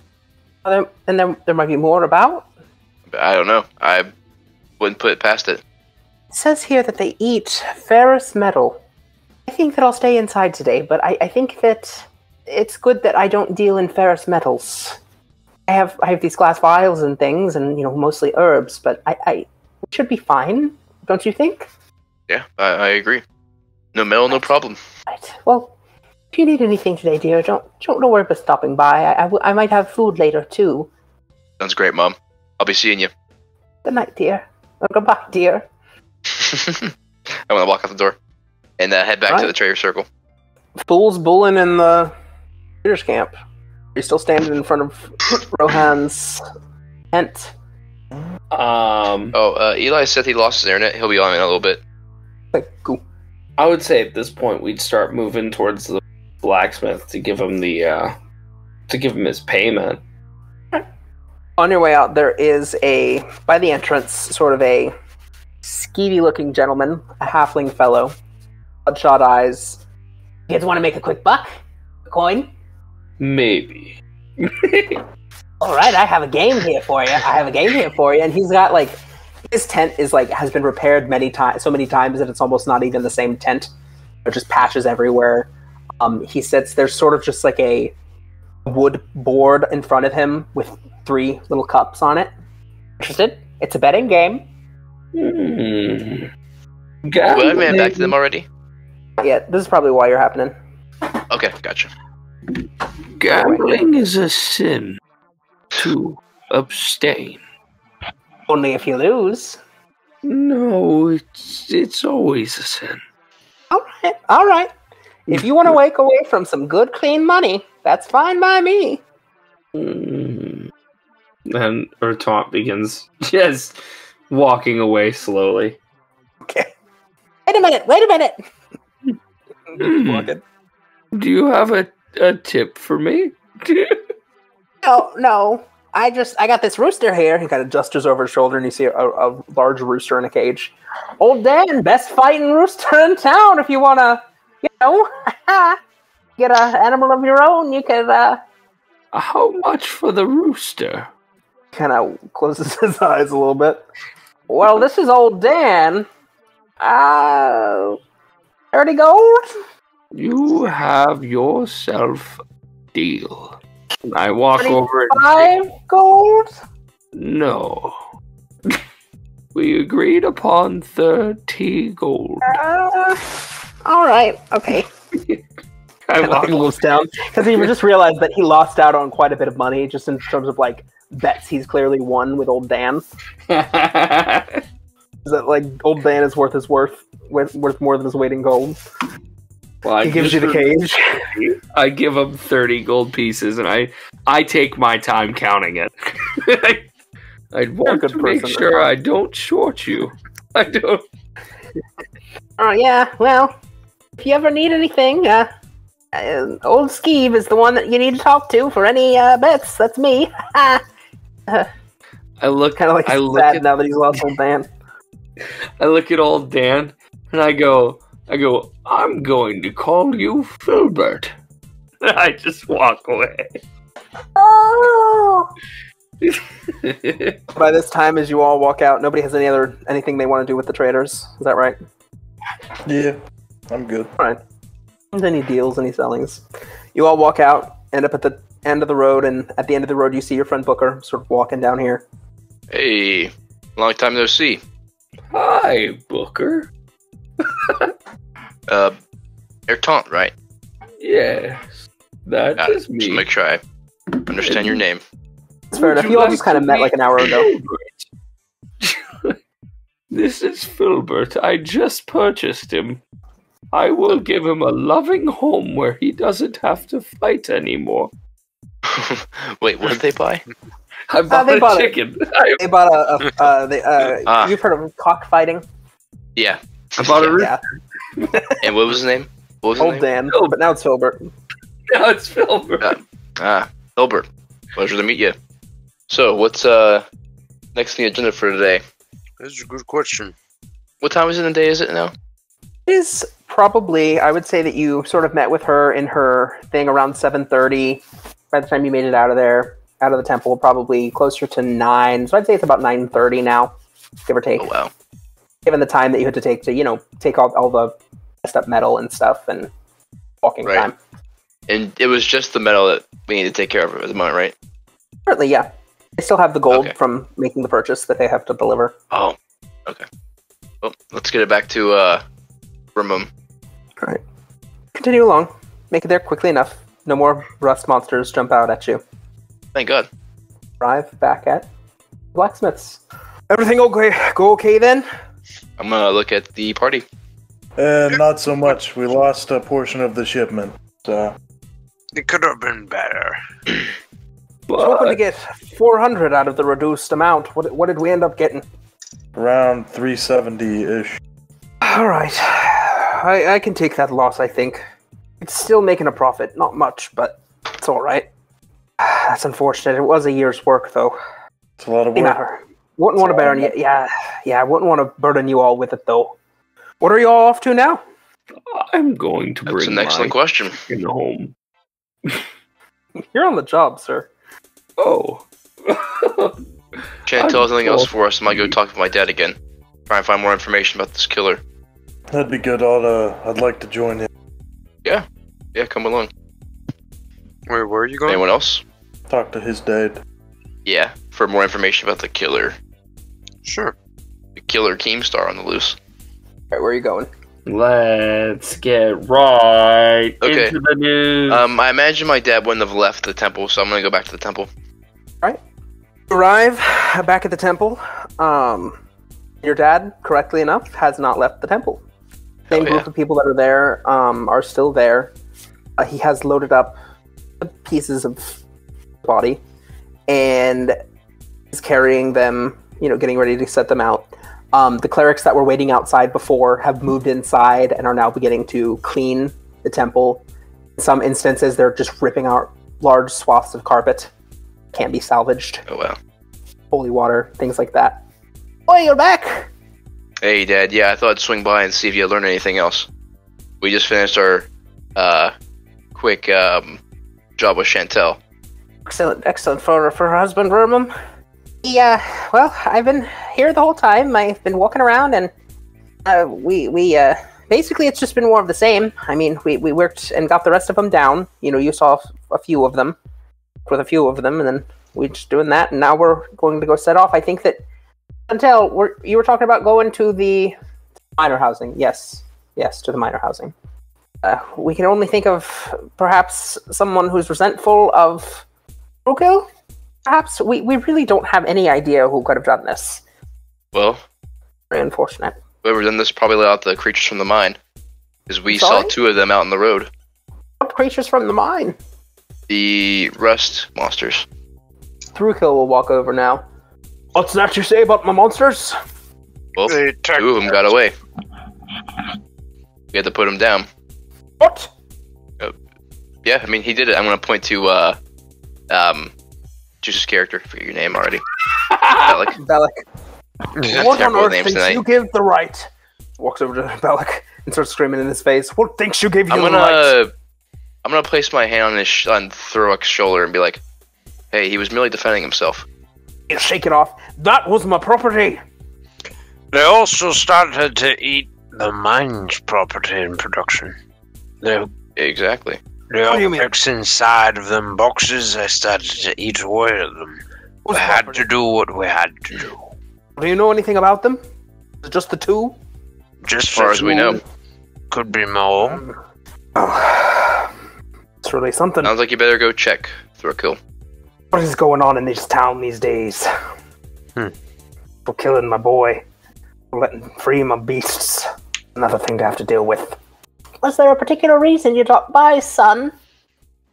And there might be more about? But I don't know. I wouldn't put it past it. It says here that they eat ferrous metal. I think that I'll stay inside today, but I think that it's good that I don't deal in ferrous metals. I have these glass vials and things, and mostly herbs, but I should be fine, don't you think? Yeah, I agree. No metal, no problem. Right. Well, if you need anything today, dear, don't worry about stopping by. I might have food later too. Sounds great, Mom. I'll be seeing you. Good night, dear. Or goodbye, dear. I'm gonna walk out the door and head back to the trader circle. Fool's bulling in the leaders' camp. You're still standing in front of Rohan's tent. Eli said he lost his internet. He'll be on in a little bit. Like, cool. I would say at this point we'd start moving towards the blacksmith to give him his payment. On your way out, there is by the entrance, sort of a skeevy-looking gentleman, a halfling fellow, bloodshot eyes. You guys want to make a quick buck? A coin? Maybe. All right, I have a game here for you. And he's got like his tent is like has been repaired so many times that it's almost not even the same tent. There's just patches everywhere. He sits there's sort of just like a wood board in front of him with 3 little cups on it. Interested? It's a betting game. Well, I ran back to them already. Yeah, this is probably why you're happening. Okay, gotcha. Gambling is a sin. To abstain. Only if you lose. No, it's always a sin. All right. If you want to wake away from some good, clean money, that's fine by me. And Ertaunt begins just walking away slowly. Okay. Wait a minute. Walking. Do you have a tip for me? No. I got this rooster here. He kind of gestures over his shoulder, and you see a large rooster in a cage. Old Dan, best fighting rooster in town. If you want to, get an animal of your own, you could. How much for the rooster? Kind of closes his eyes a little bit. Well, this is old Dan. 30 gold? You have yourself a deal. I walk over. 5 gold? No. We agreed upon 30 gold. All right. Okay. I walk moves down because he just realized that he lost out on quite a bit of money just in terms of like bets he's clearly won with old Dan. Is that like old Dan is worth more than his weight in gold? Well, he gives you the cage. I give him 30 gold pieces, and I take my time counting it. I'd want to make sure I don't short you. I don't. Oh yeah. Well, if you ever need anything, old Skeeve is the one that you need to talk to for any bets. That's me. I look kind of like sad now that he's lost old Dan. I look at old Dan and I go, I'm going to call you Filbert. I just walk away. Oh. By this time, as you all walk out, nobody has anything they want to do with the traders. Is that right? Yeah, I'm good. All right. Any deals, any sellings? You all walk out, end up at the end of the road, and at the end of the road, you see your friend Booker sort of walking down here. Hey, long time no see. Hi, Booker. Ertaunt, right? Yes, that is me. Just make sure I understand your name. It's fair enough. You all just kind of met like an hour ago. This is Filbert. I just purchased him. I will give him a loving home where he doesn't have to fight anymore. Wait, what did they buy? I bought a chicken. They bought you've heard of cockfighting? Yeah. I bought a rooster. Yeah. And what was his name? What was his Old name? Dan, but now it's Filbert. Now it's Filbert. Filbert. Pleasure to meet you. So, what's next on the agenda for today? That's a good question. What time is it in the day is it now? It is probably, I would say that you sort of met with her in her thing around 7:30. By the time you made it out of the temple, probably closer to 9. So I'd say it's about 9:30 now, give or take. Oh, wow. Given the time that you had to take to, take all the messed up metal and stuff and walking time. And it was just the metal that we need to take care of at the moment, right? Certainly, yeah. They still have the gold from making the purchase that they have to deliver. Oh, okay. Well, let's get it back to Brimham. All right. Continue along. Make it there quickly enough. No more rust monsters jump out at you. Thank God. Arrive back at blacksmiths. Everything okay? Go okay then? I'm gonna look at the party. Not so much. We lost a portion of the shipment. So. It could have been better. I was hoping to get 400 out of the reduced amount. What did we end up getting? Around 370-ish. All right. I can take that loss, I think. It's still making a profit. Not much, but it's all right. That's unfortunate. It was a year's work, though. It's a lot of Any work. matter. Wouldn't want to burden you. Yeah, I wouldn't want to burden you all with it, though. What are you all off to now? I'm going to bring That's an excellent question. in home. You're on the job, sir. Oh. Can't tell us anything else for us. I might go talk with my dad again. Try and find more information about this killer. That'd be good. I'd like to join him. Yeah, come along. Where are you going? Anyone else? Talk to his dad. Yeah, for more information about the killer. Sure. The killer Keemstar on the loose. All right, where are you going? Let's get right into the news. I imagine my dad wouldn't have left the temple, so I'm gonna go back to the temple. All right. Arrive back at the temple. Your dad, correctly enough, has not left the temple. Same group of people that are there are still there. He has loaded up pieces of body and is carrying them, getting ready to set them out. The clerics that were waiting outside before have moved inside and are now beginning to clean the temple. In some instances, they're just ripping out large swaths of carpet. Can't be salvaged. Oh, wow. Holy water, things like that. Oh, you're back! Hey, Dad. Yeah, I thought I'd swing by and see if you had learned anything else. We just finished our quick job with Chantel. Excellent for her husband, Vermum. Yeah, well, I've been here the whole time. I've been walking around, and we basically it's just been more of the same. I mean, we worked and got the rest of them down. You saw a few of them, and then we're just doing that, and now we're going to go set off. I think that Chantel, you were talking about going to the minor housing. Yes, to the minor housing. We can only think of perhaps someone who's resentful of Rokil. Perhaps we really don't have any idea who could have done this. Well, very unfortunate. Whoever done this probably let out the creatures from the mine, because we saw two of them out in the road. What creatures from the mine? The rust monsters. Thrukill will walk over now. What's that you say about my monsters? Well, two of them got away. We had to put them down. What? Yeah, I mean, he did it. I'm going to point to, Juice's character. I forget your name already. Bellic. What on earth thinks tonight. you gave the right? Walks over to Bellic and starts screaming in his face. What thinks you gave you the right? I'm going to place my hand on Thurok's shoulder and be like, hey, he was merely defending himself. You shake it off. That was my property. They also started to eat the mine's property in production. Exactly. The objects inside of them boxes, they started to eat away at them. We had to do what we had to do. Do you know anything about them? Is it just the two? Just as far as we know. Could be more. It's really something. Sounds like you better go check, Thurkill. What is going on in this town these days? For killing my boy. For letting free my beasts. Another thing to have to deal with. Was there a particular reason you dropped by, son?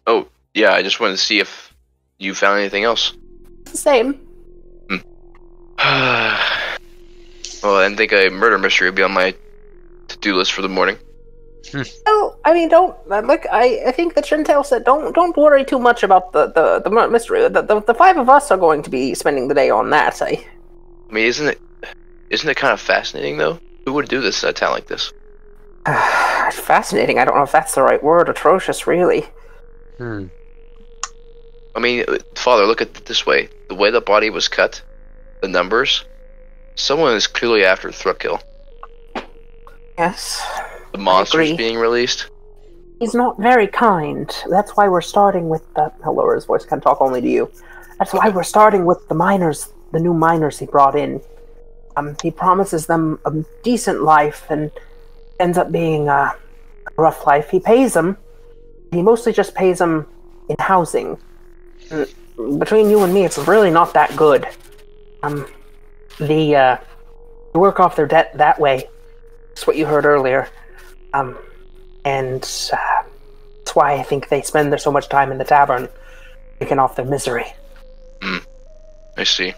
Oh, yeah, I just wanted to see if you found anything else. It's the same. Well, I didn't think a murder mystery would be on my to-do list for the morning. Well, I mean, don't look. I think that Chantel said don't worry too much about the mystery. The five of us are going to be spending the day on that. I mean, isn't it kind of fascinating though? Who would do this at a town like this? Fascinating. I don't know if that's the right word. Atrocious, really. I mean, Father, look at it this way: the way the body was cut, the numbers. Someone is clearly after Thrukill. Yes. The monsters being released. He's not very kind. That's why we're starting with the... He'll lower his voice, can talk only to you. That's why we're starting with the miners, the new miners he brought in. He promises them a decent life and ends up being a rough life. He pays them. He mostly just pays them in housing. Between you and me, it's really not that good. They work off their debt that way. That's what you heard earlier. And that's why I think they spend so much time in the tavern, taking off their misery. I see.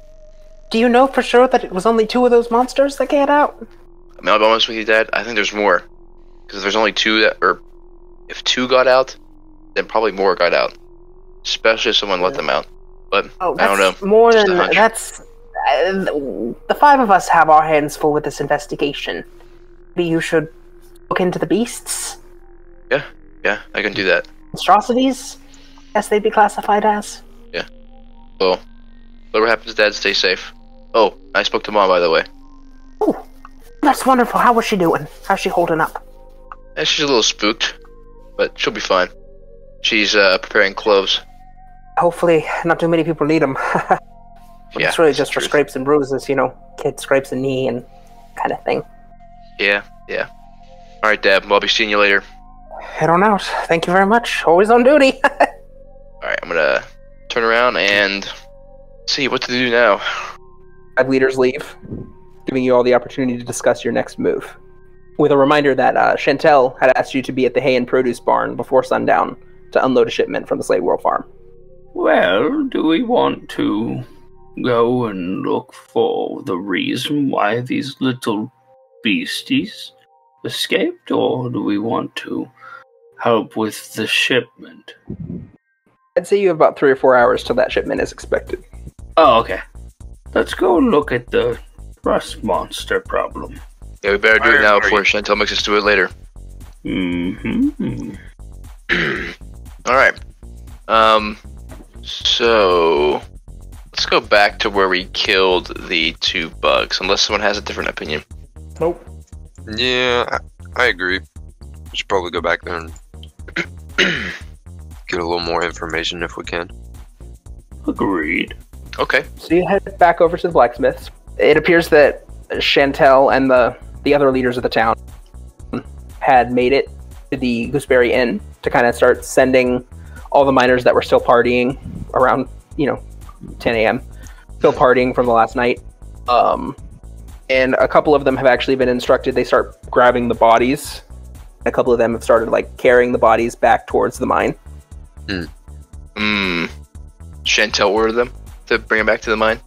Do you know for sure that it was only two of those monsters that got out? I mean, I'll be honest with you, Dad. I think there's more. Because there's only two if two got out, then probably more got out. Especially if someone let them out. But I don't know. More than that's. The five of us have our hands full with this investigation. Maybe you should look into the beasts? Yeah, I can do that. Monstrosities? Yes, they'd be classified as. Yeah. Well, whatever happens, Dad, stay safe. Oh, I spoke to Mom, by the way. Oh, that's wonderful. How was she doing? How's she holding up? Yeah, she's a little spooked, but she'll be fine. She's preparing cloves. Hopefully, not too many people need them. Yeah, it's really just for true. scrapes and bruises, you know. Kid scrapes a knee and kind of thing. Yeah. All right, Dad. Well, I'll be seeing you later. Head on out. Thank you very much. Always on duty. All right, I'm gonna turn around and see what to do now. Five leaders leave, giving you all the opportunity to discuss your next move. With a reminder that Chantel had asked you to be at the hay and produce barn before sundown to unload a shipment from the Slade World Farm. Well, do we want to go and look for the reason why these little beasties escaped, or do we want to help with the shipment? I'd say you have about 3 or 4 hours till that shipment is expected. Oh, okay. Let's go look at the rust monster problem. Yeah, we better do it now before Chantel makes us do it later. Mm-hmm. All right. So let's go back to where we killed the 2 bugs, unless someone has a different opinion. Nope. Yeah, I agree. We should probably go back there and get a little more information if we can. Agreed. Okay. So you head back over to the blacksmiths. It appears that Chantel and the other leaders of the town had made it to the Gooseberry Inn to kind of start sending all the miners that were still partying around, 10 a.m. Still partying from the last night. And a couple of them have actually been instructed. They start grabbing the bodies. A couple of them have started carrying the bodies back towards the mine. Chantel ordered them to bring them back to the mine?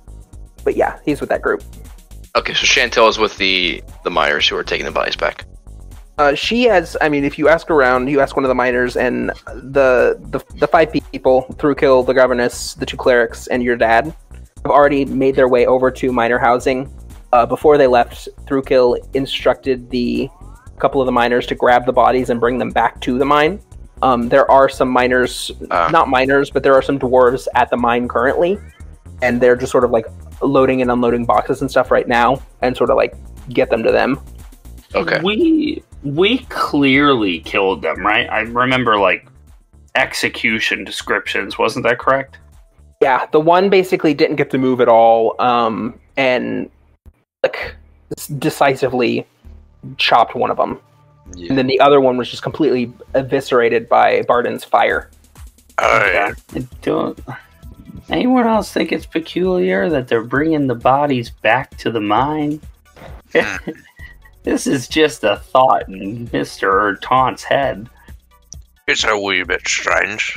But yeah, he's with that group. Okay, so Chantel is with the miners who are taking the bodies back. She has, if you ask around, you ask one of the miners, and the 5 people, Thrukill, the governess, the 2 clerics, and your dad, have already made their way over to miner housing. Before they left, Thrukill instructed the couple of the miners to grab the bodies and bring them back to the mine. There are some miners, not miners, but there are some dwarves at the mine currently, and they're just sort of loading and unloading boxes and stuff right now, and sort of get them to them. Okay. We clearly killed them, right? I remember execution descriptions, wasn't that correct? Yeah, the one basically didn't get to move at all, and decisively chopped one of them. Yeah. And then the other one was just completely eviscerated by Barden's fire. I don't. Anyone else think it's peculiar that they're bringing the bodies back to the mine? This is just a thought in Mr. Taunt's head. It's a wee bit strange.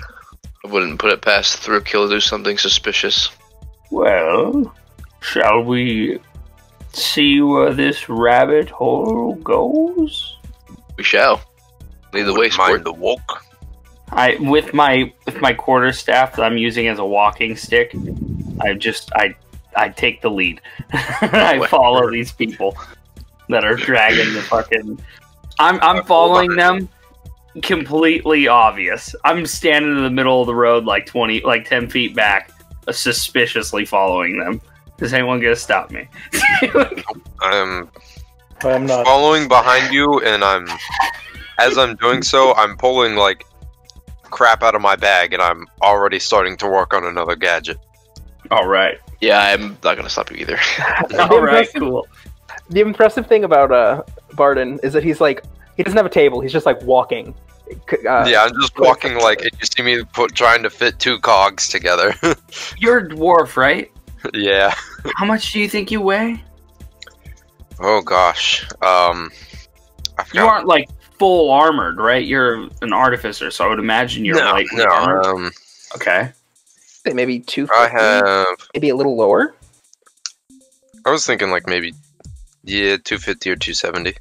I wouldn't put it past Thrukill to do something suspicious. Well, shall we see where this rabbit hole goes? We shall. Lead the way, Wouldn't mind sport. the walk. With my quarterstaff that I'm using as a walking stick, I take the lead. I follow these people that are dragging the fucking. I'm following them. Completely obvious. I'm standing in the middle of the road, 10 feet back, suspiciously following them. Is anyone gonna stop me? I'm I'm not. following behind you, and as I'm doing so, I'm pulling crap out of my bag, and I'm already starting to work on another gadget. All right. Yeah, I'm not gonna stop you either. All right. Cool. The impressive thing about Barden is that he's he doesn't have a table. He's just walking. Yeah, I'm just walking you see me trying to fit 2 cogs together. You're a dwarf, right? Yeah. How much do you think you weigh? Oh gosh. I forgot. You aren't full armored, right? You're an artificer, so I would imagine you're lightly armored. Okay. Say maybe 250. I have. Maybe a little lower. I was thinking maybe 250 or 270.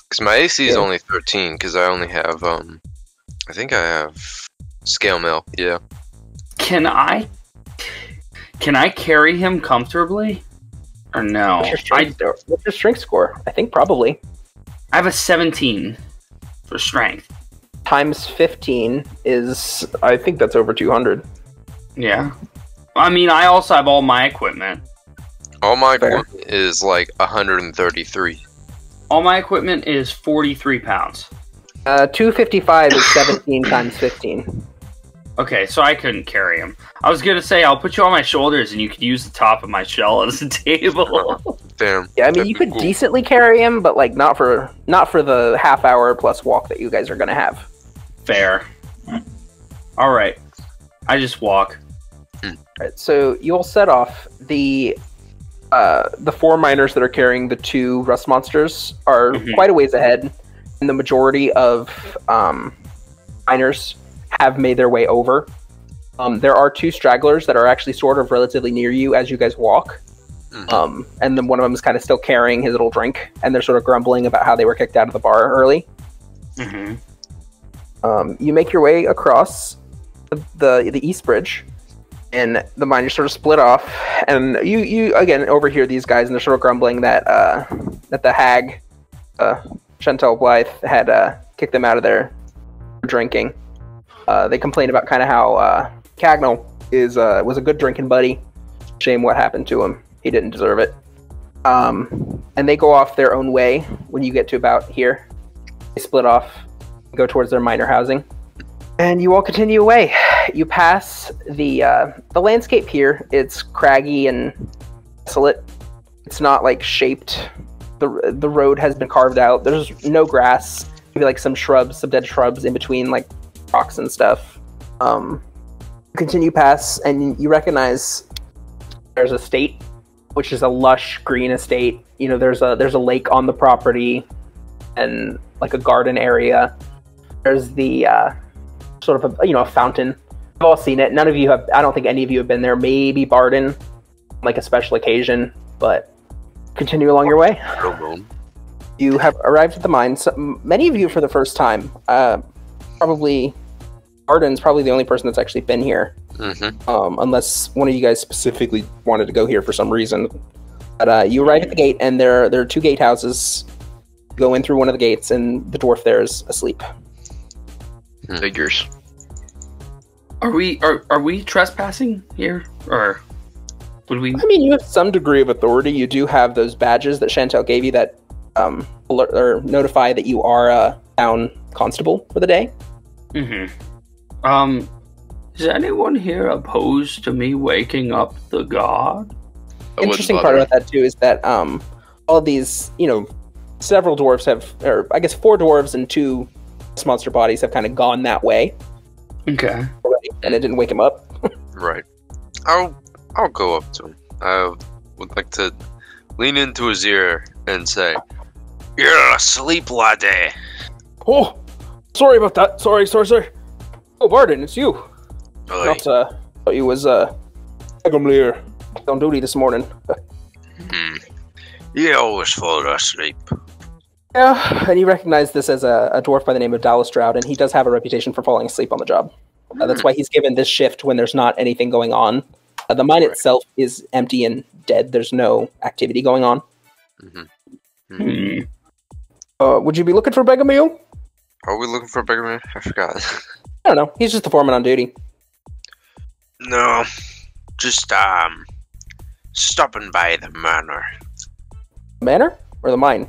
Because my AC is only 13. Because I only have I think I have scale mail. Yeah. Can I carry him comfortably? Or no? What's your strength score? I think probably. I have a 17 for strength. Times 15 is, I think that's over 200. Yeah. I mean, I also have all my equipment. All my equipment is like 133. All my equipment is 43 pounds. 255 is 17 times 15. Okay, so I couldn't carry him. I was gonna say I'll put you on my shoulders and you could use the top of my shell as a table. Damn. Yeah, I mean you could decently carry him, but like not for the half hour plus walk that you guys are gonna have. Fair. All right, I just walk. Right, so you all set off. The 4 miners that are carrying the 2 rust monsters are quite a ways ahead, and the majority of miners have made their way over. There are 2 stragglers that are actually sort of relatively near you as you guys walk. And then one of them is kind of still carrying his little drink, and they're sort of grumbling about how they were kicked out of the bar early. You make your way across the East Bridge, and the miners sort of split off, and you again overhear these guys, and they're sort of grumbling that the hag, Chantel Blythe, had kicked them out of their drinking. They complain about kind of how Cagnal was a good drinking buddy. Shame what happened to him. He didn't deserve it. And they go off their own way when you get to about here. They split off, go towards their miner housing, and you all continue away. You pass the landscape here. It's craggy and desolate. It's not like shaped. The road has been carved out. There's no grass. Maybe like some shrubs, some dead shrubs in between like rocks and stuff. Continue past, and you recognize there's a estate, which is a lush green estate. You know, there's a lake on the property, and like a garden area. There's the sort of a fountain. I've all seen it. None of you have. I don't think any of you have been there. Maybe Barden, like a special occasion, but continue along your way. You have arrived at the mine. So, many of you for the first time. Probably Arden's probably the only person that's actually been here. Unless one of you guys specifically wanted to go here for some reason. But you arrive at the gate, and there are 2 gatehouses. Go in through one of the gates, and the dwarf there is asleep. Figures. Are we trespassing here, or would we? I mean, you have some degree of authority. You do have those badges that Chantel gave you that alert or notify that you are a town constable for the day. Is anyone here opposed to me waking up the god? Interesting part about that too is that all of these, several dwarves have, or I guess 4 dwarves and 2 monster bodies have kind of gone that way. Okay. Already, and it didn't wake him up. Right. I'll go up to him. I would like to lean into his ear and say, "You're asleep, laddie." Oh, sorry about that. Sorry. Oh, Barden, it's you. Thought you was Governess on duty this morning. You always fall asleep. Yeah, and you recognize this as a dwarf by the name of Dallastroud, and he does have a reputation for falling asleep on the job. That's why he's given this shift when there's not anything going on. The mine itself is empty and dead. There's no activity going on. Would you be looking for Beggamil? Are we looking for Beggamil? I forgot. I don't know. He's just the foreman on duty. No, just stopping by the manor. The manor or the mine?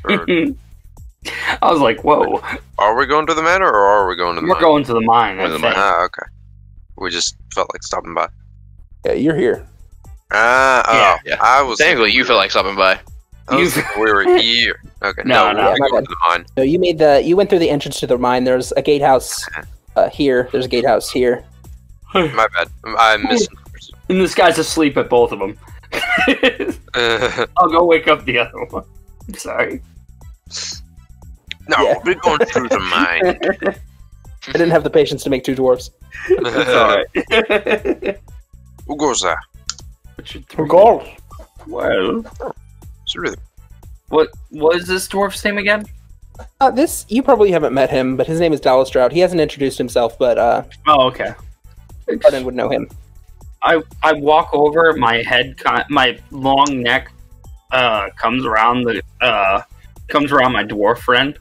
I was like, whoa. Are we going to the manor, or are we going to the mine? We're going to the mine. Ah, okay. We just felt like stopping by. Yeah, you're here. Yeah. I was Technically, you feel like stopping by. We were here. Okay, No, we're going to the mine. No, you went through the entrance to the mine. There's a gatehouse here. There's a gatehouse here. My bad. I misinterpreted. And this guy's asleep at both of them. I'll go wake up the other one. I'm sorry. No, we're going through the mine. I didn't have the patience to make 2 dwarves. Who goes there? Who goes? Well, So really, what is this dwarf's name again? This, you probably haven't met him, but his name is Dallastroud. He hasn't introduced himself, but Oh, okay. Arden would know him. I walk over, my head, my long neck comes around my dwarf friend,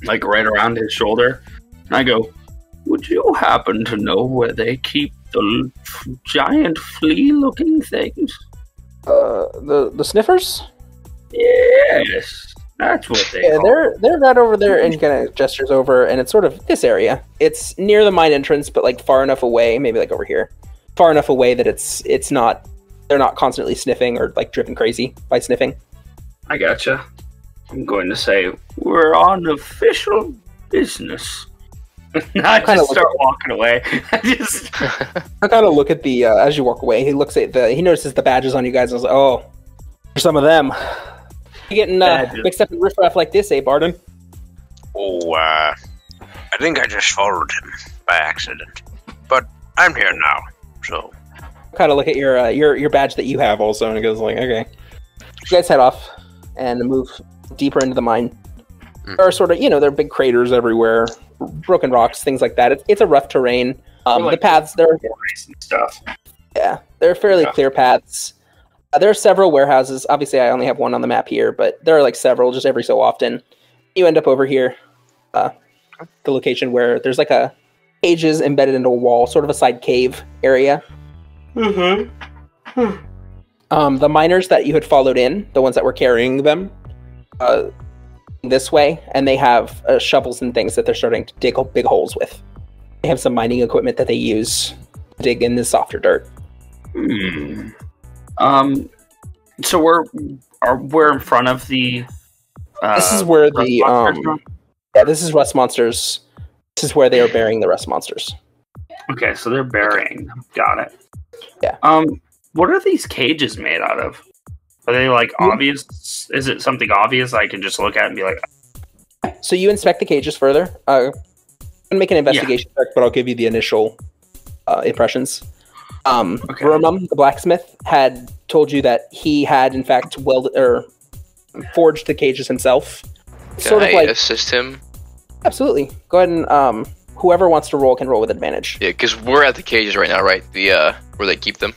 like right around his shoulder, and I go, "Would you happen to know where they keep the giant flea-looking things?" The sniffers? Yes, that's what they. Yeah, call they're right over there, and kind of gestures over, and it's sort of this area. It's near the mine entrance, but like far enough away, maybe like over here, far enough away that it's not. They're not constantly sniffing or like driven crazy by sniffing. I gotcha. I'm going to say we're on official business. I just start walking away. I kind of look at the as you walk away. He looks at he notices the badges on you guys, and I was like, "Oh, there's some of them." You getting mixed up in riffraff like this, eh, Barden? Oh, I think I just followed him by accident, but I'm here now, so. Kind of look at your badge that you have also, and it goes like, "Okay." You guys head off and move deeper into the mine. There are sort of, there are big craters everywhere, broken rocks, things like that. It's a rough terrain. The paths, they're stuff. Yeah, they're fairly clear paths. There are several warehouses. Obviously, I only have one on the map here, but there are like several just every so often. You end up over here, the location where there's like a cages embedded into a wall, sort of a side cave area. The miners that you had followed in, the ones that were carrying them, this way, and they have shovels and things that they're starting to dig big holes with. They have some mining equipment that they use to dig in the softer dirt. So we're in front of the. This is where this is Rust Monsters. This is where they are burying the Rust Monsters. Okay, so they're burying them. Got it. Yeah. What are these cages made out of? Are they like obvious? Is it something obvious I can just look at and be like? So you inspect the cages further. I'm gonna make an investigation check, but I'll give you the initial impressions. Okay. Vermum, the blacksmith, had told you that he had, in fact, welded or forged the cages himself. Can I assist him? Absolutely. Go ahead and whoever wants to roll can roll with advantage. Yeah, because we're at the cages right now, right? The where they keep them.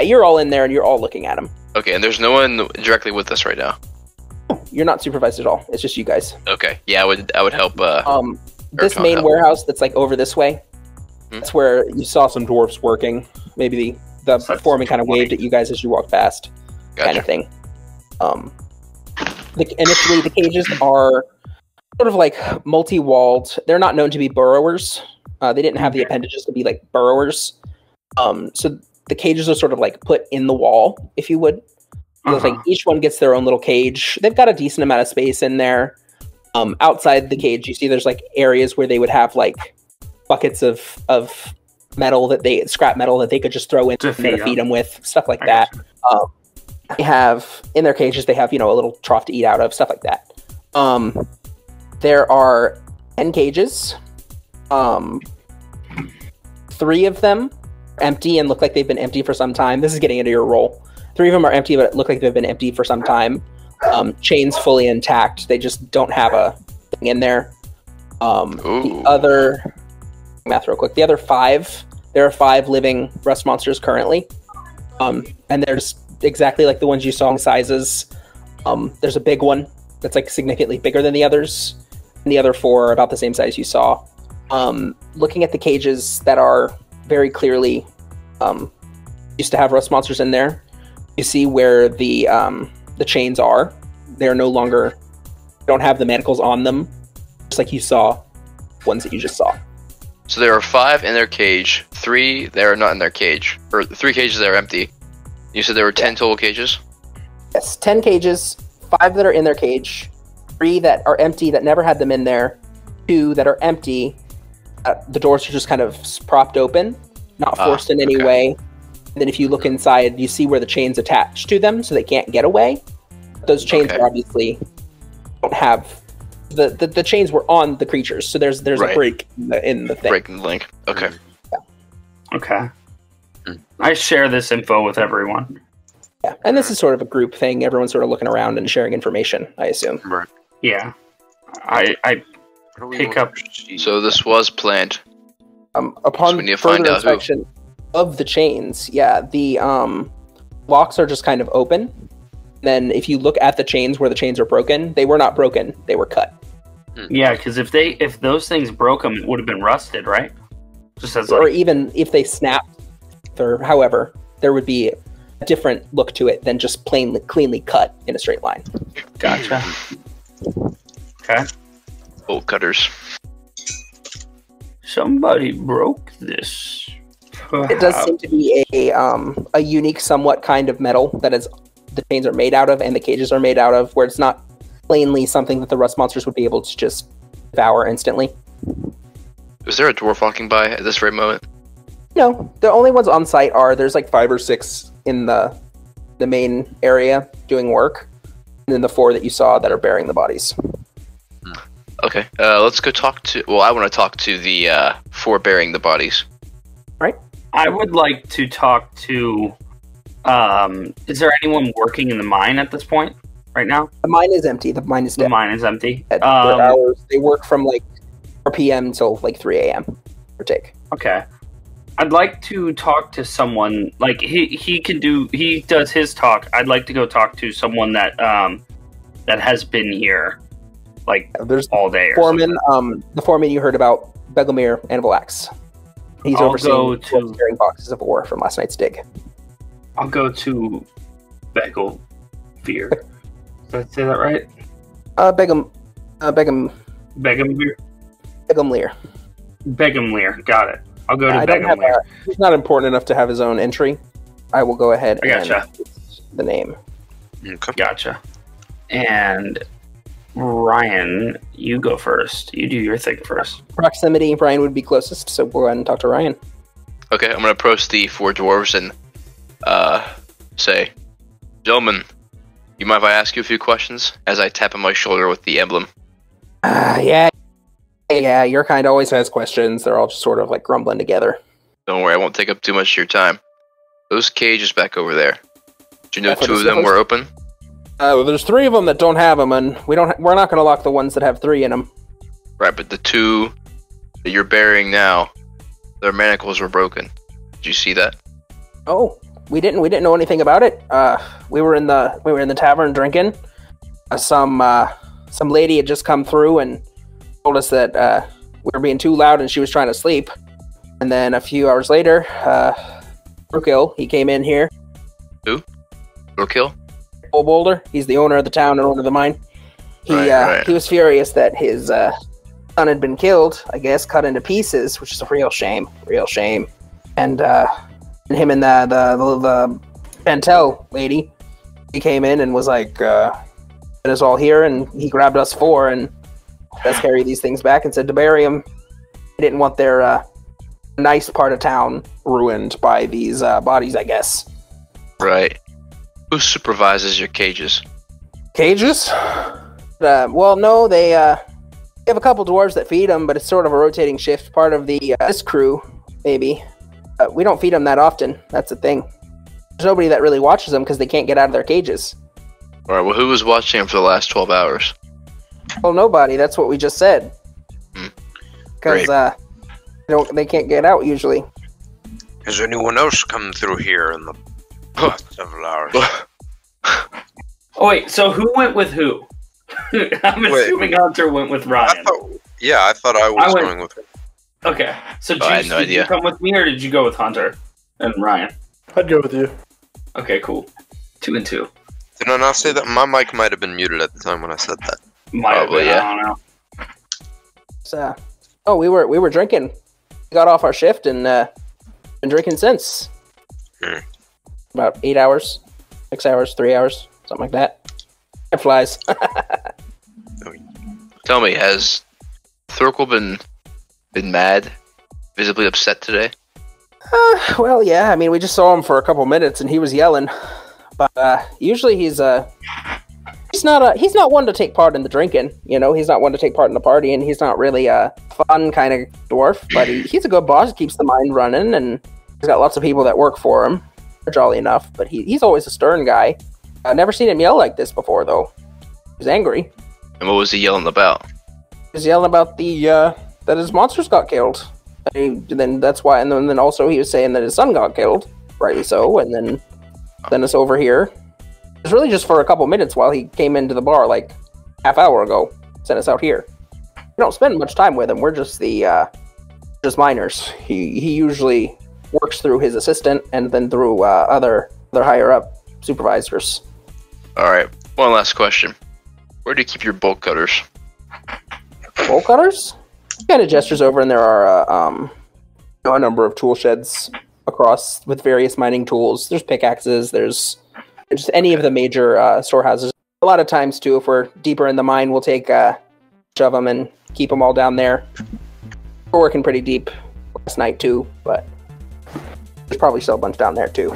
You're all in there, and you're all looking at them. Okay, and there's no one directly with us right now. You're not supervised at all. It's just you guys. Okay, yeah, I would help. This main warehouse that's like over this way. That's where you saw some dwarves working. Maybe the foreman kind of waved at you guys as you walked past, kind of thing. Initially, the cages are sort of like multi-walled. They're not known to be burrowers. They didn't have the appendages to be like burrowers. So the cages are sort of like put in the wall, if you would. So it's like each one gets their own little cage. They've got a decent amount of space in there. Outside the cage, you see there's like areas where they would have like buckets of metal scrap metal that they could just throw in to feed them with, stuff like that. They have in their cages, they have, a little trough to eat out of, stuff like that. There are 10 cages. 3 of them are empty and look like they've been empty for some time. This is getting into your roll. 3 of them are empty, but look like they've been empty for some time. Chains fully intact. They just don't have a thing in there. The other math real quick. The other 5, there are 5 living rust monsters currently. And they're just exactly like the ones you saw in sizes. There's a big one that's like significantly bigger than the others. And the other 4 are about the same size you saw. Looking at the cages that are very clearly used to have rust monsters in there, you see where the chains are. They're no longer, don't have the manacles on them, just like you saw ones that you just saw. So there are 5 in their cage, 3 that are not in their cage, or 3 cages that are empty. You said there were 10 total cages? Yes, 10 cages, 5 that are in their cage, 3 that are empty that never had them in there, 2 that are empty. The doors are just kind of propped open, not forced in any way. And then if you look inside, you see where the chain's attached to them, so they can't get away. Those chains are obviously don't have the chains were on the creatures, so there's a break in the thing. Break in the link. Okay. Yeah. Okay. I share this info with everyone. Yeah, and this is sort of a group thing. Everyone's sort of looking around and sharing information, I assume. Right. Yeah. I pick up. So this was planned. Upon further inspection of the chains, the locks are just kind of open. Then if you look at the chains where the chains are broken, they were not broken, they were cut. Yeah, because if those things broke them, it would have been rusted, right? Just as Or even if they snapped, or however, there would be a different look to it than just cleanly cut in a straight line. Gotcha. Okay. Bolt cutters. Somebody broke this. It does seem to be a unique, somewhat kind of metal that is the chains are made out of and the cages are made out of, where it's not plainly something that the rust monsters would be able to just devour instantly. Is there a dwarf walking by at this very moment? No, the only ones on site there's like 5 or 6 in the main area doing work, and then the 4 that you saw that are burying the bodies. Okay, let's go talk to... Well, I want to talk to the 4 burying the bodies. Right? I would like to talk to... is there anyone working in the mine at this point, right now? The mine is empty. The mine is dead. The mine is empty. At their hours, they work from like 4 p.m. till like 3 a.m. or take. Okay. I'd like to talk to someone, like, he does his talk. I'd like to go talk to someone that has been here, like, there's all day or foreman, something. the foreman you heard about, Begomir Anvalax. He's overseeing carrying boxes of ore from last night's dig. I'll go to Begomir. Did I say that right? Begomir. Begomir, got it. I'll go to Begomir. He's not important enough to have his own entry. I will go ahead and the name. Okay. Gotcha. And Ryan, you go first. You do your thing first. Proximity, Ryan would be closest, so we'll go ahead and talk to Ryan. Okay, I'm going to approach the 4 dwarves and say, "Gentlemen, you mind if I ask you a few questions?" As I tap on my shoulder with the emblem. Yeah, your kind always has questions. They're all just sort of like grumbling together. Don't worry, I won't take up too much of your time. Those cages back over there. Do you know Yeah, 2 of them were open? There's 3 of them that don't have them, and we're not going to lock the ones that have 3 in them. Right, but the 2 that you're burying now, their manacles were broken. Did you see that? Oh, we didn't know anything about it. We were in the tavern drinking. Some lady had just come through and told us that we were being too loud and she was trying to sleep. And then a few hours later, Brookhill, he came in here. Who? Brookhill? Bolboldher. He's the owner of the town and owner of the mine. He was furious that his son had been killed, I guess, cut into pieces, which is a real shame. And him and the Chantel lady, he came in and was like, "It is all here," and he grabbed us 4 and let's carry these things back and said to bury them. They didn't want their nice part of town ruined by these bodies, I guess. Right. Who supervises your cages? Cages? Well, no, they have a couple dwarves that feed them, but it's sort of a rotating shift. Part of the this crew, maybe. We don't feed them that often. That's the thing. There's nobody that really watches them because they can't get out of their cages. All right. Well, who was watching them for the last 12 hours? Well, nobody. That's what we just said. Because they can't get out usually. Has anyone else come through here in the past several hours? Oh wait, so who went with who? I'm assuming Hunter went with Ryan. I thought I was going with him. Okay, so I had no did idea. you come with me or did you go with Hunter and Ryan? I'd go with you. Okay, cool. 2 and 2. Did I not say that? My mic might have been muted at the time when I said that. Probably, yeah. I don't know. So, we were drinking. We got off our shift and been drinking since. About 8 hours, 6 hours, 3 hours, something like that. It flies. Tell me, has Thorkel been mad, visibly upset today? Well, yeah. I mean, we just saw him for a couple minutes and he was yelling. But usually he's not one to take part in the drinking. You know, he's not one to take part in the party, and he's not really a fun kind of dwarf. But he's a good boss. Keeps the mine running, and he's got lots of people that work for him. They're jolly enough, but he's always a stern guy. I've never seen him yell like this before, though. He was angry. And what was he yelling about? He was yelling about that his monsters got killed. And then that's why, and then also he was saying that his son got killed, rightly so. And then it's over here. It was really just for a couple minutes while he came into the bar, like, half hour ago. Sent us out here. We don't spend much time with him. We're just just minors. He usually works through his assistant and then through other higher up supervisors. All right. One last question. Where do you keep your bolt cutters? Bolt cutters? He kind of gestures over, and there are a number of tool sheds across with various mining tools. There's pickaxes. There's just any of the major storehouses. A lot of times, too, if we're deeper in the mine, we'll take a bunch of them and keep them all down there. We're working pretty deep last night, too, but there's probably still a bunch down there, too.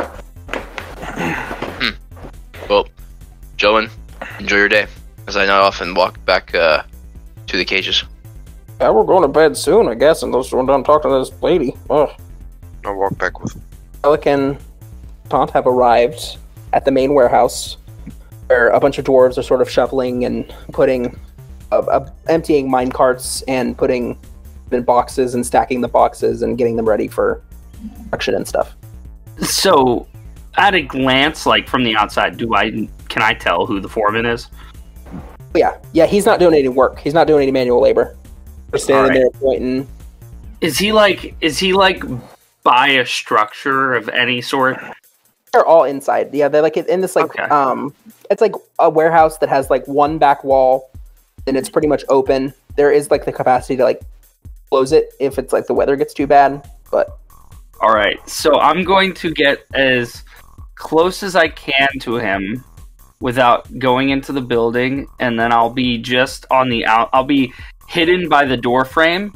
Well, gentlemen, enjoy your day, as I now often walk back to the cages. Yeah, we're going to bed soon, I guess, unless we're done talking to this lady. Ugh. I'll walk back with him. Alec and Taunt have arrived at the main warehouse, where a bunch of dwarves are sort of shoveling and putting, emptying mine carts and putting in boxes and stacking the boxes and getting them ready for production and stuff. So, at a glance, like from the outside, can I tell who the foreman is? Yeah, he's not doing any work. He's not doing any manual labor. We're standing there pointing. Is he like by a structure of any sort? They're all inside. Yeah, they're like in this like it's like a warehouse that has like one back wall, and it's pretty much open. There is like the capacity to like close it if it's like the weather gets too bad, but all right. So I'm going to get as close as I can to him without going into the building, and then I'll be just on the I'll be hidden by the door frame,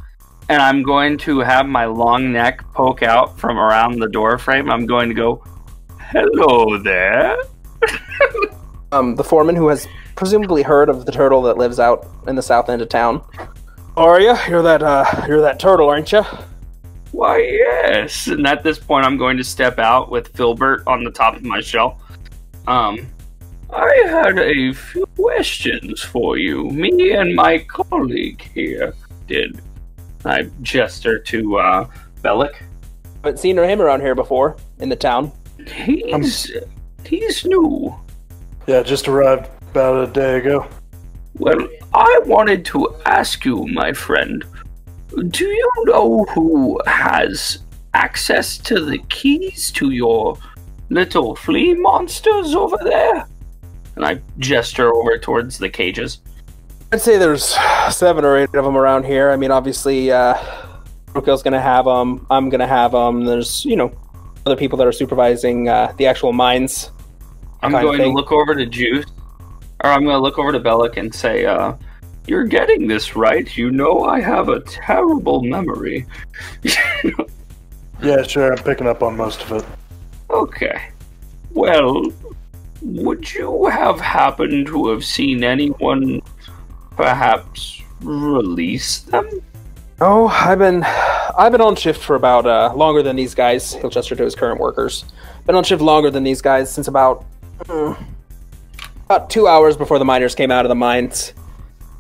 and I'm going to have my long neck poke out from around the door frame. I'm going to go, "Hello there." The foreman, who has presumably heard of the turtle that lives out in the south end of town. Are you? You're that turtle, aren't you? Why, yes. And at this point, I'm going to step out with Filbert on the top of my shell. I had a few questions for you. Me and my colleague here did. I gesture to Bellic. Haven't seen him around here before in the town. He's new. Yeah, just arrived about a day ago. Well, I wanted to ask you, my friend, do you know who has access to the keys to your little flea monsters over there? And I gesture over towards the cages. I'd say there's 7 or 8 of them around here. I mean, obviously, Brookill's gonna have them. I'm gonna have them. There's, other people that are supervising the actual mines. I'm going to look over to Juice, or I'm going to look over to Bellic and say, you're getting this right. You know I have a terrible memory. Yeah, sure, I'm picking up on most of it. Okay. Well, would you have happened to have seen anyone perhaps release them? Oh, I've been on shift for about longer than these guys. He'll gesture to his current workers. Been on shift longer than these guys since about 2 hours before the miners came out of the mines.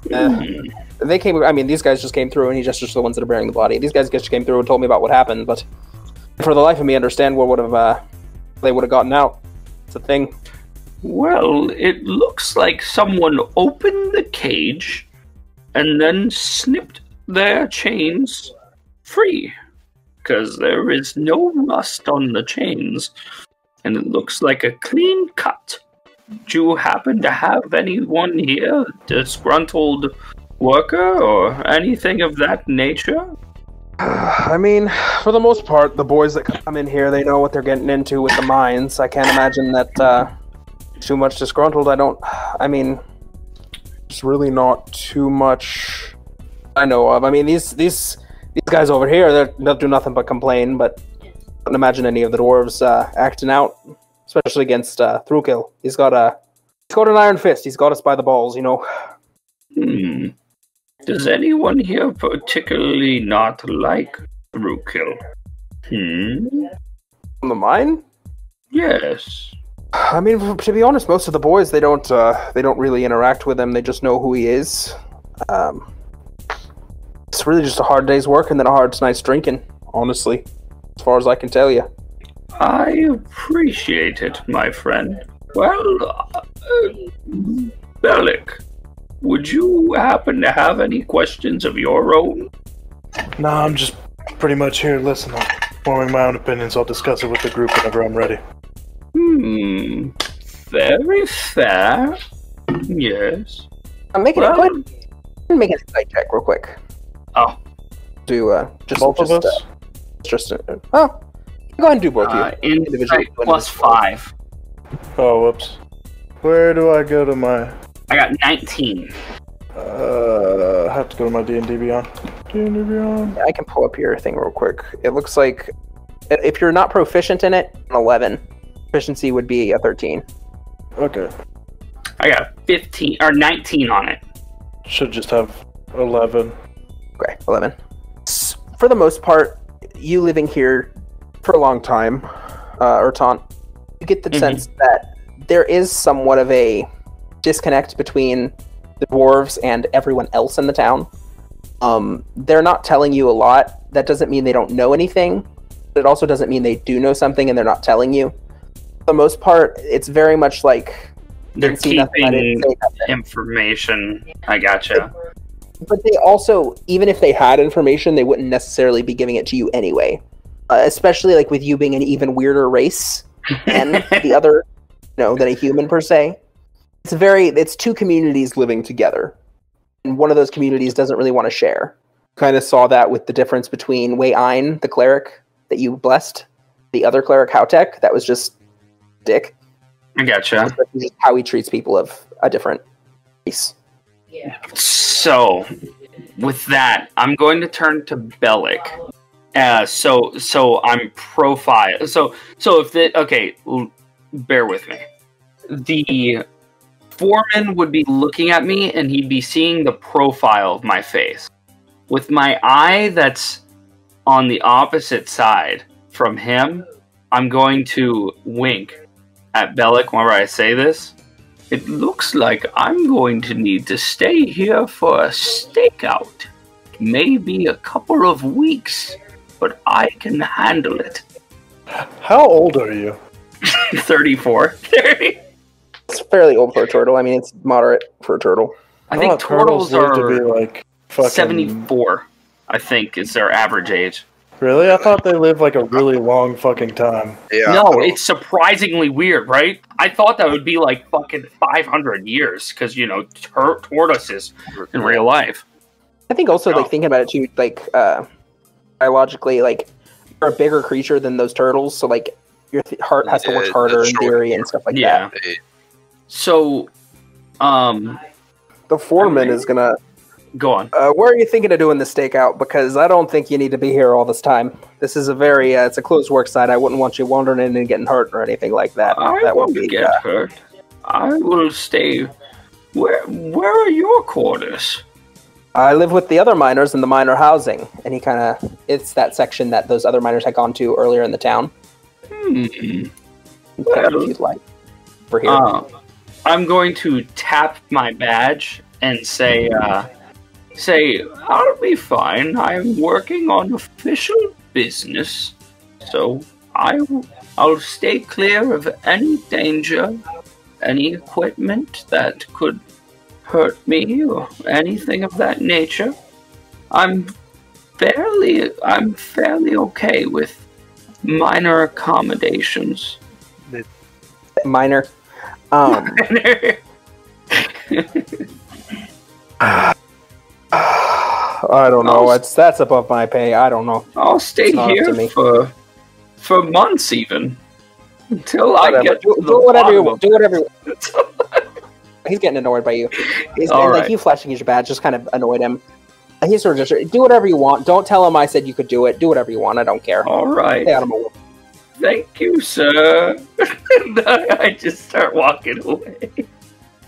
They came. I mean, these guys just came through, and he gestures to the ones that are bearing the body. These guys just came through and told me about what happened, but for the life of me, understand what would have they would have gotten out. It's a thing. Well, it looks like someone opened the cage and then snipped their chains free, because there is no rust on the chains, and it looks like a clean cut. Do you happen to have anyone here, disgruntled worker or anything of that nature? I mean, for the most part, the boys that come in here, they know what they're getting into with the mines. I can't imagine that too much disgruntled. It's really not too much I know of. I mean, these guys over here, they'll do nothing but complain, but I don't imagine any of the dwarves acting out, especially against Thrukill. He's got an iron fist. He's got us by the balls, Does anyone here particularly not like Thrukill? From the mine? Yes. I mean, to be honest, most of the boys, they don't really interact with him. They just know who he is. It's really just a hard day's work and then a hard night's drinking, honestly, as far as I can tell you. I appreciate it, my friend. Well, Bellic, would you happen to have any questions of your own? Nah, I'm just pretty much here listening. Forming my own opinions. I'll discuss it with the group whenever I'm ready. Very fair. Yes. I'm making it quick. Make an insight check real quick. Oh. Do just Both of us? Go ahead and do both of you. Insight plus 5. Oh, whoops. Where do I go to my... I got 19. I have to go to my D&D Beyond. D&D Beyond. I can pull up your thing real quick. It looks like if you're not proficient in it, an 11. Proficiency would be a 13. Okay. I got 15 or 19 on it. Should just have 11. Okay, 11. For the most part, you living here for a long time, Urton, you get the sense that there is somewhat of a disconnect between the dwarves and everyone else in the town. They're not telling you a lot. That doesn't mean they don't know anything, but it also doesn't mean they do know something and they're not telling you. For the most part, it's very much like they're keeping information. I gotcha. But they also, even if they had information, they wouldn't necessarily be giving it to you anyway. Especially like with you being an even weirder race than the other, than a human per se. It's two communities living together. And one of those communities doesn't really want to share. Kind of saw that with the difference between Wei Ein, the cleric that you blessed, the other cleric, Hautek, that was just dick. I gotcha. Just how he treats people of a different race. Yeah. So, with that, I'm going to turn to Bellic. So I'm profile. So if okay, bear with me. The foreman would be looking at me, and he'd be seeing the profile of my face. With my eye that's on the opposite side from him, I'm going to wink at Bellic whenever I say this. It looks like I'm going to need to stay here for a stakeout. Maybe a couple of weeks, but I can handle it. How old are you? 34. It's fairly old for a turtle. I mean, it's moderate for a turtle. I think turtles are to be like fucking 74, I think, is their average age. Really? I thought they lived like a really long fucking time. Yeah. No, it's surprisingly weird, right? I thought that would be like fucking 500 years, because, tortoises in real life. I think also, like, thinking about it too, like, biologically, like, you're a bigger creature than those turtles, so, like, your heart has to work harder in theory and stuff like that. So, the foreman is gonna... Go on. Where are you thinking of doing the stakeout? Because I don't think you need to be here all this time. This is a very, it's a closed work site. I wouldn't want you wandering in and getting hurt or anything like that. I won't get hurt. I will stay. Where are your quarters? I live with the other miners in the miner housing. And he kind of, it's that section that those other miners had gone to earlier in the town. Well, if you'd like. For here. I'm going to tap my badge and say, I'll be fine. I'm working on official business, so I'll stay clear of any danger, any equipment that could hurt me or anything of that nature. I'm fairly okay with minor accommodations. Minor. I don't know. That's above my pay. I don't know. I'll stay here for months even until whatever. I get do whatever you want. Do whatever you want. He's getting annoyed by you. Like you flashing your badge just kind of annoyed him. He's sort of just do whatever you want. Don't tell him I said you could do it. Do whatever you want. I don't care. All right. Stay out of my way. Thank you, sir. I just start walking away.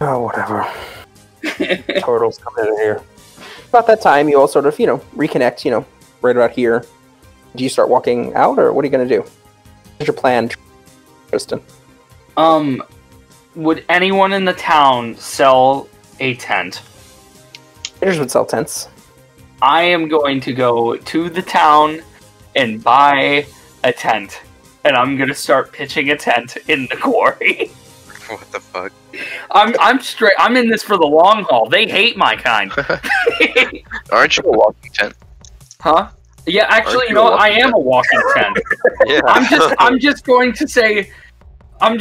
Oh, whatever. Turtles coming in here. About that time, you all sort of, reconnect, right about here. Do you start walking out, or what are you going to do? What's your plan, Tristan? Would anyone in the town sell a tent? Traders would sell tents. I am going to go to the town and buy a tent. And I'm going to start pitching a tent in the quarry. What the fuck? I'm straight. I'm in this for the long haul. They hate my kind. Aren't you a walking tent? Huh? Yeah, actually, Aren't you you know a what? I walking am a walking tent. Yeah. I'm just going to say, I'm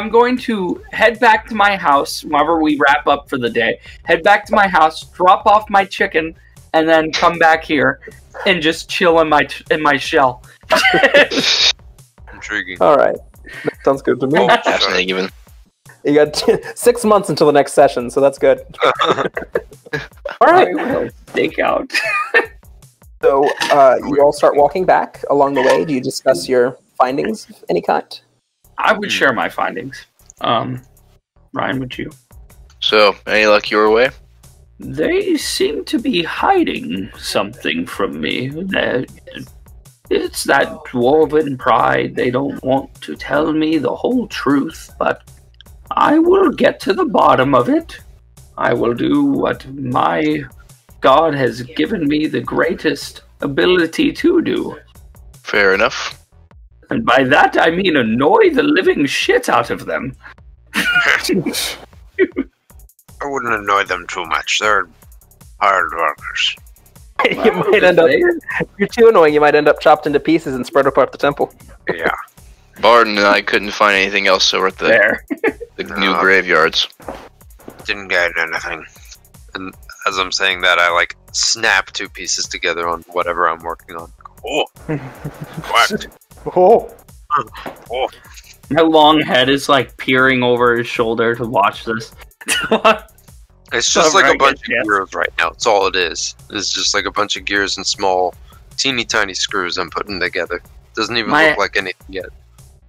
going to head back to my house whenever we wrap up for the day. Head back to my house, drop off my chicken, and then come back here and just chill in my shell. Intriguing. All right, that sounds good to me. Fascinating, even. You got 6 months until the next session, so that's good. All right. I will stake out. So you all start walking back along the way. Do you discuss your findings of any kind? I would share my findings. Ryan, would you? So, any luck your way? They seem to be hiding something from me. It's that dwarven pride. They don't want to tell me the whole truth, but I will get to the bottom of it. I will do what my God has given me the greatest ability to do. Fair enough. And by that I mean annoy the living shit out of them. I wouldn't annoy them too much. They're hard workers. You might end up. If you're too annoying, you might end up chopped into pieces and spread apart the temple. Yeah. Barton and I couldn't find anything else, so we're at There. the new graveyards. Didn't get anything. And as I'm saying that, I like snap 2 pieces together on whatever I'm working on. Oh. What? Oh. Oh. My long head is like peering over his shoulder to watch this. It's just Alright, like a bunch yes. of gears right now. It's all it is. It's just like a bunch of gears and small, teeny tiny screws I'm putting together. Doesn't even look like anything yet.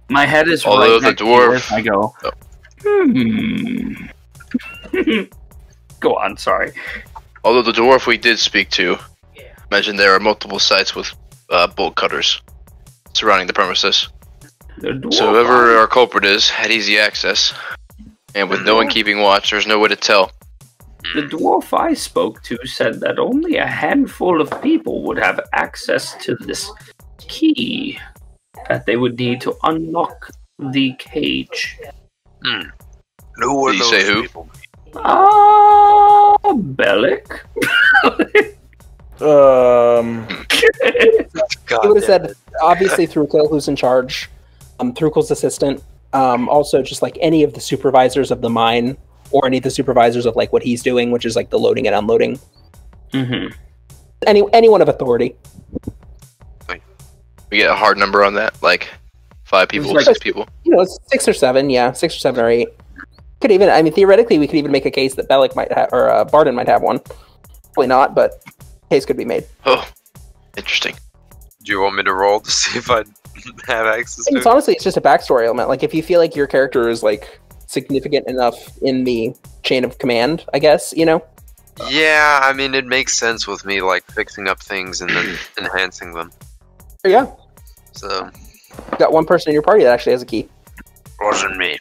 My head is Although right the next to dwarf- yours. I go, Go on, sorry. Although the dwarf we did speak to mentioned there are multiple sites with bolt cutters surrounding the premises. So whoever our culprit is had easy access. And with no one keeping watch, there's no way to tell. The dwarf I spoke to said that only a handful of people would have access to this key that they would need to unlock the cage. Who were Did you those say who? people? Bellic? He would have said, obviously, Thrukel, who's in charge, Thrukel's assistant, also just like any of the supervisors of the mine, or any of the supervisors of like what he's doing, which is like the loading and unloading. Mm-hmm. Anyone of authority. We get a hard number on that, like 5 people, Like- 6 people. You know, it's 6 or 7, yeah, 6 or 7 or 8. Could even, I mean, theoretically, we could even make a case that Bellic might have, or Barden might have one. Probably not, but case could be made. Oh, interesting. Do you want me to roll to see if I have access to It's it? honestly, it's just a backstory element. Like, if you feel like your character is like significant enough in the chain of command, I guess, you know. Yeah, I mean, it makes sense with me, like, fixing up things and then enhancing them. Yeah, So, you got one person in your party that actually has a key. Wasn't me.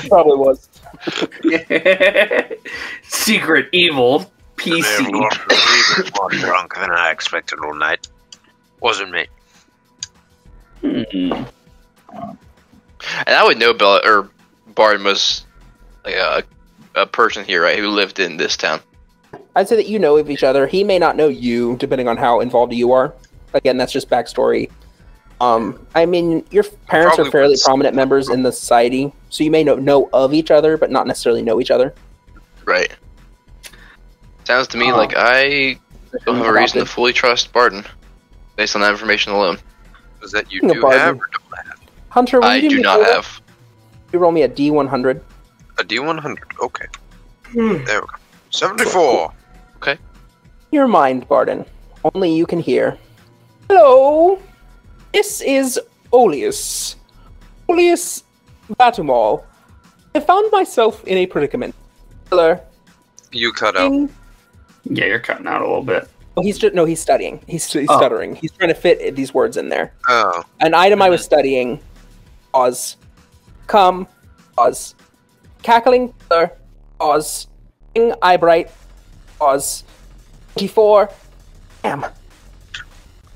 Probably was. Secret evil They have PC. lost the breathers more drunk than I expected all night. Wasn't me. Hmm. And I would know Bella or Barton was like a person here, right, who lived in this town. I'd say that you know of each other. He may not know you, depending on how involved you are. Again, that's just backstory. I mean, your parents Probably are fairly was. prominent members in the society, so you may know of each other, but not necessarily know each other. Right. Sounds to me like I don't have a reason to fully trust Barton, based on that information alone. is that you Speaking of do Barden, have or don't have? Hunter, will I you do me a not favor? have. You roll me a D100. A D100, okay. There we go. 74! Your mind, Barden. Only you can hear. Hello. This is Oleus. Oleus Batumal. I found myself in a predicament. Hello. You cut out. Yeah, you're cutting out a little bit. Oh, he's studying. He's stuttering. He's trying to fit these words in there. Oh, An item I was studying. Pause. Come. Pause. Cackling. Pause. Ing Eyebright. Pause. 24. Damn.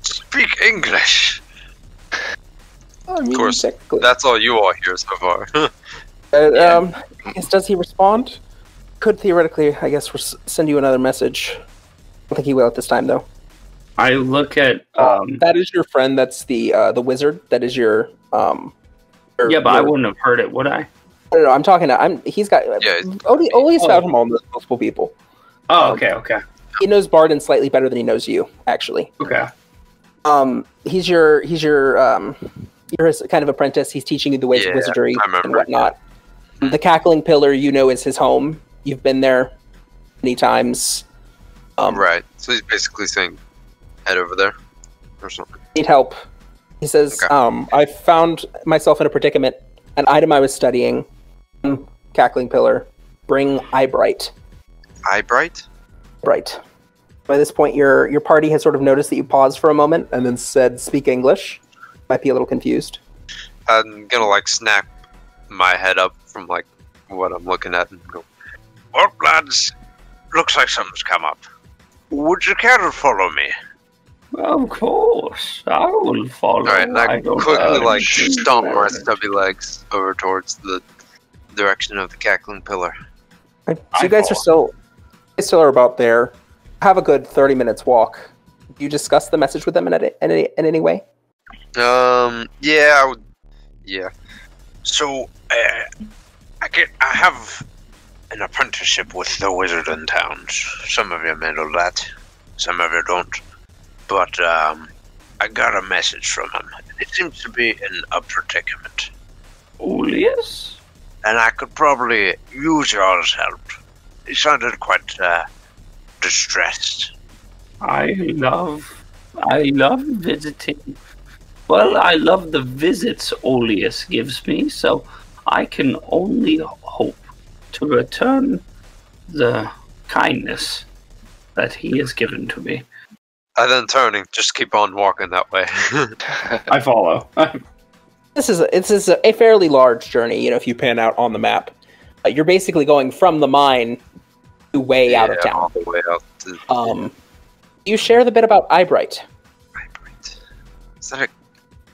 Speak English. I mean, Of course, technically. that's all you all hear so far. I guess, does he respond? Could theoretically, I guess, send you another message. I don't think he will at this time, though. I look at That is your friend. That's the wizard. That is your yeah, but I wouldn't have heard it, would I? No, I'm talking to. He's got. Yeah. Oleus Valtimol knows multiple people. Oh, okay. He knows Barden slightly better than he knows you, actually. Okay. He's your you're his kind of apprentice. He's teaching you the ways of wizardry and whatnot. The Cackling Pillar, you know, is his home. You've been there many times. Right. So he's basically saying, head over there or something. Need help. He says, Okay. I found myself in a predicament. An item I was studying, Cackling Pillar, bring Eyebright. Eyebright? Right. By this point, your party has sort of noticed that you paused for a moment and then said, speak English. Might be a little confused. I'm gonna like snap my head up from like what I'm looking at and go, Well, lads, looks like something's come up. Would you care to follow me? Of course, I will follow. alright, and I don't quickly like understand. stomp my stubby legs over towards the direction of the Cackling Pillar. So you guys still are about there. Have a good 30 minutes walk. Do you discuss the message with them in any way? Yeah, I would. Yeah. So, I have an apprenticeship with the wizard in town. Some of you may know that, some of you don't. But, I got a message from him. It seems to be in a predicament. Oleus? And I could probably use y'all's help. He sounded quite, distressed. I love visiting. Well, I love the visits Oleus gives me, so I can only hope to return the kindness that he has given to me. And then turning, just keep on walking that way. I follow. This is a fairly large journey, you know, if you pan out on the map. You're basically going from the mine to way out of town. All the way out to, You share the bit about Eyebright. Eyebright. Is that a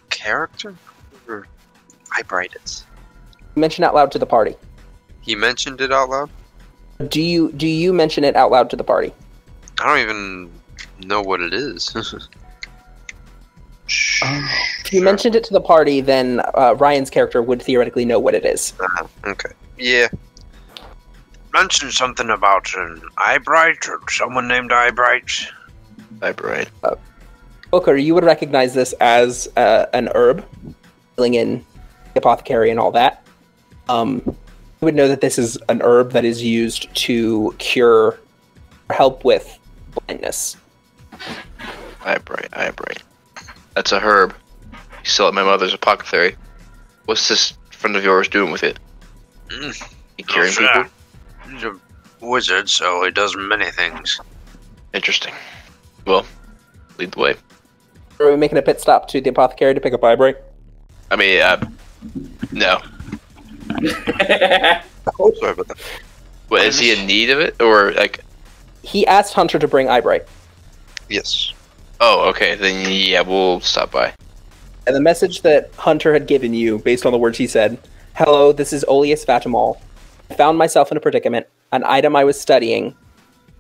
character? Or Eyebright is? Mention out loud to the party. He mentioned it out loud? Do you mention it out loud to the party? I don't even know what it is. If you mentioned it to the party, then Ryan's character would theoretically know what it is. Okay. Yeah. Mentioned something about an Eyebright or someone named Eyebright. Eyebright. Booker, you would recognize this as an herb, filling in the apothecary and all that. You would know that this is an herb that is used to cure or help with blindness. Eyebright. That's a herb. You sell it at my mother's apothecary. What's this friend of yours doing with it? You curing people? He's a wizard, so he does many things. Interesting. Well, lead the way. Are we making a pit stop to the apothecary to pick up Eyebright? I mean, no. Oh, sorry about that. What, is he in need of it? Or, like... He asked Hunter to bring Eyebright. Yes. Oh, okay. Then, yeah, we'll stop by. And the message that Hunter had given you, based on the words he said, hello, this is Oleus Valtimol. I found myself in a predicament. An item I was studying.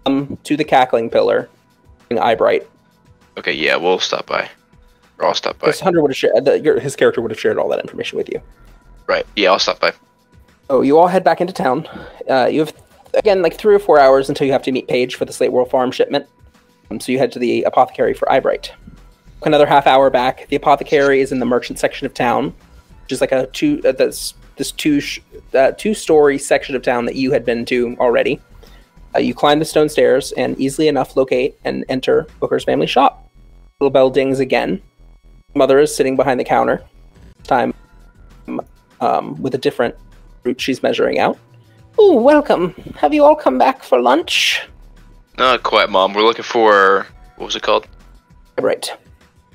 To the Cackling Pillar. Bring Eyebright. Okay, yeah, we'll stop by. Or I'll stop by. Because Hunter would have shared, his character would have shared all that information with you. Right, yeah, I'll stop by. Oh, you all head back into town. You have, again, like 3 or 4 hours until you have to meet Paige for the Slate World Farm shipment. So you head to the apothecary for Eyebright. Another half hour back. The apothecary is in the merchant section of town, which is like a two-story section of town that you had been to already. You climb the stone stairs and easily enough locate and enter Booker's family shop. Little bell dings again. Mother is sitting behind the counter. This time with a different fruit she's measuring out. Oh, welcome. Have you all come back for lunch? Not quite, Mom. We're looking for... What was it called? Right.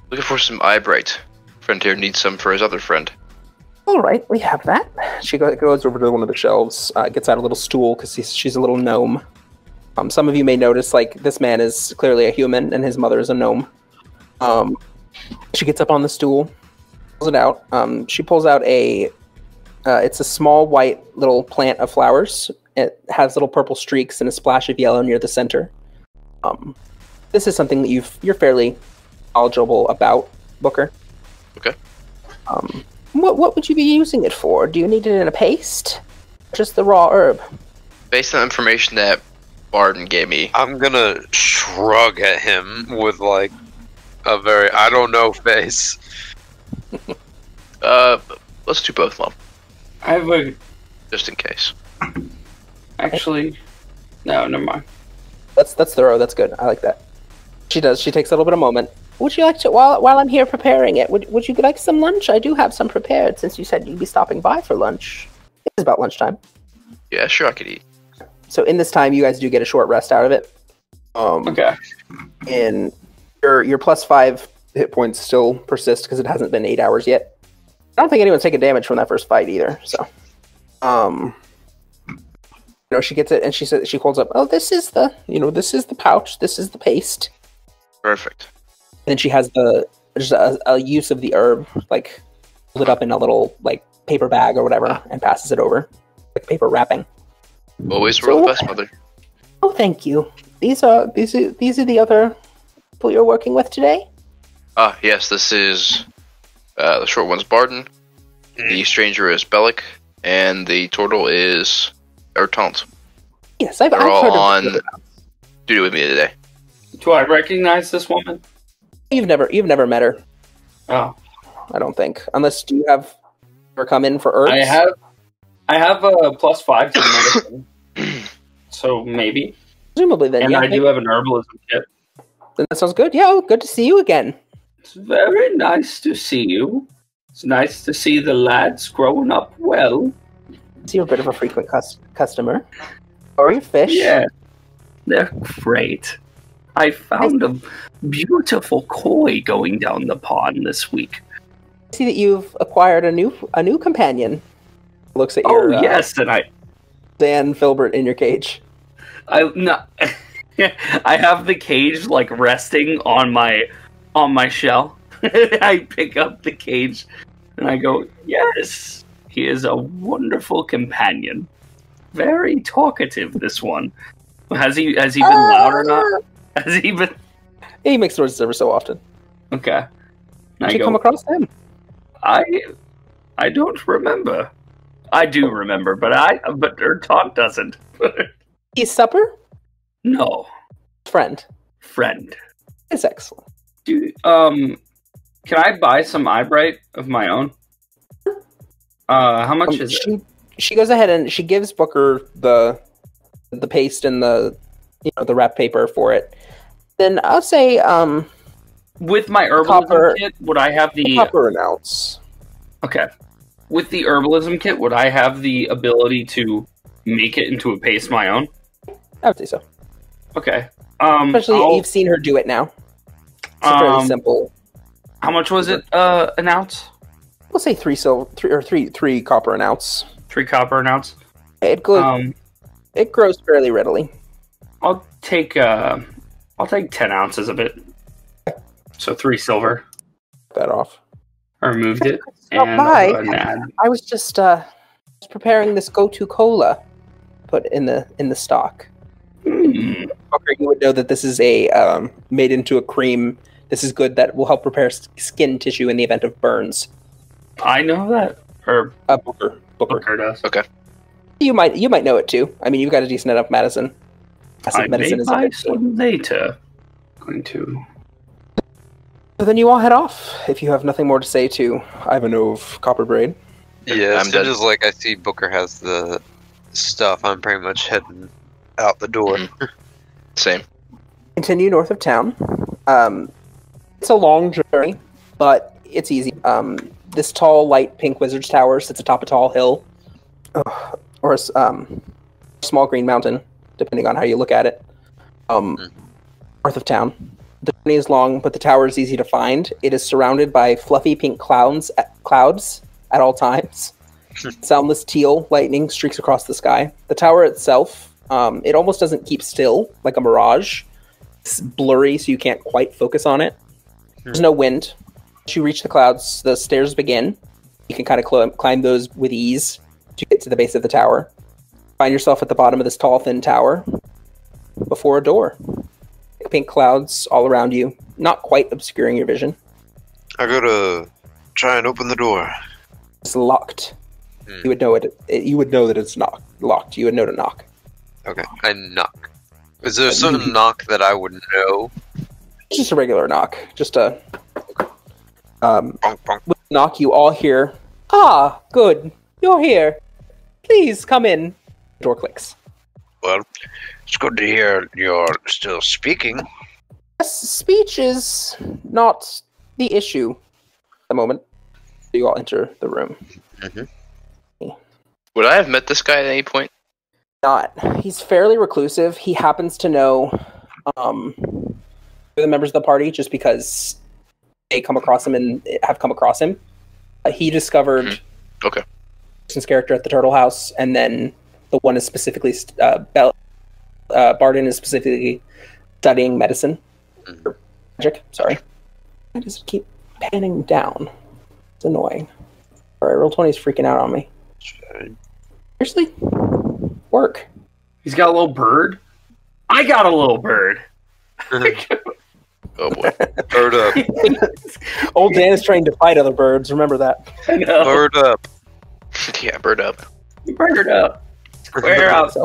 Looking for some Eyebright. Friend here needs some for his other friend. All right, we have that. She goes over to one of the shelves, gets out a little stool because she's a little gnome. Some of you may notice, like, this man is clearly a human and his mother is a gnome. She gets up on the stool, Pulls it out. She pulls out a. It's a small white little plant of flowers. It has little purple streaks and a splash of yellow near the center. This is something that you're fairly knowledgeable about, Booker. Okay. What would you be using it for? Do you need it in a paste? Just the raw herb? Based on the information that Barden gave me, I'm gonna shrug at him with like a very I don't know face. let's do both, Mom. I have a. Just in case. Actually, no, never mind. That's thorough. That's good. I like that. She does. She takes a little bit of moment. Would you like to, while I'm here preparing it, would you like some lunch? I do have some prepared, since you said you'd be stopping by for lunch. It's about lunchtime. Yeah, sure, I could eat. So in this time, you guys do get a short rest out of it. Okay. And your plus 5 hit points still persist because it hasn't been 8 hours yet. I don't think anyone's taken damage from that first fight either. So, she gets it and she holds up. Oh, this is the pouch. This is the paste. Perfect. And then she has just a use of the herb, like hold it up in a little like paper bag or whatever, and passes it over, like paper wrapping. Always roll the best, Mother. Oh, thank you. These are the other people you're working with today? Yes, this is the short one's Barden, the stranger is Bellic, and the turtle is Ertant. Yes, I've They're heard all of on them. duty with me today. Do I recognize this woman? You've never met her, Oh, I don't think, unless do you have her come in for herbs? I have a +5 to medicine, so maybe. Presumably, then. And Yeah, I do have an herbalism kit. Then that sounds good. Yeah, good to see you again. It's very nice to see you. It's nice to see the lads growing up well. So you're a bit of a frequent customer. Or your fish. Yeah, they're great. I found a beautiful koi going down the pond this week. I see that you've acquired a new companion. Looks at Oh your yes, and Dan Filbert in your cage. I have the cage like resting on my shell. I pick up the cage and I go, yes, he is a wonderful companion. Very talkative, this one. Has he been loud or not? Has he been? He makes noises ever so often. Okay. Did you come across him? I don't remember. I do remember, but Ertant doesn't. He's supper? No. Friend. It's excellent. Can I buy some eyebright of my own? How much is it? She goes ahead and she gives Booker the paste and the wrap paper for it. Then I'll say, With my herbalism copper- kit, would I have the copper an ounce. Okay. With the herbalism kit, would I have the ability to make it into a paste my own? I would say so. Okay. Especially you've seen her do it now. It's fairly simple. How much was it an ounce? We'll say three copper an ounce. 3 copper an ounce. It grows fairly readily. I'll take 10 ounces of it. So 3 silver. That off. I removed it. Stop And by. I'll go ahead and add. I was just preparing this go-to cola put in the stock. Booker, you would know that this is a made into a cream. This is good that will help repair skin tissue in the event of burns. I know that. Or Booker. Booker does. Okay. You might know it too. I mean, you've got a decent enough medicine. I may buy some later. Going to. So then you all head off. If you have nothing more to say to Ivanov Copperbraid. Yeah, I'm as soon done. as like I see Booker has the stuff, I'm pretty much heading out the door. Same. Continue north of town. It's a long journey, but it's easy. This tall, light pink wizard's tower sits atop a tall hill, or a small green mountain, depending on how you look at it. North of town. The journey is long, but the tower is easy to find. It is surrounded by fluffy pink clouds at all times. Soundless teal lightning streaks across the sky. The tower itself, it almost doesn't keep still, like a mirage. It's blurry, so you can't quite focus on it. There's no wind. Once you reach the clouds, the stairs begin. You can kind of climb those with ease to get to the base of the tower. Find yourself at the bottom of this tall, thin tower before a door. Pink clouds all around you, not quite obscuring your vision. I gotta try and open the door. It's locked. You would know it. You would know that it's locked. You would know to knock. Okay, I knock. Is there a certain knock that I would know? Just a regular knock. Just a Bonk, bonk. knock. You all hear. Ah, good. You're here. Please come in. The door clicks. Well, it's good to hear you're still speaking. Yes, speech is not the issue at the moment. You all enter the room. Would I have met this guy at any point? Not. He's fairly reclusive. He happens to know the members of the party just because they come across him and have come across him. He discovered Okay. Person's character at the Turtle House, and then the one is specifically Barden is specifically studying medicine. Or magic, sorry. I just keep panning down. It's annoying. Alright, Roll20 is freaking out on me. Seriously? Work. He's got a little bird. I got a little bird. Oh boy. Bird up. Old Dan is trained to fight other birds, remember that. I know. Bird up. Yeah, bird up. Bird up. Square up.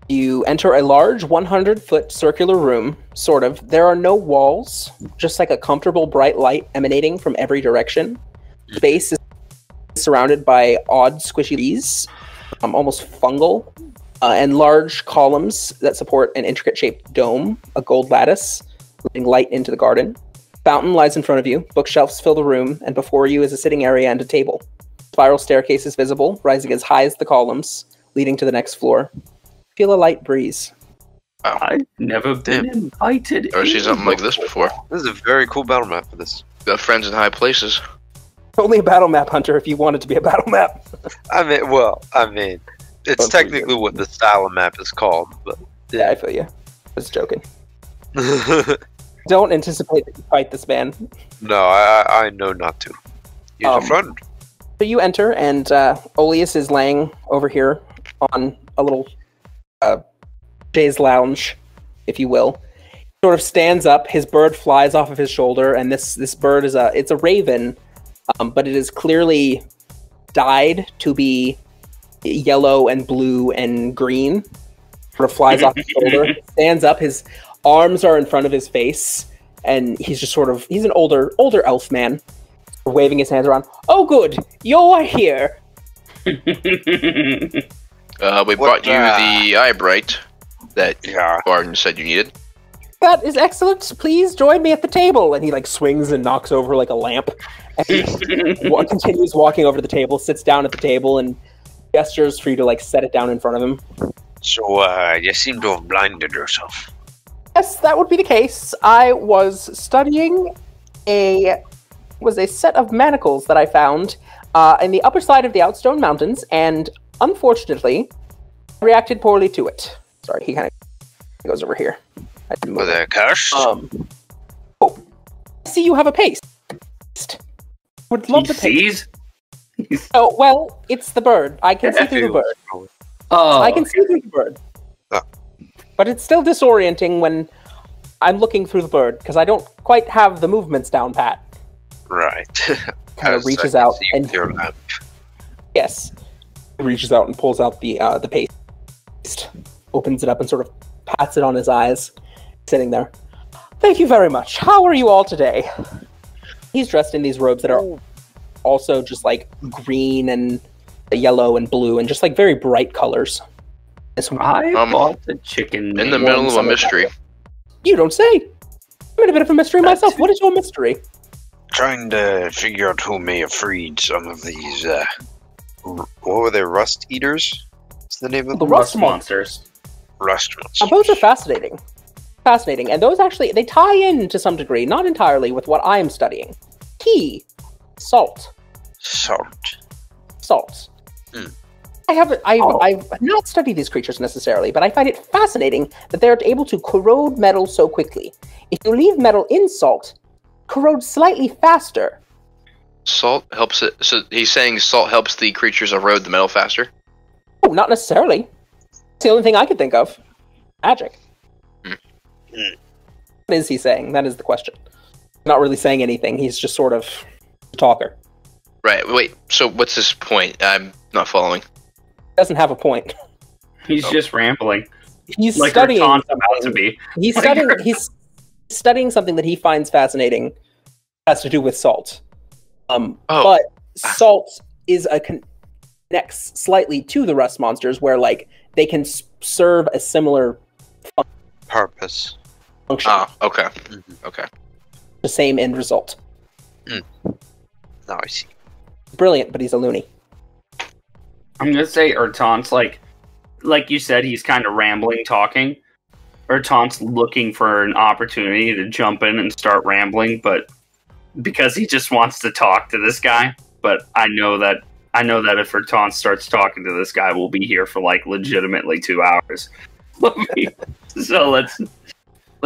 You enter a large 100-foot circular room, sort of. There are no walls, just like a comfortable bright light emanating from every direction. Space is surrounded by odd squishy leaves, almost fungal, and large columns that support an intricate shaped dome, a gold lattice, letting light into the garden. Fountain lies in front of you, bookshelves fill the room, and before you is a sitting area and a table. Spiral staircase is visible, rising as high as the columns, leading to the next floor. Feel a light breeze. Wow. I've never been invited. Never seen something like this before. This is a very cool battle map for this. Got friends in high places. Only a battle map, Hunter, if you want it to be a battle map. It's technically what the style of map is called, but Yeah, I feel you. I was joking. Don't anticipate that you fight this man. no, I know not to. He's a friend. So you enter, and Oleus is laying over here on a little chaise lounge, if you will. Sort of stands up. His bird flies off of his shoulder, and this bird is it's a raven, but it is clearly dyed to be yellow and blue and green. Sort of flies off his shoulder, stands up. His arms are in front of his face, and he's just he's an older elf man, waving his hands around. Oh, good, you're here. We brought you the Eyebright that Barden said you needed. That is excellent. Please join me at the table. And he swings and knocks over like a lamp. And he continues walking over to the table, sits down at the table, and gestures for you to set it down in front of him. So, you seem to have blinded yourself. Yes, that would be the case. I was studying a set of manacles that I found in the upper side of the Outstone Mountains, and unfortunately, I reacted poorly to it. Sorry, he kind of goes over here. Were they cursed? I see you have a paste. Would love the paste. Oh, well, it's the bird. I can see through the bird. Oh, I can see through the bird. But it's still disorienting when I'm looking through the bird, because I don't quite have the movements down pat. Right. Kind of reaches out and your lamp. Yes, reaches out and pulls out the paste, opens it up and sort of pats it on his eyes, sitting there. Thank you very much. How are you all today? He's dressed in these robes that are also just green and yellow and blue and just very bright colors. I bought the chicken in the middle of a mystery. You don't say. I'm in a bit of a mystery myself. What is your mystery? Trying to figure out who may have freed some of these, what were they, rust eaters? What's the name of The them? rust monsters. rust monsters. Those are fascinating. Fascinating. And those actually, they tie in to some degree, not entirely with what I am studying. Tea. Salt. Salt. Salt. I've not studied these creatures necessarily, but I find it fascinating that they're able to corrode metal so quickly. If you leave metal in salt, corrodes slightly faster. Salt helps it. So he's saying salt helps the creatures erode the metal faster? Oh, not necessarily. It's the only thing I could think of. Magic. What is he saying? That is the question. Not really saying anything. He's just sort of a talker. Right. Wait. So what's his point? I'm not following. He doesn't have a point. He's just rambling. He's Like studying. Raton's about to be. He's studying. He's studying something that he finds fascinating. Has to do with salt. But salt is connects slightly to the rust monsters, where like they can serve a similar Purpose. function, Okay. Okay. the same end result. Now I see. Brilliant, but he's a loony. I'm gonna say Erton's like you said, he's kind of rambling, talking. Erton's looking for an opportunity to jump in and start rambling, but because he just wants to talk to this guy. But I know that if Erton starts talking to this guy, we'll be here for like legitimately 2 hours. So let's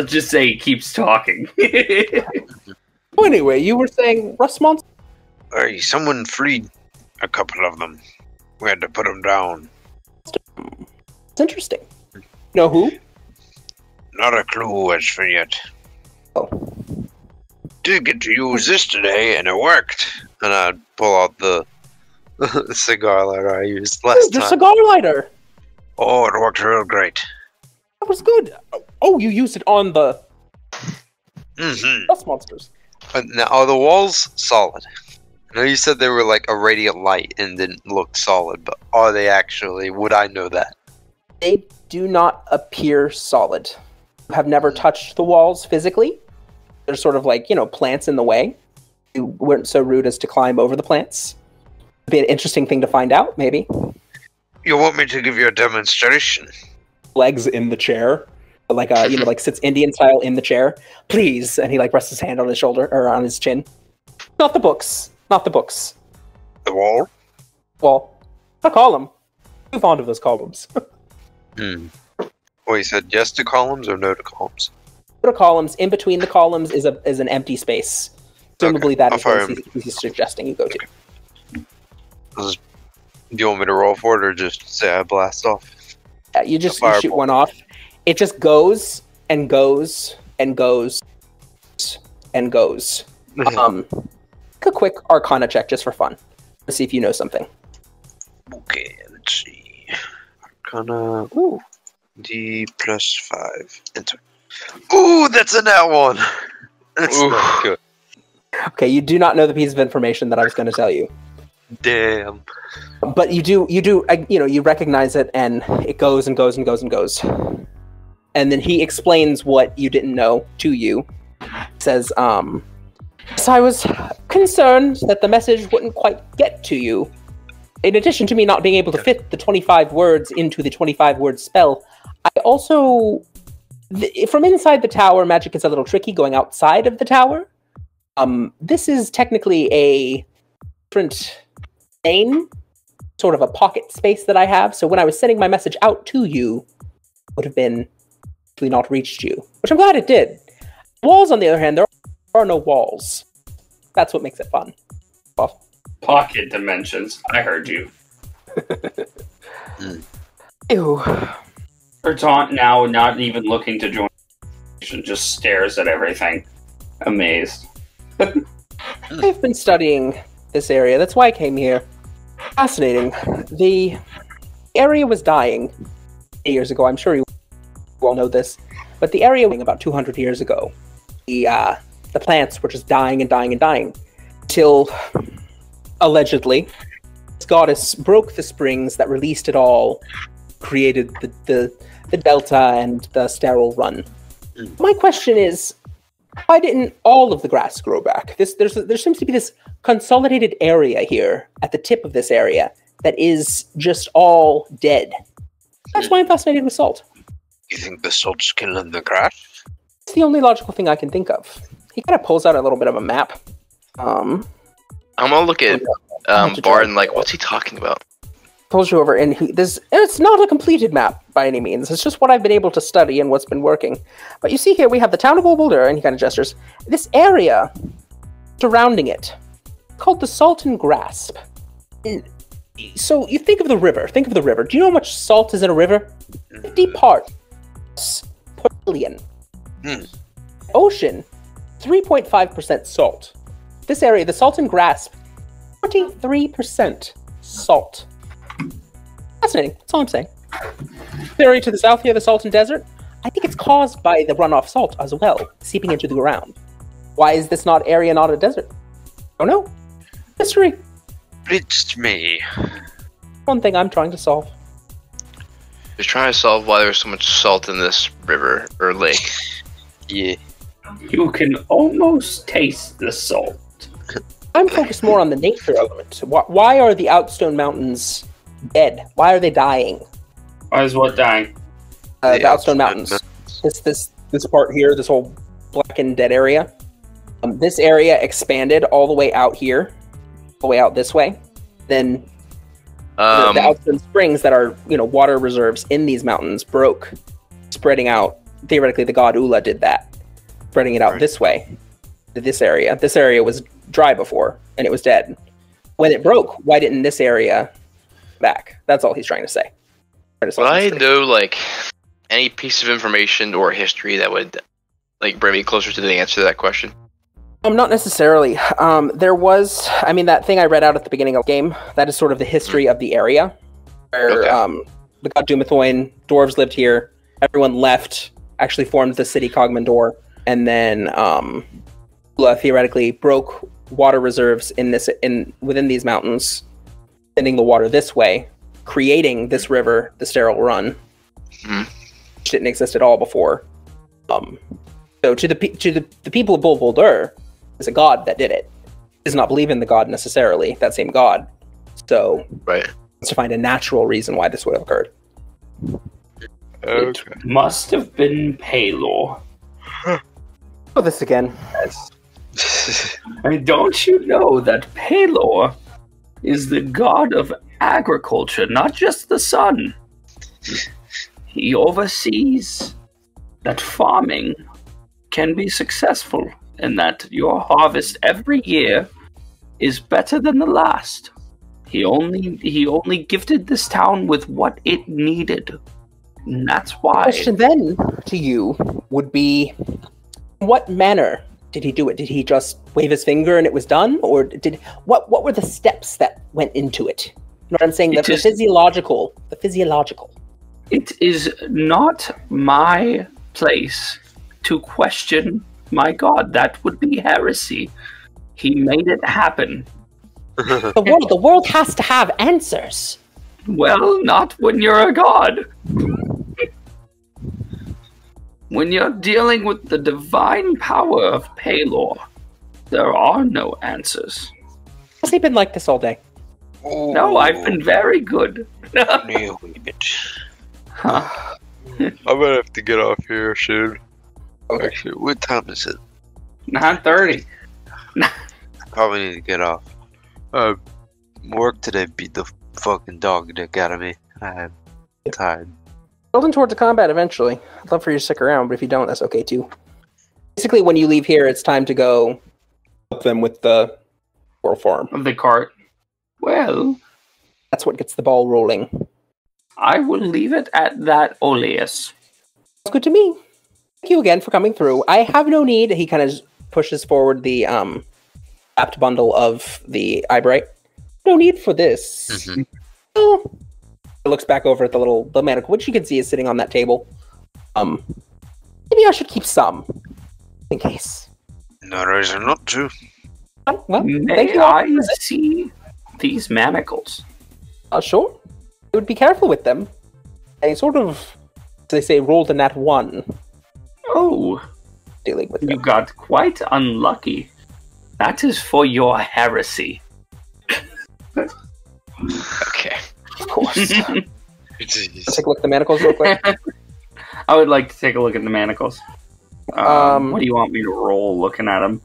just say he keeps talking. Oh, anyway, you were saying rust monsters? Hey, someone freed a couple of them. We had to put them down. It's interesting. You know who? Not a clue as for yet. Oh. Did get to use this today, and it worked. And I'd pull out the cigar lighter I used last Your time. cigar lighter. Oh, it worked real great. That was good. Oh, you used it on the rust monsters. Now, are the walls solid? I know you said they were like a radiant light and didn't look solid, but are they actually? Would I know that? They do not appear solid. You have never touched the walls physically. There's sort of like, plants in the way. You weren't so rude as to climb over the plants. It'd be an interesting thing to find out, maybe. You want me to give you a demonstration? Legs in the chair. Like, like sits Indian style in the chair. Please. And he like rests his hand on his shoulder, or on his chin. Not the books. Not the books. The wall? Well, a column. Too fond of those columns. Well, you said yes to columns or no to columns? Go to columns. In between the columns is an empty space. Presumably that is what he's suggesting you go to. Do you want me to roll for it or just say I blast off? Yeah, you shoot one off. It just goes and goes and goes and goes. A quick Arcana check just for fun. Let's see if you know something. Okay, let's see. Arcana. Ooh. D plus 5. Enter. Ooh, that's a nat one. That's not good. Okay, you do not know the piece of information that I was going to tell you. Damn. But you recognize it, and it goes and goes and goes and goes. And then he explains what you didn't know to you. He says, so I was concerned that the message wouldn't quite get to you. In addition to me not being able to fit the 25 words into the 25-word spell, I also... from inside the tower, magic is a little tricky going outside of the tower. This is technically a different lane, sort of a pocket space that I have. So when I was sending my message out to you, it would have been actually not reached you, which I'm glad it did. Walls, on the other hand, there are no walls. That's what makes it fun. Well, Pocket dimensions. I heard you. ew. Erton, now not even looking to join, just stares at everything, amazed. I've been studying this area. That's why I came here. Fascinating. The area was dying years ago. I'm sure you all know this. But the area about 200 years ago, the plants were just dying and dying and dying. Till, allegedly, this goddess broke the springs that released it all, created the delta and the sterile run. My question is, why didn't all of the grass grow back? There seems to be this consolidated area here at the tip of this area that is just all dead. That's why I'm fascinated with salt. You think the salt's killing the grass? It's the only logical thing I can think of. He kind of pulls out a little bit of a map. I'm gonna look at Bart and like, what's he talking about? pulls you over, and it's not a completed map by any means. It's just what I've been able to study and what's been working. But you see here, we have the town of Bolboldher, and he kind of gestures. This area surrounding it, called the Salt and Grasp. And so you think of the river. Do you know how much salt is in a river? 50 parts per billion. Ocean, 3.5% salt. This area, the Salt and Grasp, 43% salt. Fascinating. That's all I'm saying. The area to the south here, the Salton Desert, I think it's caused by the runoff salt as well, seeping into the ground. Why is this area not a desert? I don't know. Mystery. It's me. One thing I'm trying to solve. Just trying to solve why there's so much salt in this river or lake. Yeah. You can almost taste the salt. I'm focused more on the nature element. Why are the Outstone Mountains dead? Why are they dying? Why is what dying? The Outstone Mountains. This part here, this whole blackened dead area. This area expanded all the way out here, all the way out this way. Then the Outstone Springs that are, water reserves in these mountains broke, spreading out. Theoretically, the god Ula did that, spreading it out this way to this area. This area was dry before, and it was dead. When it broke, why didn't this area back? That's all he's trying to say. Well, I know, any piece of information or history that would, bring me closer to the answer to that question. Not necessarily. There was, that thing I read out at the beginning of the game, that is sort of the history of the area, where the god Dumathoin, dwarves lived here, everyone left, actually formed the city Cogmandor, and then Ula theoretically broke water reserves within these mountains, sending the water this way, creating this river, the Sterile Run, which didn't exist at all before. So to the people of Bolboldher, it's a god that did it. Does not believe in the god necessarily, that same god. So let's find a natural reason why this would have occurred. It must have been Palor. Oh, this again. Don't you know that Palor is the god of agriculture, not just the sun? He oversees that farming can be successful and that your harvest every year is better than the last. He only gifted this town with what it needed. And that's why. The question then to you would be, in what manner did he do it? Did he just wave his finger and it was done? Or what were the steps that went into it? You know what I'm saying? The physiological. It is not my place to question my god. That would be heresy. He made it happen. The world has to have answers. Well, not when you're a god. When you're dealing with the divine power of Palor, there are no answers. Has he been like this all day? No, I've been very good. Huh. I'm gonna have to get off here soon. Actually, what time is it? 9:30. I probably need to get off. Work today beat the fucking dog dick out of me. I'm tired. Building towards a combat eventually. I'd love for you to stick around, but if you don't, that's okay too. Basically, when you leave here, it's time to go help them with the farm. Of the cart. Well, that's what gets the ball rolling. I will leave it at that, Oleus. That's good to me. Thank you again for coming through. I have no need. He kind of pushes forward the wrapped bundle of the eyebright. No need for this. Mm-hmm. Oh. He looks back over at the manacle, which you can see is sitting on that table. Maybe I should keep some, in case. No reason not to. Well, May I see these manacles? Sure. I would be careful with them. They sort of, as they say, rolled a nat 1. Oh. Dealing with them. You got quite unlucky. That is for your heresy. Okay. Of course. Jeez. Take a look at the manacles real quick. I would like to take a look at the manacles. What do you want me to roll looking at them?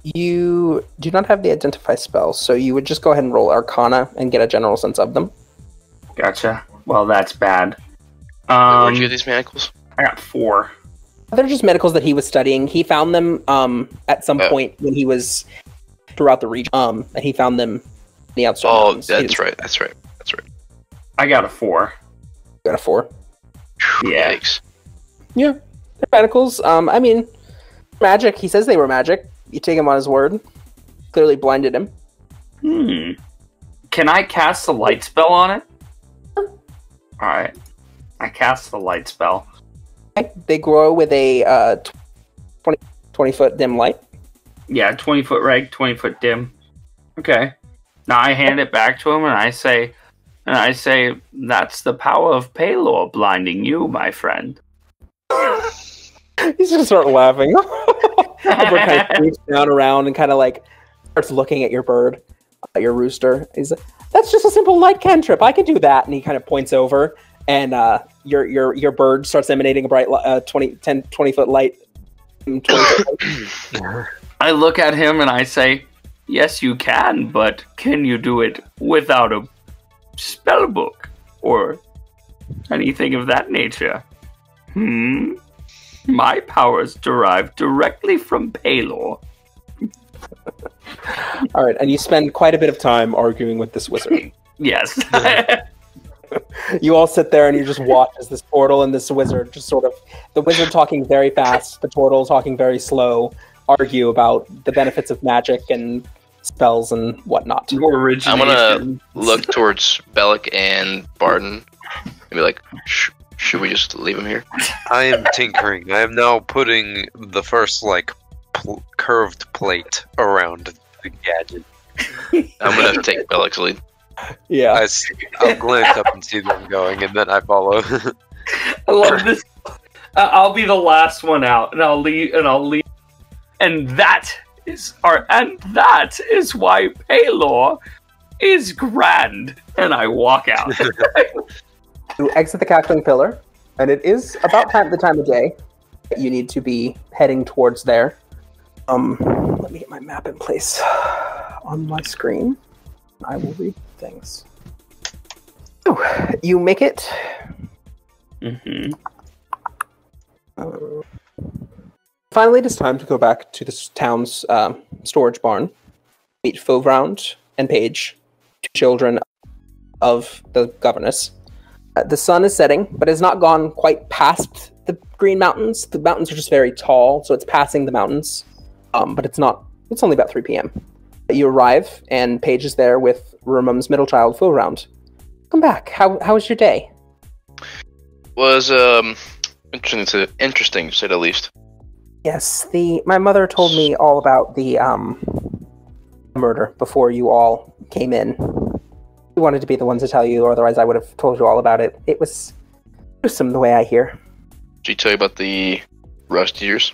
You do not have the identify spell, so you would just go ahead and roll Arcana and get a general sense of them. Gotcha. Well, that's bad. Where'd you get these manacles? I got 4. They're just medicals that he was studying. He found them at some point when he was throughout the region. And he found them in the outside. Oh, mountains. that's right. That's right. I got a 4. Got a 4. Yeah. Yikes. Yeah, they're medicals. I mean, magic. He says they were magic. You take him on his word. Clearly blinded him. Can I cast the light spell on it? Alright. I cast the light spell. They grow with a 20 foot dim light. Yeah, 20-foot reg, 20-foot dim. Okay. Now I hand it back to him and I say, that's the power of Paylor blinding you, my friend. He's gonna start laughing. Everyone kind of creeps down around and kind of like starts looking at your bird, your rooster. He's like, that's just a simple light cantrip. I can do that. And he kind of points over, and your bird starts emanating a bright 20 foot light. 20 foot light. I look at him and I say, yes, you can, but can you do it without a spell book or anything of that nature? My powers derive directly from Paylor. All right, and you spend quite a bit of time arguing with this wizard. Yes. You all sit there and you just watch as this portal and this wizard just sort of, the wizard talking very fast, the turtle talking very slow, argue about the benefits of magic and spells and whatnot. I'm gonna look towards Bellic and Barton and be like, should we just leave him here? I am tinkering. I am now putting the first, like, curved plate around the gadget. I'm gonna take Bellic's lead. Yeah. I'll glance up and see them going, and then I follow. I love this. I'll be the last one out, and I'll leave. And that is why Paylor is grand. And I walk out. You exit the cackling pillar, and it is about the time of day. You need to be heading towards there. Let me get my map in place on my screen. I will read things. Oh, you make it. Finally, it is time to go back to this town's storage barn. Meet Fauvrand and Paige, 2 children of the governess. The sun is setting, but has not gone quite past the Green Mountains. The mountains are just very tall, so it's passing the mountains. But it's only about 3 p.m. You arrive, and Paige is there with Rumum's middle child, Fauvrand. Come back. How was your day? Was interesting to say the least. Yes, my mother told me all about the murder before you all came in. We wanted to be the ones to tell you, or otherwise I would have told you all about it. It was gruesome the way I hear. Did she tell you about the Rust Eaters?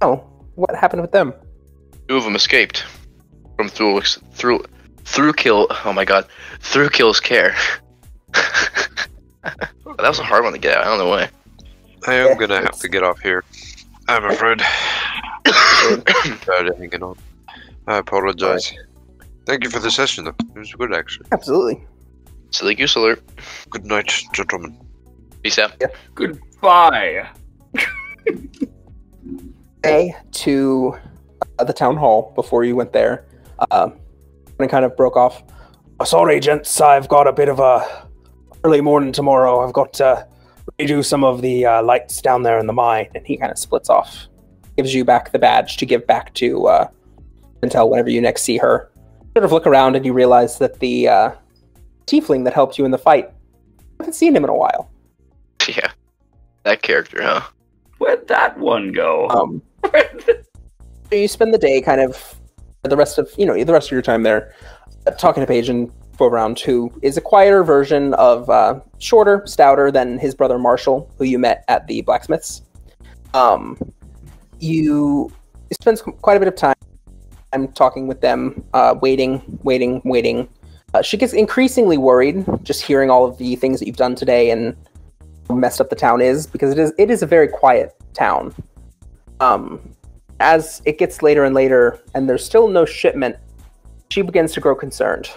Oh, what happened with them? 2 of them escaped from Through-Kill's care. That was a hard one to get out. I don't know why. I am gonna have to get off here, I'm afraid. I apologize. Thank you for the session, though. It was good, actually. Absolutely. Silly goose alert. Good night, gentlemen. Peace out. Yeah. Goodbye. To the town hall before you went there. And it kind of broke off. Oh, sorry, gents. I've got a bit of a early morning tomorrow. I've got to redo some of the lights down there in the mine. And he kind of splits off. Gives you back the badge to give back to Chantel whenever you next see her. Sort of look around and you realize that the tiefling that helped you in the fight, I haven't seen him in a while. Yeah. That character, huh? Where'd that one go? You spend the day kind of the rest of your time there talking to Paige and Fauvrand, who is a quieter version of shorter, stouter than his brother Marshall, who you met at the blacksmith's. You spend quite a bit of time talking with them, waiting. She gets increasingly worried just hearing all of the things that you've done today and how messed up the town is, because it is a very quiet town. As it gets later and later, and there's still no shipment, she begins to grow concerned.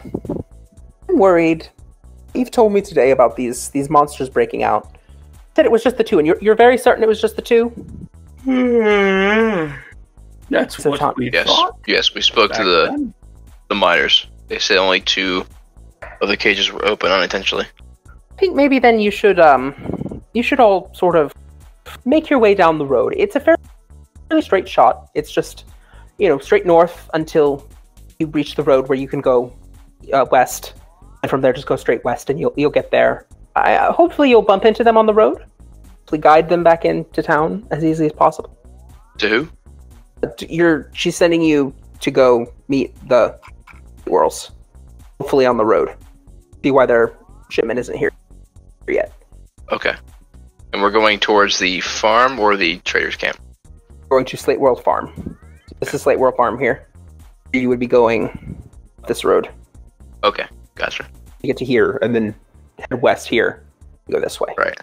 I'm worried You've told me today about these monsters breaking out. You said it was just the two, and you're very certain it was just the two? That's So what we Yes, thought. yes, we spoke back to then. the miners. They said only 2 of the cages were open unintentionally. I think maybe then you should all sort of make your way down the road. It's a fairly straight shot. It's just, straight north until you reach the road where you can go west, and from there just go straight west, and you'll get there. Hopefully you'll bump into them on the road. Hopefully guide them back into town as easily as possible. To who? She's sending you to go meet the Whirls. Hopefully on the road. See why their shipment isn't here yet. Okay. And we're going towards the farm or the trader's camp? Going to Slate World Farm. This is Slate World Farm here. You would be going this road. Okay, gotcha. You get to here, and then head west here. Go this way. Right.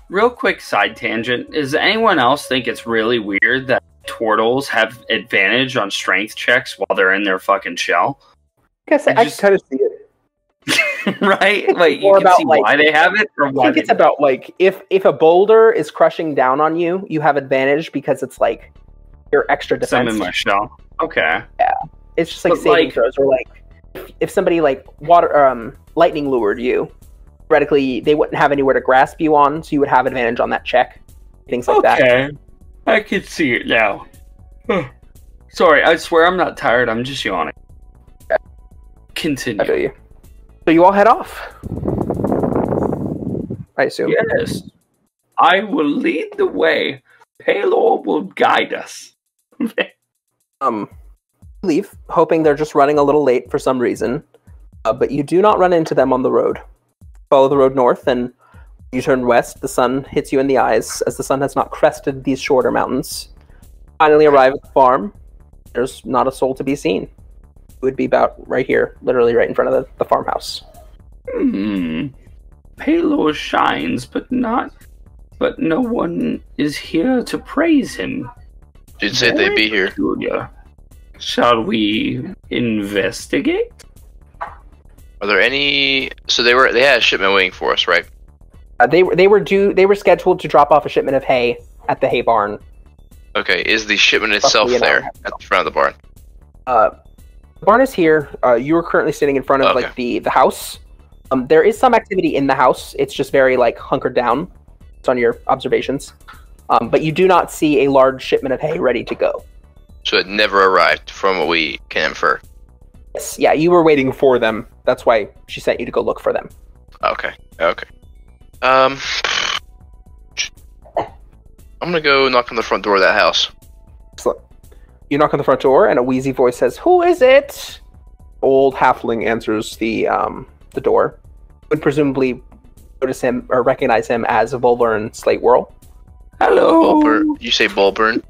Real quick side tangent. Does anyone else think it's really weird that turtles have advantage on strength checks while they're in their fucking shell? I can kind of see it. Right? Like, you More can about, see why they have it? Or I why think they it's about, if a boulder is crushing down on you, you have advantage because it's, your extra defense. I'm in my shell. Okay. It's just, But, saving throws, or, if somebody, lightning lured you, theoretically, they wouldn't have anywhere to grasp you on, so you would have advantage on that check. Things like that. Okay. I can see it now. Sorry, I swear I'm not tired. I'm just yawning. Continue. I feel you. So you all head off. I assume. Yes. I will lead the way. Palor will guide us. Leave, hoping they're just running a little late for some reason. But you do not run into them on the road. Follow the road north, and you turn west. The sun hits you in the eyes, as the sun has not crested these shorter mountains. Finally arrive at the farm. There's not a soul to be seen. It would be about right here, literally right in front of the farmhouse. Palor shines, but no one is here to praise him. You'd say they'd be here. Peculiar. Shall we investigate? Are there any? So they had a shipment waiting for us, right? They were scheduled to drop off a shipment of hay at the hay barn. Okay, is the shipment itself there at the front of the barn? The barn is here. You are currently sitting in front of the house. There is some activity in the house. It's just very hunkered down. It's on your observations. But you do not see a large shipment of hay ready to go. So it never arrived, from what we can infer. Yes, yeah, you were waiting for them. That's why she sent you to go look for them. Okay. I'm gonna go knock on the front door of that house. Excellent. You knock on the front door, and a wheezy voice says, "Who is it?" Old halfling answers the door. You would presumably notice him or recognize him as Volburn Slate Whirl. Hello. You say Bolburn?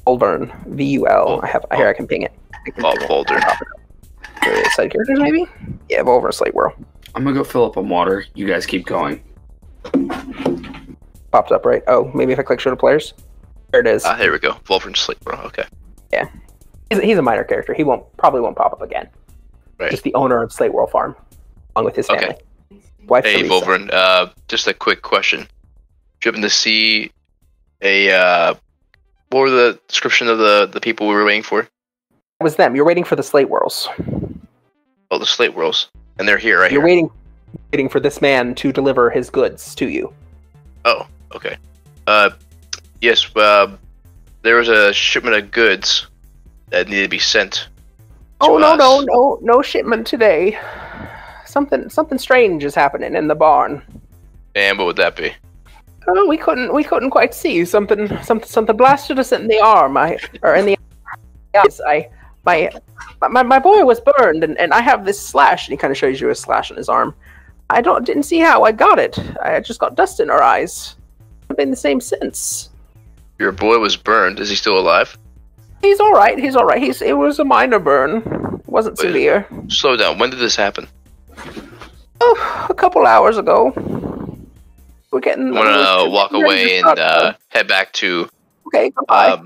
Volburn, VUL. I can ping it. Bolboldher. Side characters, maybe? Yeah, Volburn Slate Whirl. I'm gonna go fill up on water. You guys keep going. Popped up, right? Oh, maybe if I click show to players. There it is. There we go. Bolburn Slate. Okay. Yeah, he's a minor character. He probably won't pop up again. Right. Just the owner of Slate World Farm, along with his family. Wife Hey, Teresa. Bolburn. Just a quick question. Do you happen to see a what were the description of the people we were waiting for? It was them. You're waiting for the Slate Whirls. Oh, the Slate Whirls, and they're here, right? You're here. waiting for this man to deliver his goods to you. Oh, okay. Yes. There was a shipment of goods that needed to be sent. No shipment today. Something strange is happening in the barn. And what would that be? Oh, we couldn't quite see. Something blasted us in the arm. In the eyes. My boy was burned, and I have this slash. And he kind of shows you a slash on his arm. I didn't see how I got it. I just got dust in our eyes. I've been the same since. Your boy was burned. Is he still alive? He's all right. It was a minor burn. It wasn't severe. Slow down. When did this happen? Oh, a couple hours ago. We're getting. I'm gonna walk away and head back to. Okay, goodbye.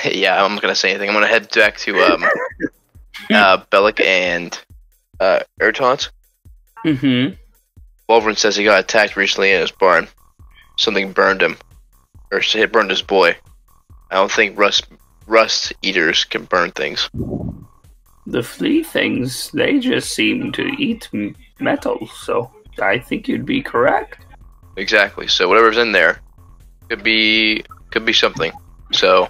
Yeah, I'm not gonna say anything. I'm gonna head back to Bellic and Ertaunt. Mm-hmm. Wolverine says he got attacked recently in his barn. Something burned him. Or it burned his boy. I don't think rust eaters can burn things. The flea things, they just seem to eat metal, so I think you'd be correct. Exactly. So whatever's in there could be something. So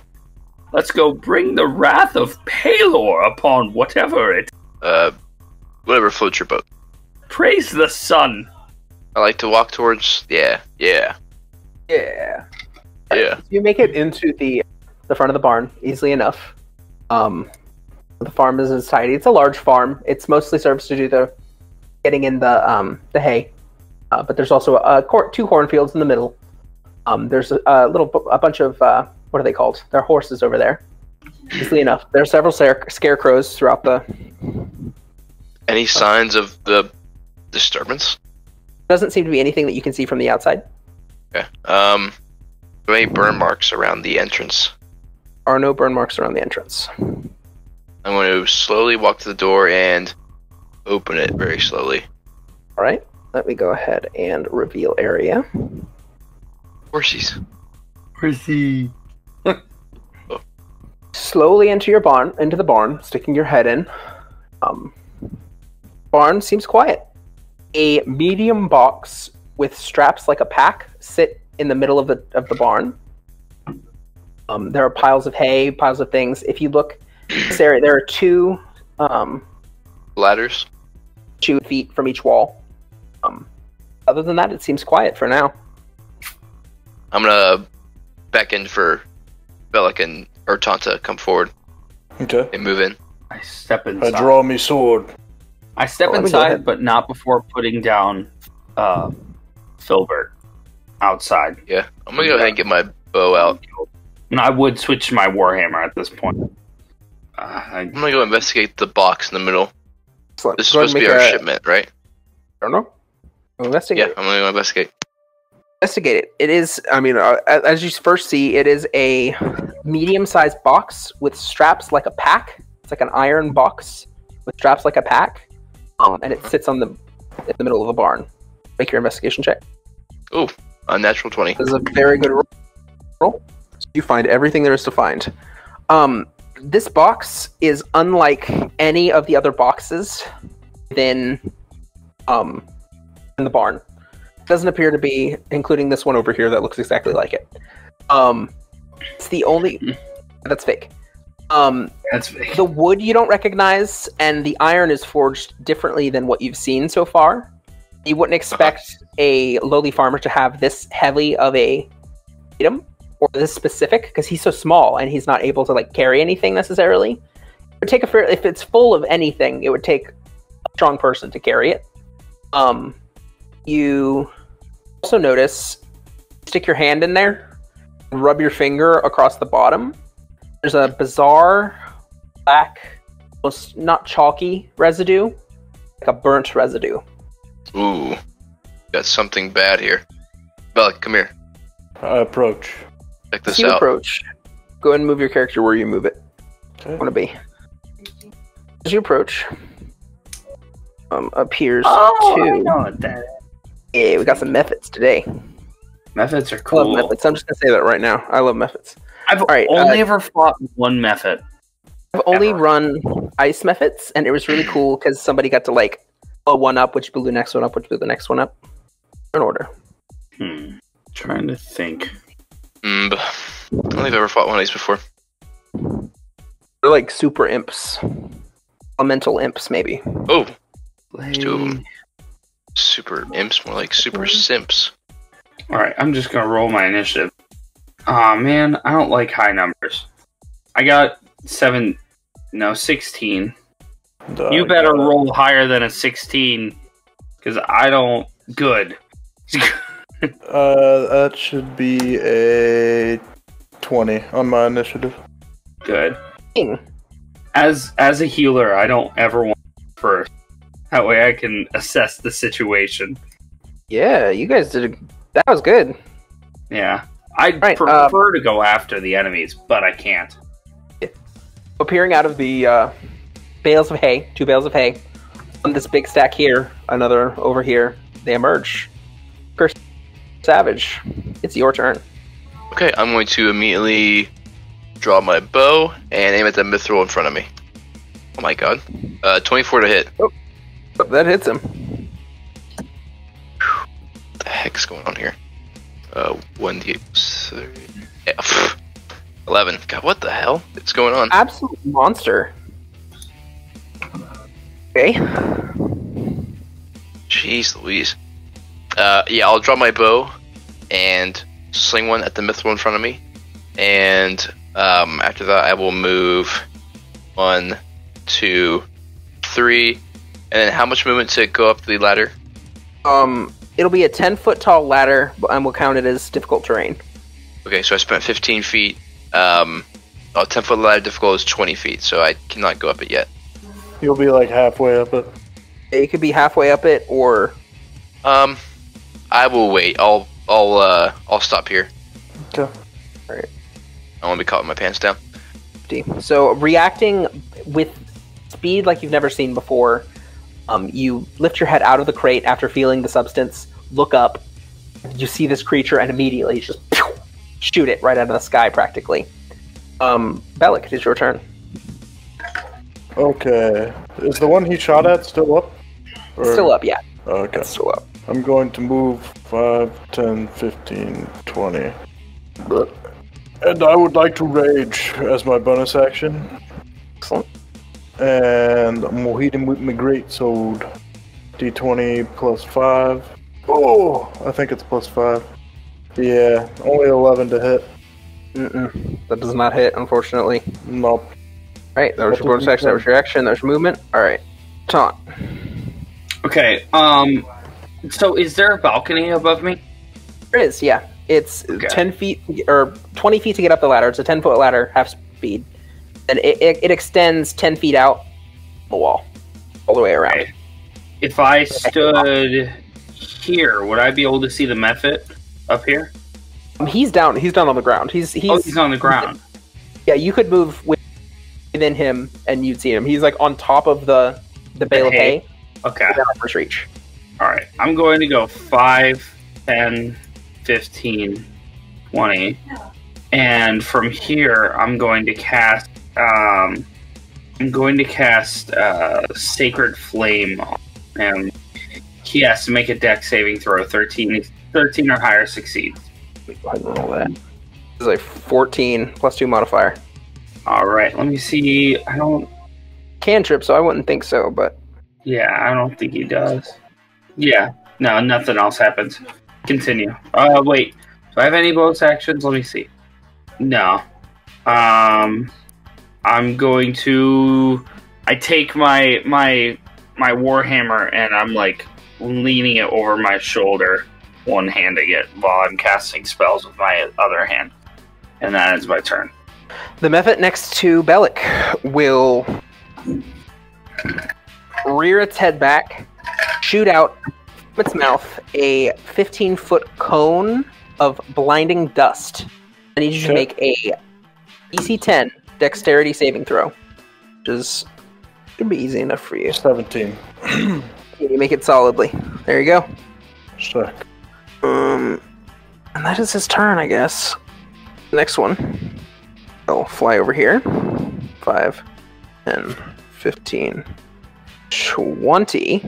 let's go bring the wrath of Palor upon whatever it. Whatever floats your boat. Praise the sun. I like to walk towards. Yeah. You make it into the front of the barn easily enough. The farm is tidy. It's a large farm. It's mostly serves to do the getting in the hay, but there's also two cornfields in the middle. There's a bunch of what are they called? They're horses over there. Easily enough. There are several scarecrows throughout the. Any signs of the disturbance? Doesn't seem to be anything that you can see from the outside. Okay. Are there any burn marks around the entrance? There are no burn marks around the entrance. I'm going to slowly walk to the door and open it very slowly. All right. Let me go ahead and reveal area. Horsies. Horsey. Slowly into the barn, sticking your head in. Barn seems quiet. A medium box with straps like a pack sit in the middle of the barn. There are piles of hay, piles of things. If you look in this area, there are two ladders, 2 feet from each wall. Other than that, it seems quiet for now. I'm gonna beckon for Bellic or Tanta to come forward. Okay. And move in. I step inside. I draw me sword. I step inside, but not before putting down Filbert outside. Yeah, I'm gonna go ahead and get my bow out. And I would switch to my Warhammer at this point. I'm gonna go investigate the box in the middle. Excellent. This is supposed to be our shipment, right? I don't know. Investigate. Yeah, I'm gonna go investigate. Investigate it. It is, as you first see, it is a medium-sized box with straps like a pack. It's like an iron box with straps like a pack. And it sits in the middle of the barn. Make your investigation check. Ooh, a natural 20. This is a very good roll. So you find everything there is to find. This box is unlike any of the other boxes in the barn. It doesn't appear to be, including this one over here that looks exactly like it. It's the only... That's fake. That's fake. The wood you don't recognize, and the iron is forged differently than what you've seen so far. You wouldn't expect a lowly farmer to have this heavy of a item, or this specific, because he's so small and he's not able to carry anything necessarily. It would take if it's full of anything, it would take a strong person to carry it. You also notice, stick your hand in there, rub your finger across the bottom. There's a bizarre black, almost not chalky residue, like a burnt residue. Ooh, got something bad here. Bellic, come here. I approach. Check this You out. approach. Go ahead and move your character where you move it. Okay. Want to be. As you approach, appears I to. know what that is. Yeah, we got some methods today. Methods are I cool. love methods. I'm just gonna say that right now. I love methods. I've Alright, only ever fought one method. I've only Ever. run ice methods, and it was really cool because somebody got to blow one up, which blew the next one up, which blew the next one up. In order. Trying to think. I don't think I've ever fought one of these before. They're like super imps. Elemental imps, maybe. Oh, there's 2 of them. Super imps, more like super simps. Alright, I'm just gonna roll my initiative. Aw, man, I don't like high numbers. I got 16. You better roll higher than a 16, because I don't... Good. That should be a 20 on my initiative. Good. Ding. As a healer, I don't ever want first. That way I can assess the situation. Yeah, you guys did. That was good. Yeah. I'd Right, prefer to go after the enemies, but I can't. Appearing out of the bales of hay, 2 bales of hay, on this big stack here, another over here. they emerge. Curse Savage, it's your turn. Okay, I'm going to immediately draw my bow and aim at the mithril in front of me. Oh my god. 24 to hit. Oh, that hits him. What the heck's going on here? 1d8 3. Yeah, 11. God, what the hell? What's going on? Absolute monster. Okay. Jeez Louise. Yeah, I'll draw my bow and sling one at the mithril in front of me. And after that, I will move 1, 2, 3. And then how much movement to go up the ladder? It'll be a 10-foot tall ladder, and we'll count it as difficult terrain. Okay, so I spent 15 feet. 10-foot ladder difficult is 20 feet, so I cannot go up it yet. You'll be like halfway up it. It could be halfway up it, or I will wait. I'll stop here. Okay. Alright. I want to be caught with my pants down. So reacting with speed like you've never seen before, you lift your head out of the crate after feeling the substance, look up, you see this creature, and immediately just shoot it right out of the sky, practically. Bellic, it is your turn. Okay. Is the one he shot at still up? Or... Still up, yeah. Okay. It's still up. I'm going to move 5, 10, 15, 20. And I would like to rage as my bonus action. Excellent. And I'm gonna hit him with my greatsword. D20 plus 5. Oh, I think it's plus 5. Yeah, only 11 to hit. That does not hit, unfortunately. Nope. Alright, that was your bonus action, that was your action, that was your movement. Alright. Taunt. Okay, so is there a balcony above me? There is, yeah. It's Okay. 10 feet, or 20 feet to get up the ladder. It's a 10-foot ladder, half speed. And it extends 10 feet out the wall, all the way around. Okay. If I stood here, would I be able to see the method up here? He's down on the ground. He's on the ground. Yeah, you could move within him, and you'd see him. He's like on top of the bale of hay. Okay. Within armor's reach. Alright, I'm going to go 5, 10, 15, 20. And from here, I'm going to cast Sacred Flame on him. He has to make a dex saving throw. 13 or higher succeeds. Go ahead and roll that. This is a 14 plus 2 modifier. Alright, let me see. I don't... Cantrip, so I wouldn't think so, but... Yeah, I don't think he does. Yeah, no, nothing else happens. Continue. Wait. Do I have any bonus actions? Let me see. No. I'm going to... I take my warhammer and I'm like leaning it over my shoulder, one-handing it while I'm casting spells with my other hand. And that is my turn. The method next to Bellic will rear its head back, shoot out from its mouth a 15-foot cone of blinding dust. I need you to make a DC 10 dexterity saving throw, which is going to be easy enough for you. 17. You make it solidly. There you go. Sick. And that is his turn, I guess. Next one. I'll fly over here. 5, 10, 15, 20.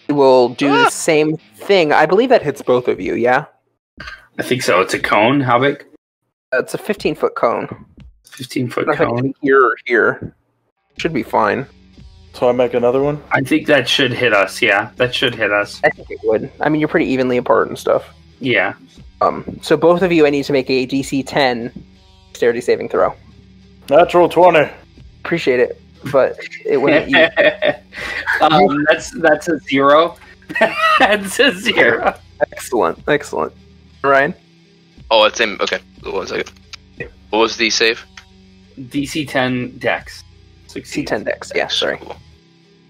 He will do the same thing. I believe that hits both of you, yeah? I think so. It's a cone. How big? It's a 15-foot cone. 15-foot Nothing cone. here or here. Should be fine. So I make another one? I think that should hit us. Yeah, that should hit us. I think it would. I mean, you're pretty evenly apart and stuff. Yeah. So both of you, I need to make a DC 10 dexterity saving throw. Natural 20. Appreciate it, but it wouldn't. That's a 0. That's a 0. Excellent. Ryan? Oh, it's same. Okay, 1 second. What was the save? DC 10 dex. C10 dex, yeah, sorry. Cool.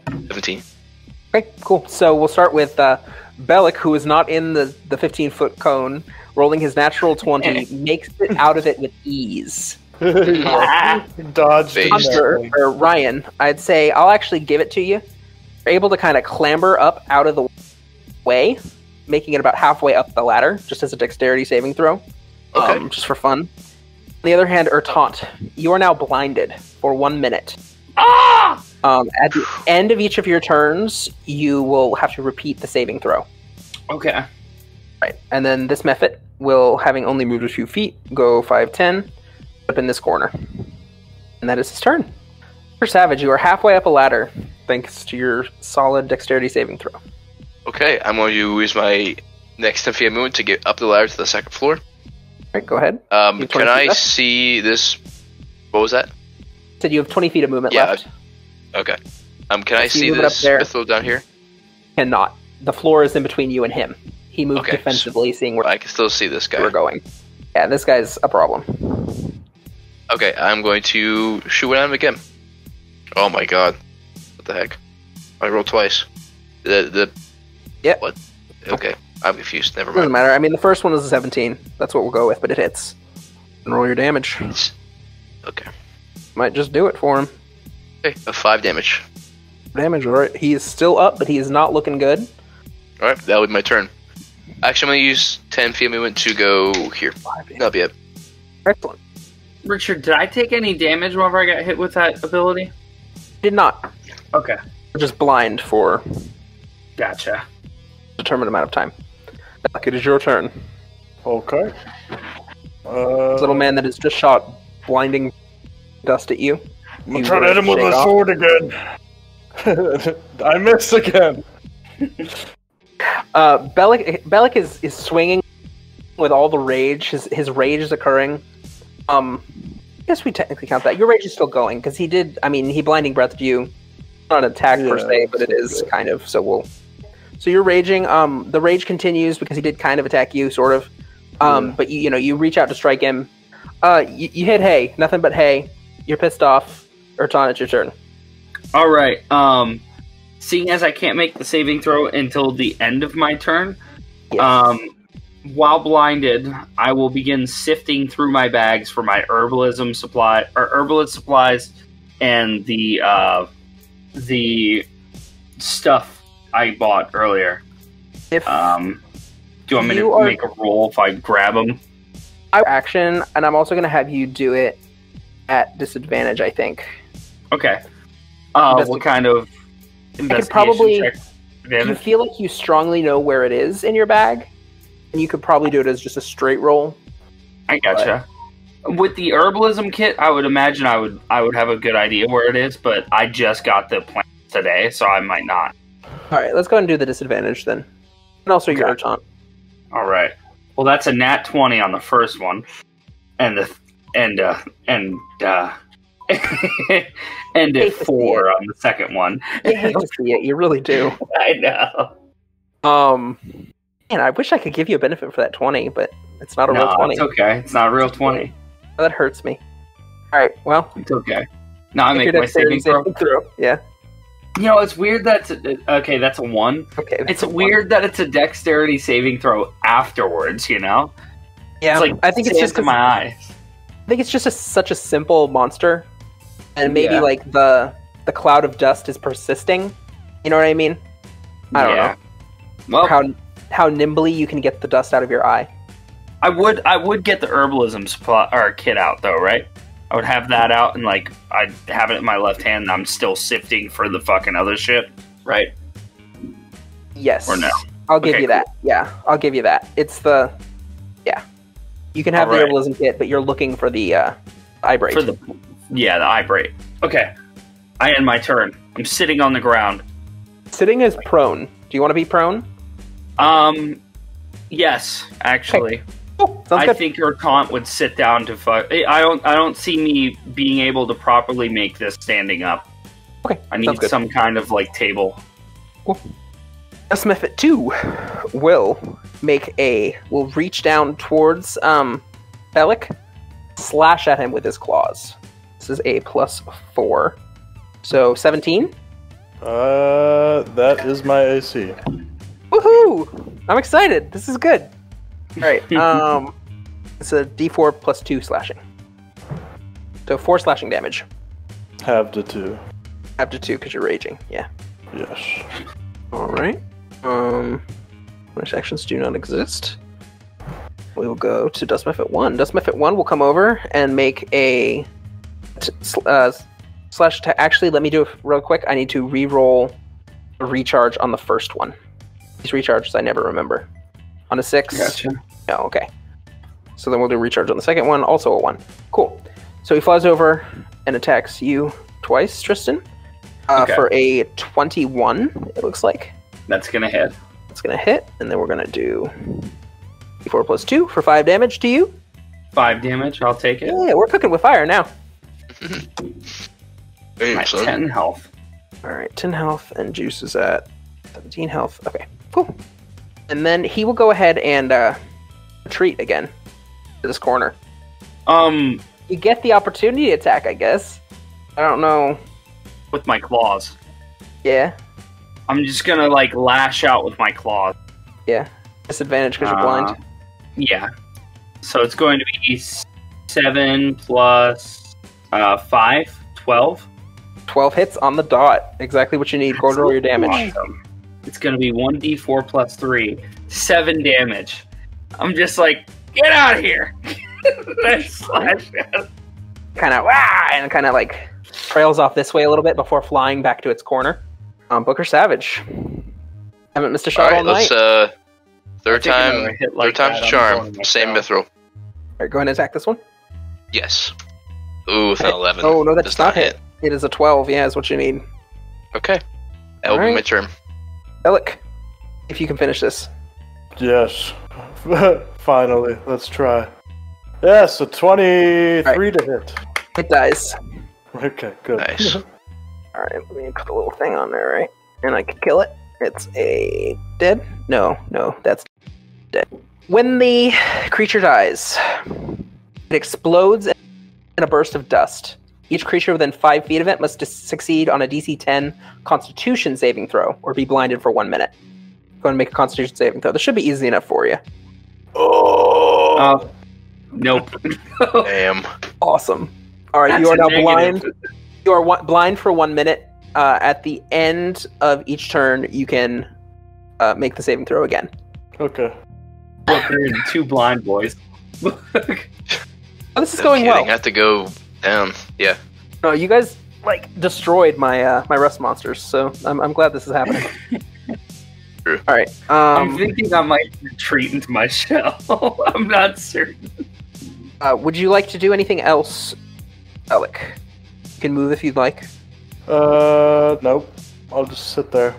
17. Okay, cool. So we'll start with Bellic, who is not in the 15-foot cone, rolling his natural 20, makes it out of it with ease. Dodged. Or Ryan, I'd say I'll actually give it to you. You're able to kind of clamber up out of the way, making it about halfway up the ladder, just as a dexterity saving throw. Okay. Just for fun. On the other hand, Ertant, you are now blinded for 1 minute. Ah! At the end of each of your turns, you will have to repeat the saving throw. Okay. Right, and then this method will, having only moved a few feet, go 5, 10, up in this corner. And that is his turn. For Savage, you are halfway up a ladder, thanks to your solid dexterity saving throw. Okay, I'm going to use my next 10 feet of movement to get up the ladder to the second floor. Alright, go ahead. Can I see this? What was that? Said you have 20 feet of movement Yeah, left. Okay. Can I So you see move it this up there. pistol down here? Cannot. The floor is in between you and him. He moved Okay, defensively, seeing where I can still see this you guy. were going. Yeah, this guy's a problem. Okay, I'm going to shoot at him again. Oh my god. What the heck? I rolled twice. Yep. What? Okay, I'm confused. Never Doesn't mind. matter. I mean, the first one was a 17. That's what we'll go with, but it hits. And roll your damage. Okay. Might just do it for him. Okay, a 5 damage. Damage, alright. He is still up, but he is not looking good. Alright, that would be my turn. Actually, I'm going to use 10 feet of movement to go here. That'll be it. Excellent. Richard, did I take any damage whenever I got hit with that ability? Did not. Okay. We're just blind for Gotcha. a determined amount of time. Luck, it is your turn. Okay. This little man that has just shot blinding dust at you. I'm trying to hit him with my sword again. I missed again. Bellic is swinging with all the rage. His rage is occurring. I guess we technically count that. Your rage is still going, because he did, he blinding breathed you. Not an attack per se, but it is kind of, so you're raging. The rage continues because he did kind of attack you, sort of. But you reach out to strike him. You hit hay, nothing but hay. You're pissed off. Ertan, it's your turn. Alright, seeing as I can't make the saving throw until the end of my turn, Yes. while blinded, I will begin sifting through my bags for my herbalist supplies and the stuff I bought earlier. If Do you want me You to are- make a roll if I grab them? I action, and I'm also going to have you do it at disadvantage, I think. Okay. Investi- What kind of investigation probably- check? If you Advantage? feel like you strongly know where it is in your bag, and you could probably do it as just a straight roll. I gotcha. With the herbalism kit, I would imagine I would have a good idea where it is, but I just got the plant today, so I might not. Alright, let's go ahead and do the disadvantage then. And also your Okay. Ertan. All right. Well, that's a nat 20 on the first one, and a 4 on the second one. I hate to see it, you really do. I know. Man, I wish I could give you a benefit for that 20, but it's not a real No, 20. it's okay. It's not a real 20. Oh, that hurts me. Alright, well. It's okay. Now I make make your my dexterity saving throw. Yeah. You know, it's weird that's okay. That's a 1. Okay. It's weird that it's a dexterity saving throw afterwards. You know, Yeah, it's like I think it's just to my eyes. I think it's just such a simple monster, and maybe Yeah. like the cloud of dust is persisting. You know what I mean? I don't know. Well, How nimbly you can get the dust out of your eye. I would get the herbalism supply or kit out though, right? I would have that out and like I'd have it in my left hand and I'm still sifting for the fucking other shit, right? Yes. Or no? I'll give Okay, you that. Yeah, I'll give you that. It's the You can have the Alright. herbalism kit, but you're looking for the eyebright. For the eyebright. Okay, I end my turn. I'm sitting on the ground. Sitting is prone. Do you want to be prone? Yes, actually. Oh, sounds I good. think your taunt would sit down to fuck. I don't see me being able to properly make this standing up. Okay, I sounds need good. some kind of like table. Smith 2 will reach down towards Bellic, slash at him with his claws. This is a +4. So 17. That is my AC. Woohoo! I'm excited. This is good. Alright, it's a D4 +2 slashing. So 4 slashing damage. Half to 2. Half to 2 because you're raging. Yeah. Yes. Alright. which actions do not exist. We will go to Dust Mephit 1. Dust Mephit 1 will come over and make a slash attack. Actually, let me do it real quick. I need to re-roll a recharge on the first one. These recharges I never remember. On a 6? Gotcha. No, okay. So then we'll do recharge on the second one, also a 1. Cool. So he flies over and attacks you twice, Tristan. Okay. For a 21, it looks like. That's gonna hit. It's going to hit, and then we're going to do d4 plus 2 for 5 damage to you. 5 damage, I'll take it. Yeah, we're cooking with fire now. Hey, My son. 10 health. Alright, 10 health, and Juice is at 17 health. Okay, cool. And then he will go ahead and retreat again to this corner. You get the opportunity attack, I guess. I don't know. With my claws. Yeah, I'm just gonna, like, lash out with my claws. yeah. Disadvantage because you're blind. Yeah. So it's going to be 7 plus 5, 12. 12 hits on the dot. Exactly what you need. Go to roll your damage. Awesome. It's going to be 1d4 plus 3. 7 damage. I'm just like, get out of here! I slash at it. Kind of, and kind of like trails off this way a little bit before flying back to its corner. Booker Savage. Haven't missed a shot all night. Let's third I think another time. hit like Third time's that, a I'm charm. going to Same myself. mithril. Alright, go ahead and attack this one. Yes. Ooh, with an 11. Oh, no, that Does does not hit. It is a 12, yeah, is what you need. Okay. That will be Alright. my turn. Alec, if you can finish this. Yes. Finally, let's try. Yes, a 23 to hit. It dies. Okay, good. Nice. Alright, let me put a little thing on there, right? And I can kill it. It's a dead? No, that's dead. When the creature dies, it explodes in a burst of dust. Each creature within 5 feet of it must succeed on a DC 10 Constitution saving throw, or be blinded for 1 minute. Go and make a Constitution saving throw. This should be easy enough for you. Oh. Nope. Damn. Awesome. All right, That's you are a now negative. blind. You are blind for 1 minute. At the end of each turn, you can make the saving throw again. Okay. Look, there are 2 blind boys. Oh, this is No going kidding. well. I have to go down. Yeah. No, you guys destroyed my my rust monsters, so I'm glad this is happening. True. All right. I'm thinking I might retreat into my shell. I'm not certain. Would you like to do anything else, Alec? You can move if you'd like. Nope. I'll just sit there.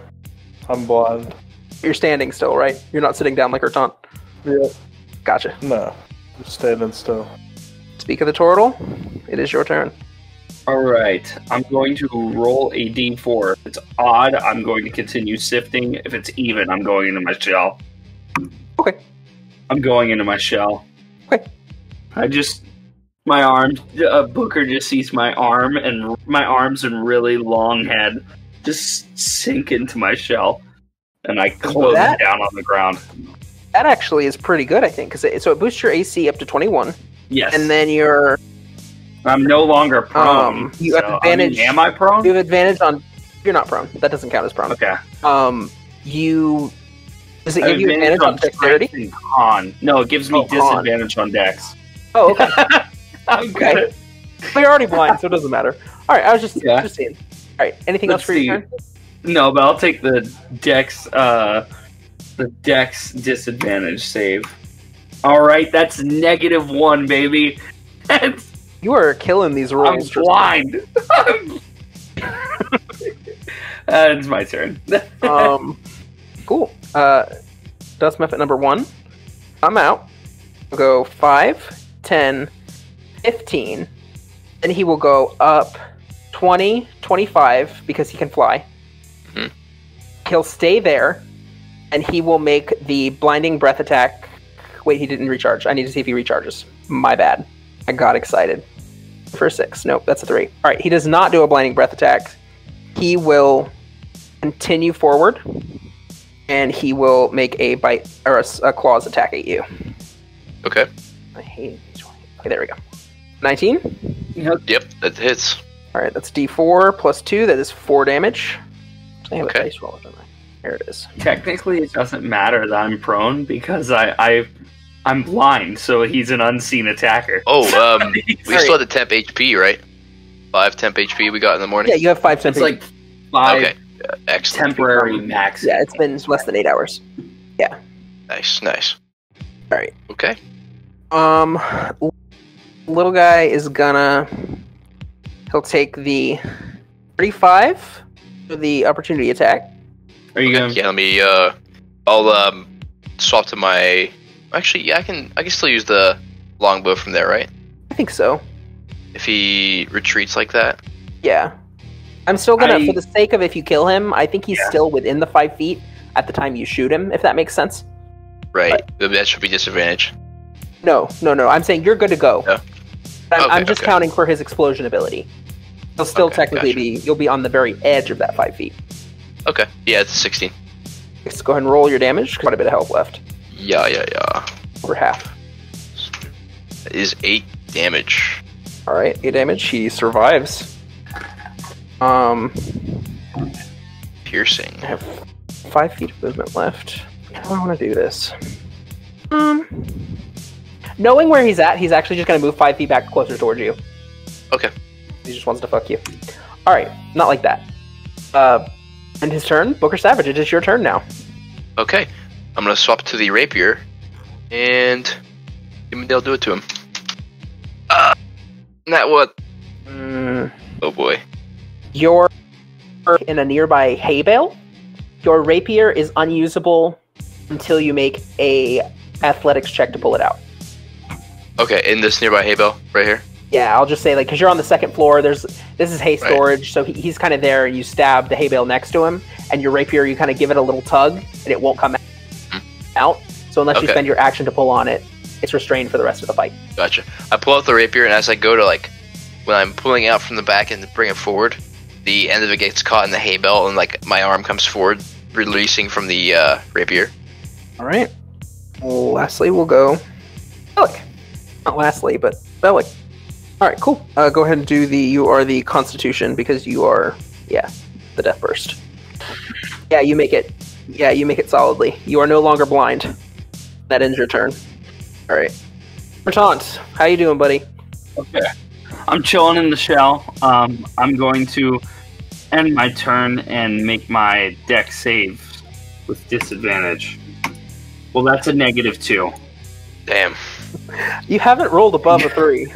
I'm blind. You're standing still, right? You're not sitting down like Ertant. Yeah. Gotcha. No. Just standing still. Speak of the turtle. It is your turn. Alright, I'm going to roll a d4. If it's odd, I'm going to continue sifting. If it's even, I'm going into my shell. Okay. I'm going into my shell. Okay. My arm, Booker just sees my arm and my arms and really long head just sink into my shell. And I close That- it down on the ground. That actually is pretty good, I think, because it boosts your AC up to 21, Yes. and then I'm no longer prone. you have advantage- am I prone? you have advantage on. You're not prone. That doesn't count as prone. Okay. Does it give you advantage on dexterity? strength and con. No, it gives me Oh, con. disadvantage on dex. Oh, okay. I'm good. But you're already blind, so it doesn't matter. All right, I was just seeing. All right, anything Let's else for your see. turn? No, but I'll take the dex disadvantage save. All right, that's -1, baby. That's, You are killing these I'm rolls. Tristan. blind. It's my turn. Cool. Dust Mephit number 1. I'm out. We'll go 5, 10, 15. Then he will go up 20, 25 because he can fly. Mhm. He'll stay there, and he will make the blinding breath attack. Wait, he didn't recharge. I need to see if he recharges. My bad. I got excited. For a 6. Nope, that's a 3. All right, he does not do a blinding breath attack. He will continue forward, and he will make a bite or a claws attack at you. Okay. I hate 20. Okay, there we go. 19. Yep, that hits. All right, that's D4 plus 2. That is 4 damage. I have Okay. a dice roller, don't I? There it is. Technically, it doesn't matter that I'm prone because I'm blind, so he's an unseen attacker. Oh, we still had the temp HP, right? 5 temp HP we got in the morning. Yeah, you have 5 temp. It's like 5 Okay, excellent. temporary max. Yeah, it's been less than 8 hours. Yeah. Nice, nice. All right. Okay. Little guy is gonna. He'll take the 35 for the opportunity attack. Are you going? Yeah, let me. I'll swap to my. Actually, yeah, I can still use the longbow from there, right? I think so. If he retreats like that. Yeah. I'm still gonna, for the sake of if you kill him, I think he's still within the 5 feet at the time you shoot him, if that makes sense. Right. That should be disadvantage. No. I'm saying you're good to go. No. I'm just counting for his explosion ability. He'll still technically you'll be on the very edge of that 5 feet. Okay. Yeah, it's 16. Let's go ahead and roll your damage. Quite a bit of health left. Yeah. Over half. That is 8 damage. Alright, 8 damage. He survives. Piercing. I have 5 feet of movement left. How do I want to do this? Knowing where he's at, he's actually just going to move 5 feet back closer towards you. Okay. He just wants to fuck you. Alright, not like that. And his turn. Booker Savage, it is your turn now. Okay. I'm going to swap to the rapier, and they'll do it to him. That what? Oh boy. You're in a nearby hay bale. Your rapier is unusable until you make a athletics check to pull it out. Okay, in this nearby hay bale right here. Yeah, I'll just say because you're on the 2nd floor. This is hay storage, so he's kind of there, and you stab the hay bale next to him, and your rapier, you kind of give it a little tug, and it won't come out. So unless you spend your action to pull on it, it's restrained for the rest of the fight. Gotcha. I pull out the rapier, and as I go to when I'm pulling out from the back and bring it forward, the end of it gets caught in the hay bale, and my arm comes forward, releasing from the rapier. All right. Lastly, we'll go Bellic. Not lastly, but Bellic. All right, cool. Go ahead and do you are the Constitution because you are, the Death Burst. Yeah, you make it. Yeah, you make it solidly. You are no longer blind. That ends your turn. All right. Bertant, how you doing, buddy? Okay. I'm chilling in the shell. I'm going to end my turn and make my deck save with disadvantage. Well, that's a -2. Damn. You haven't rolled above a 3.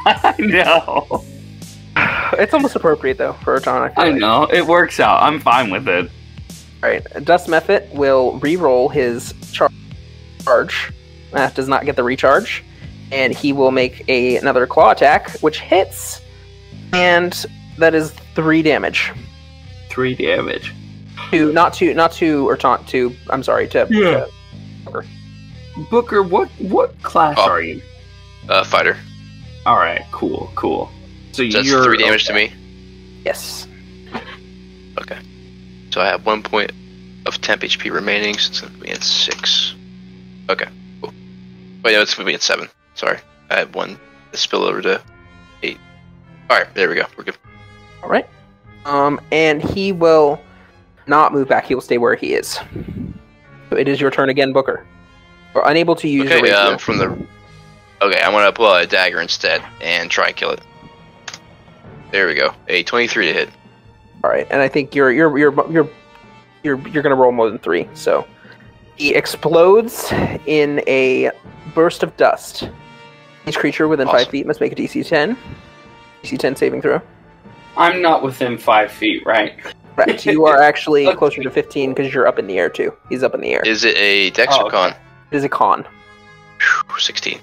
I know. It's almost appropriate, though, for Bertant. I know. It works out. I'm fine with it. All right. Dust Method will re-roll his charge. Does not get the recharge. And he will make another claw attack, which hits. And that is 3 damage. 3 damage. Not to Bertant, to Booker. Booker, what class are you? Fighter. Alright, cool. So that's you're 3 damage to me? Yes. Okay. So I have 1 point of temp HP remaining, so it's going to be at 6. Okay, cool. Wait, no, it's going to be at 7. Sorry. I had 1 spill over to 8. Alright, there we go. We're good. Alright. And he will not move back. He will stay where he is. So it is your turn again, Booker. You're unable to use your rapier. Okay, I'm going to pull out a dagger instead and try and kill it. There we go. A 23 to hit. All right, and I think you're gonna roll more than 3. So he explodes in a burst of dust. Each creature within 5 feet must make a DC 10. DC 10 saving throw. I'm not within 5 feet, right? Right. You are actually closer to 15 because you're up in the air too. He's up in the air. Is it a Dex or Con? It is a Con. 16.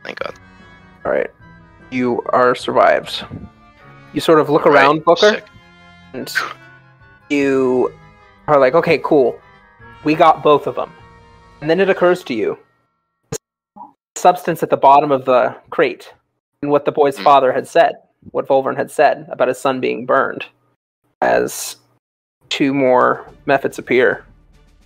Thank God. All right. You are survived. You sort of look around, Booker. Sick. And you are like, okay, cool. We got both of them. And then it occurs to you, the substance at the bottom of the crate, and what the boy's father had said, what Volvern had said about his son being burned, as 2 more methods appear.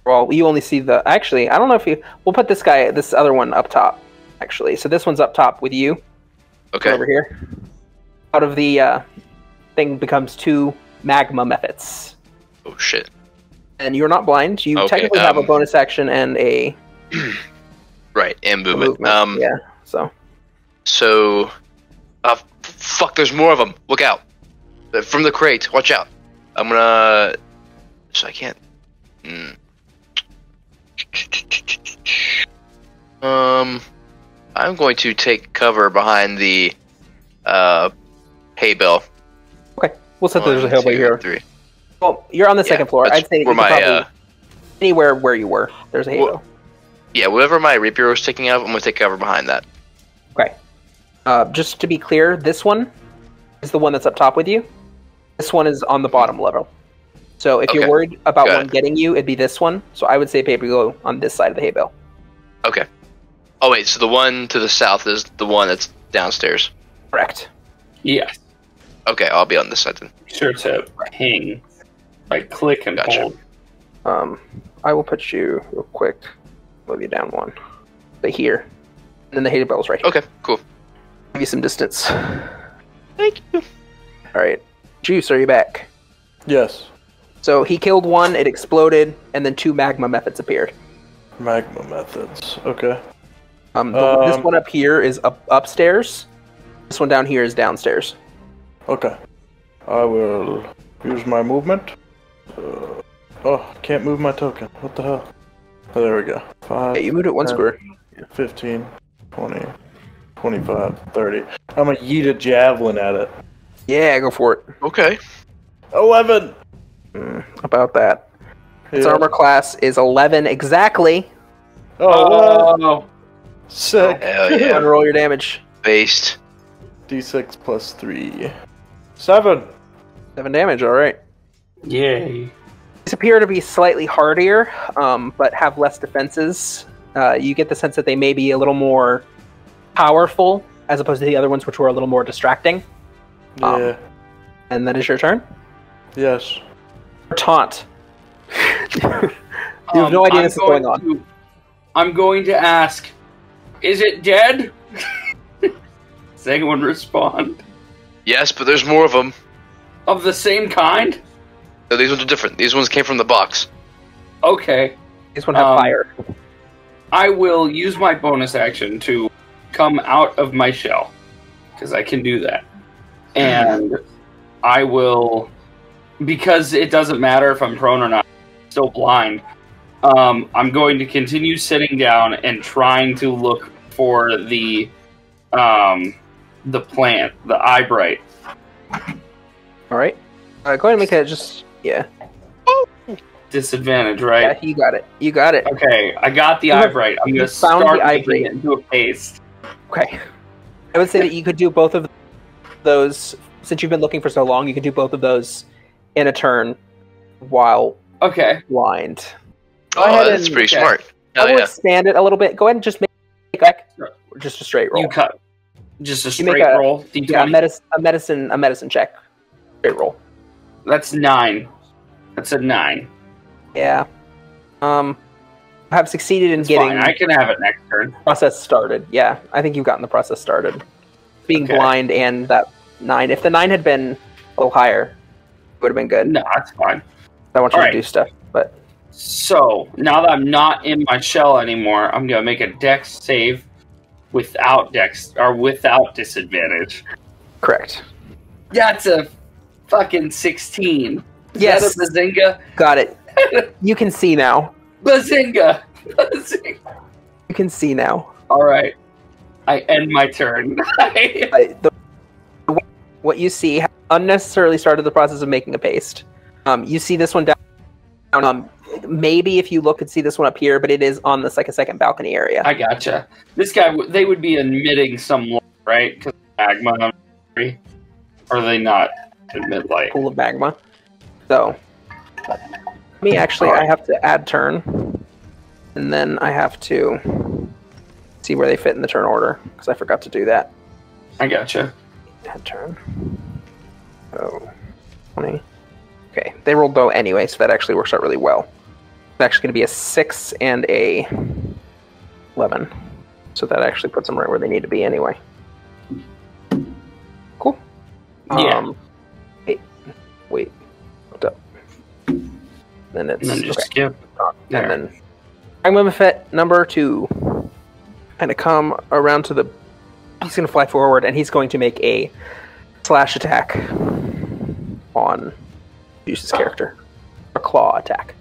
Well, you only see actually, I don't know if we'll put this other one up top, actually. So this one's up top with you. Okay. Over here. Out of the thing becomes 2 magma methods. Oh shit. And you're not blind. You Okay, technically have a bonus action and a right, and movement. Yeah, so. So, fuck, there's more of them. Look out. From the crate, watch out. I'm gonna... So I can't... I'm going to take cover behind the hay bale. Okay, we'll set there's a hay bale here. 3. Well, you're on the second floor. I'd say that you could probably anywhere where you were. There's a hay bale. Yeah, whatever my rapier was sticking out, I'm going to take cover behind that. Okay. Just to be clear, this one is the one that's up top with you. This one is on the bottom level. So if you're worried about one getting you, it'd be this one. So I would say paper go on this side of the hay bale. Okay. Oh wait, so the one to the south is the one that's downstairs. Correct. Yes. Okay, I'll be on this side then. Sure to ping. Like click and hold. I will put you real quick. Move you down one. Right here. And then the hay bale's right here. Okay, cool. Give you some distance. Thank you. Alright. Juice, are you back? Yes. So he killed one, it exploded, and then 2 magma methods appeared. Magma methods. Okay. This one up here is upstairs. This one down here is downstairs. Okay. I will use my movement. Can't move my token. What the hell? Oh, there we go. 5. Yeah, you moved it 1 square. 15, 20, 25, 30. I'm gonna yeet a javelin at it. Yeah, go for it. Okay. 11! About that. Its armor class is 11 exactly. Oh, sick. Hell yeah. Roll your damage. Based. D6 plus 3. 7. 7 damage, alright. Yay. These appear to be slightly hardier, but have less defenses. You get the sense that they may be a little more powerful, as opposed to the other ones, which were a little more distracting. Yeah. And that is your turn? Yes. Taunt. You have no idea this is going on. I'm going to ask, is it dead? Does anyone respond? Yes, but there's more of them. Of the same kind? No, these ones are different. These ones came from the box. Okay. This one have fire. I will use my bonus action to come out of my shell, because I can do that. And I will, because it doesn't matter if I'm prone or not, I'm still blind, I'm going to continue sitting down and trying to look for the plant, the eyebright. Alright. Go ahead and make that just, yeah. Disadvantage, right? Yeah, you got it. You got it. Okay, I got the eyebright. I'm going to start making it into a paste. Okay. I would say that you could do both of those, since you've been looking for so long, you could do both of those in a turn while blind. Oh, that's pretty smart. I will expand it a little bit. Go ahead and just make just a straight roll. You cut. Just a straight roll? D20? Yeah, a medicine check. Straight roll. That's 9. That's a 9. Yeah. Have succeeded in getting... Fine. I can have it next turn. Process started. Yeah, I think you've gotten the process started. Being blind and that 9. If the 9 had been a little higher, it would have been good. No, that's fine. I want you to do stuff, but... So, now that I'm not in my shell anymore, I'm going to make a dex save without disadvantage. Correct. That's a fucking 16. Yes. Is that a bazinga? Got it. You can see now. Bazinga! Bazinga! You can see now. Alright. I end my turn. What you see unnecessarily started the process of making a paste. You see this one down. Maybe if you look and see this one up here, but it is on the second balcony area. I gotcha. This guy, they would be emitting some light, right? Because magma, or are they not emit light? Pool of magma. So, me actually, I have to add turn, and then I have to see where they fit in the turn order because I forgot to do that. I gotcha. Add turn. Oh, 20. Okay, they rolled low anyway, so that actually works out really well. It's actually going to be a 6 and a 11. So that actually puts them right where they need to be anyway. Cool. Yeah. Wait. What's up? Then it's And then just okay. skip. And then Magma number 2. Gonna come around to the. He's gonna fly forward, and he's going to make a slash attack on Deuce's character. A claw attack.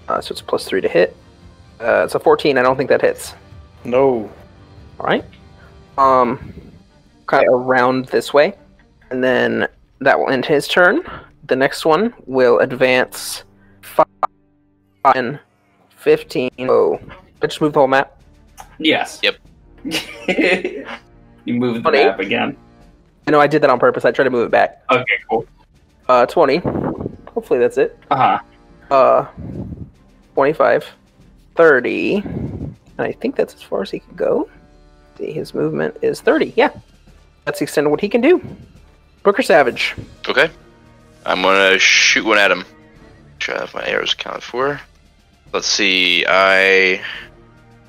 So it's a +3 to hit. It's a 14. I don't think that hits. No. All right. Kind of around this way, and then that will end his turn. The next one will advance 5 and 15. Oh, I just moved the whole map. Yes. Yep. You moved the 20. map again. I know I did that on purpose. I tried to move it back. Okay, cool. 20. Hopefully that's it. 25, 30, and I think that's as far as he can go. See, his movement is 30. Yeah, that's the extent of what he can do. Booker Savage. Okay. I'm gonna shoot one at him. Try to have my arrows accounted for. Let's see. I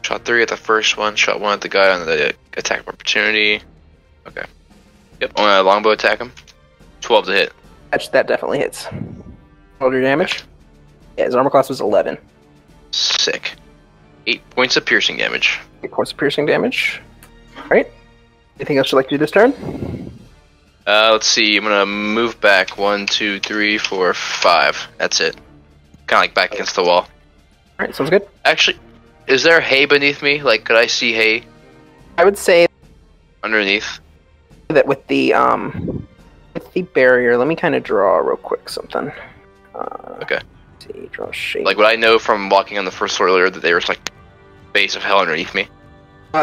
shot 3 at the first one. Shot 1 at the guy on the attack of opportunity. Okay. Yep. I'm gonna longbow attack him. 12 to hit. That definitely hits. Roll your damage. Yeah, his armor class was 11. Sick. 8 points of piercing damage. 8 points of piercing damage. All right. Anything else you'd like to do this turn? Let's see. I'm gonna move back 1, 2, 3, 4, 5. That's it. Kind of like back against the wall. All right, sounds good. Actually, is there hay beneath me? Like, could I see hay I would say underneath? that with the barrier, let me kind of draw real quick something. Okay. Let's see, draw shape. Like, would I know from walking on the first floor earlier that there was like base of hell underneath me?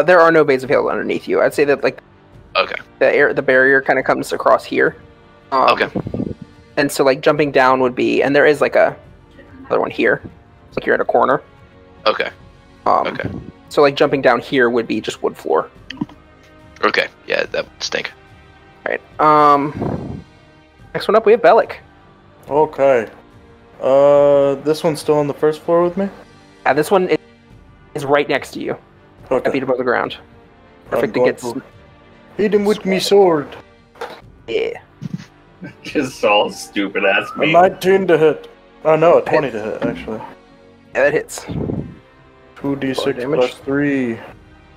There are no bays of hail underneath you. I'd say that like Okay. the barrier kind of comes across here. Okay. And so like jumping down would be, and there is like another one here. It's like you're at a corner. Okay. Okay. So like jumping down here would be just wood floor. Okay. Yeah, that would stink. All right. Next one up, we have Bellic. Okay. This one's still on the first floor with me? This one is right next to you. Okay. Feet above the ground. Perfect to get. Hit him with me sword. Yeah. Just all stupid ass A me. 19 to hit. Oh no, a 20 to hit, actually. Yeah, that hits. 2d6 damage. plus 3.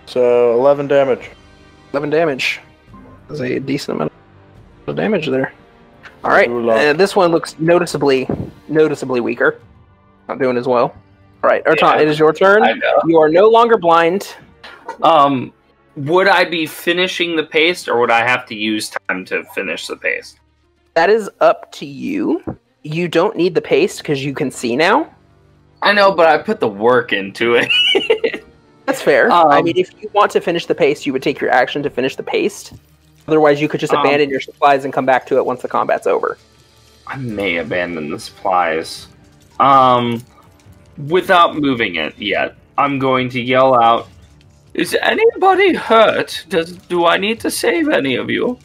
So 11 damage. 11 damage. That's a decent amount of damage there. All right. This one looks noticeably weaker. Not doing as well. All right, Ertan, it is your turn. I know. You are no longer blind. Would I be finishing the paste, or would I have to use time to finish the paste? That is up to you. You don't need the paste because you can see now. I know, but I put the work into it. That's fair. I mean, if you want to finish the paste, you would take your action to finish the paste. Otherwise, you could just abandon your supplies and come back to it once the combat's over. I may abandon the supplies. Without moving it yet, I'm going to yell out, "Is anybody hurt? Do I need to save any of you?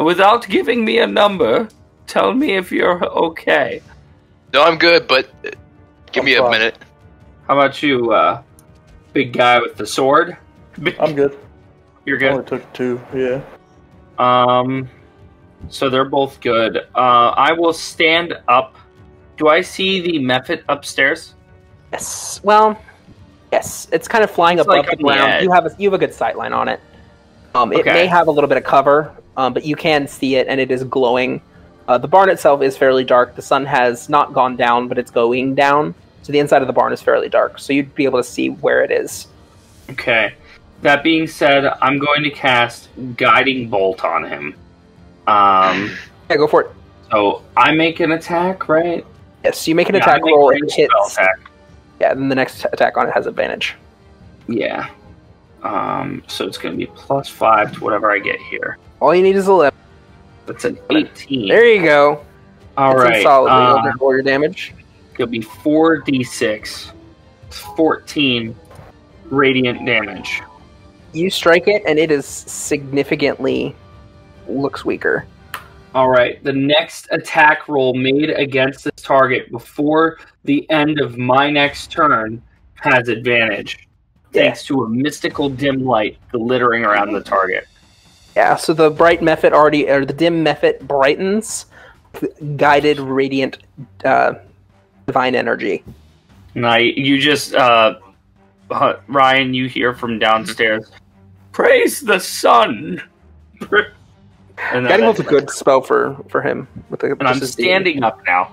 Without giving me a number, tell me if you're okay." No, I'm good, but give me a minute. How about you, big guy with the sword? I'm good. You're Only good? took 2, yeah. So they're both good. I will stand up. Do I see the Mephit upstairs? Yes. Well, yes. It's kind of flying It's above like the on the ground. edge. You have a good sight line on it. It Okay. may have a little bit of cover, but you can see it, and it is glowing. The barn itself is fairly dark. The sun has not gone down, but it's going down. So the inside of the barn is fairly dark. So you'd be able to see where it is. Okay. That being said, I'm going to cast Guiding Bolt on him. Yeah, go for it. So I make an attack, right? Yes, you make an Yeah, attack I make roll a and it spell hits. attack. Yeah, then the next attack on it has advantage. Yeah. So it's going to be +5 to whatever I get here. All you need is 11. That's an 18. There you go. All That's right. solidly roll your damage. It'll be 4d6. 14 radiant damage. You strike it, and it is significantly looks weaker. All right. The next attack roll made against this target before the end of my next turn has advantage, thanks to a mystical dim light glittering around the target. Yeah, so the bright Mephit the dim Mephit brightens with guided radiant divine energy. You just, Ryan, you hear from downstairs, praise the sun! And Guiding Bolt's a good spell for him. And I'm standing up now.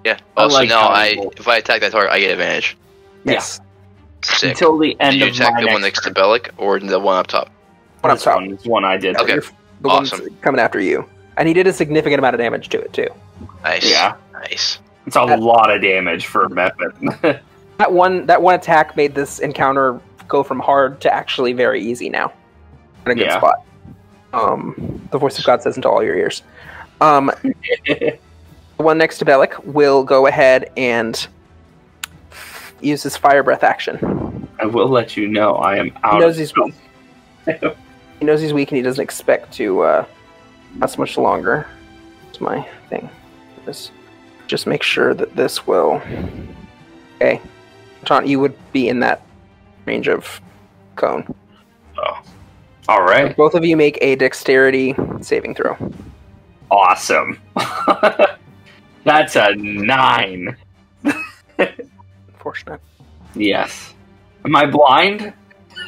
Yeah. I Oh, so like now Guiding Bolt. if I attack that target, I get advantage. Yes. Sick. Until the end Did you of attack my the one next next to turn. Bellic or the one up top? One up This top. one is one I did. Okay. The Awesome. one's coming after you. And he did a significant amount of damage to it, too. Nice. Yeah. Nice. It's a lot of damage for a weapon. That one attack made this encounter go from hard to actually very easy now. In a good Yeah. spot. The voice of God says into all your ears. The one next to Bellic will go ahead and use his fire breath action. I will let you know I am out He knows of he's weak. He knows he's weak and he doesn't expect to last much longer. That's my thing. Just make sure that this will... Okay. Taunt, you would be in that range of cone. Oh. All right. Both of you make a dexterity saving throw. Awesome. That's a 9. Unfortunate. Yes. Am I blind?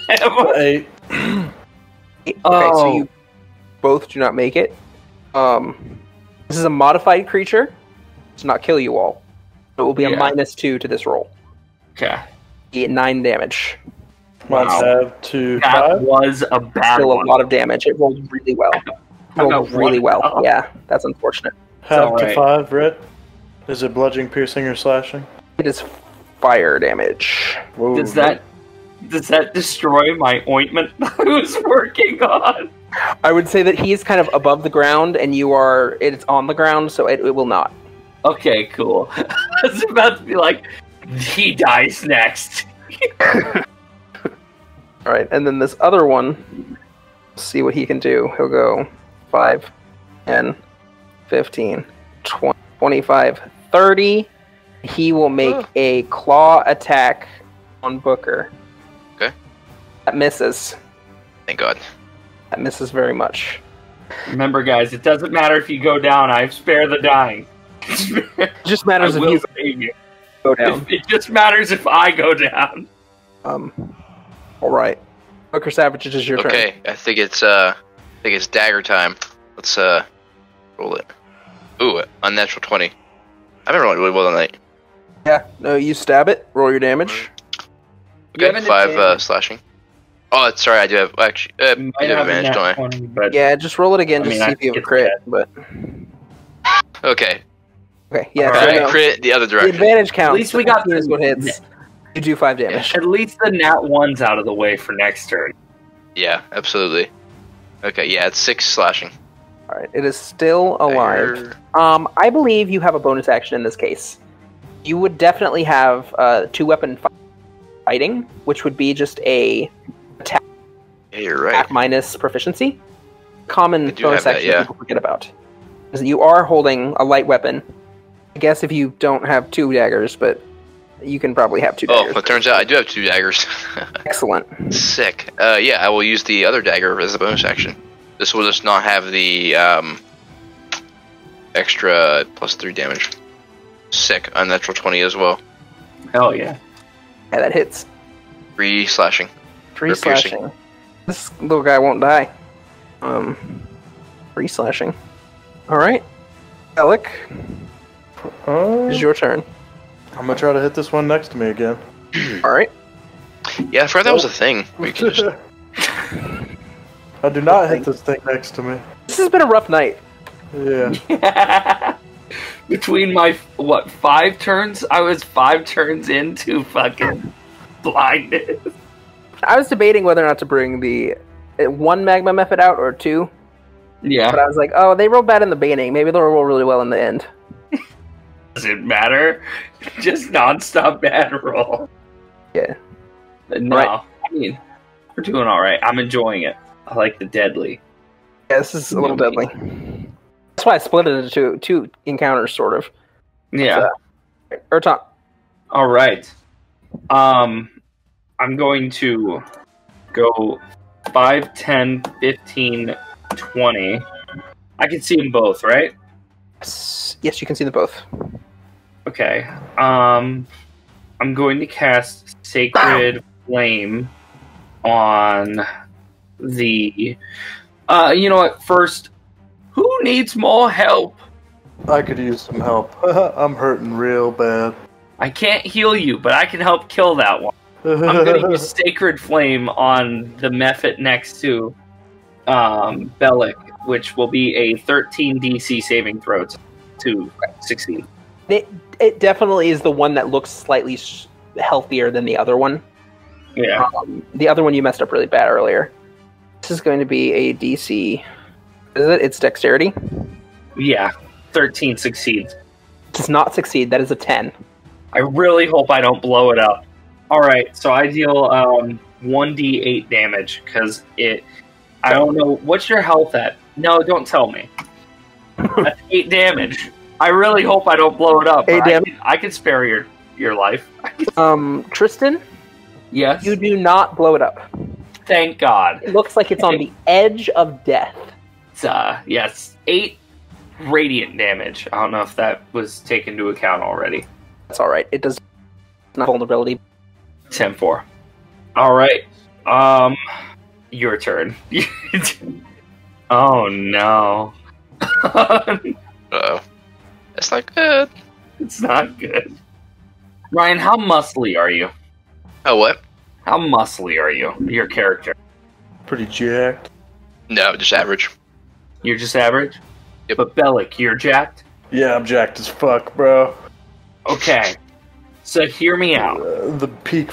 8. Okay, Oh. so you both do not make it. This is a modified creature. To not kill you all. It will be a Yeah. -2 to this roll. Okay. You get 9 damage. Mine's Wow. have 2, That 5. was a bad Still a one. lot of damage. It rolled really well. I got Rolled really one. well. Yeah, that's unfortunate. Have to alright. 5, Red. Is it bludgeoning, piercing, or slashing? It is fire damage. Whoa. Does that destroy my ointment I was working on? I would say that he is kind of above the ground, and it's on the ground, so it will not. Okay, cool. I was about to be like, he dies next. All right, and then this other one, see what he can do. He'll go 5, 10, 15, 20, 25, 30. He will make a claw attack on Booker. Okay. That misses. Thank God. That misses very much. Remember, guys, it doesn't matter if you go down. I spare the dying. It just I matters if will you save you. go down. It just matters if I go down. All right. Booker Savage, it is your turn. Okay, I think it's dagger time. Let's roll it. Ooh, unnatural 20. I've been rolling really well tonight. Yeah. No, you stab it. Roll your damage. You have Okay, an 5 advantage. slashing. Oh, that's sorry. I do have actually. I do Might have have a advantage, nat don't I? 20, but Yeah, just roll it again, I just mean, to see I if you have a get crit. that. But Okay. okay, yeah. All so right. no. Crit the other The direction. advantage counts. At least we got Here's what hits. You do 5 damage. at least the nat 1's out of the way for next turn. Yeah, absolutely. Okay, yeah, it's 6 slashing. All right, it is still alive. Dagger. I believe you have a bonus action in this case. You would definitely have 2-weapon fighting, which would be just a Yeah, you're right. attack minus proficiency. Common I do bonus have that, action yeah. that people forget about. Because you are holding a light weapon. I guess if you don't have 2 daggers, but you can probably have 2 Oh, daggers. well, it turns out I do have 2 daggers. Excellent. Sick. Yeah, I will use the other dagger as a bonus action. This will just not have the extra +3 damage. Sick. Unnatural 20 as well. Hell yeah. Yeah, that hits. 3 slashing. 3 Or piercing. slashing. This little guy won't die. 3 slashing. Alright. Alec, it's your turn. I'm gonna try to hit this one next to me again. Alright. Yeah, I forgot that was a thing. We can just... I do not hit this thing next to me. This has been a rough night. Yeah. Between my 5 turns, I was 5 turns into fucking blindness. I was debating whether or not to bring the 1 magma method out or 2, Yeah. but I was like, oh, they rolled bad in the beginning. Maybe they'll roll really well in the end. Does it matter? Just non-stop bad roll. Yeah. No, Right. I mean, we're doing all right. I'm enjoying it. I like the deadly. Yeah, this is a little deadly. That's why I split it into 2 encounters, sort of. Yeah. Urton. All right. I'm going to go 5, 10, 15, 20. I can see them both, right? Yes, you can see them both. Okay. I'm going to cast Sacred Flame on the. You know what? First, who needs more help? I could use some help. I'm hurting real bad. I can't heal you, but I can help kill that one. I'm going to use Sacred Flame on the Mephit next to Bellic, which will be a 13 DC saving throw to succeed. It definitely is the one that looks slightly healthier than the other one. Yeah. The other one you messed up really bad earlier. This is going to be a DC. Is it? It's dexterity? Yeah. 13 succeeds. Does not succeed. That is a 10. I really hope I don't blow it up. Alright, so I deal 1d8 damage, because I don't know. What's your health at? No, don't tell me. That's 8 damage. I really hope I don't blow it up. 8 damage. I can spare your life. Tristan? Yes? You do not blow it up. Thank God. It looks like it's on the edge of death. It's, yes, 8 radiant damage. I don't know if that was taken into account already. That's alright. It does not vulnerability. 10-4. Alright. Your turn. Oh, no. Uh-oh. That's not good. It's not good. Ryan, how muscly are you? Oh, what? How muscly are you? Your character. Pretty jacked. No, just average. You're just average? Yep. But Bellic, you're jacked? Yeah, I'm jacked as fuck, bro. Okay. So hear me out. The peak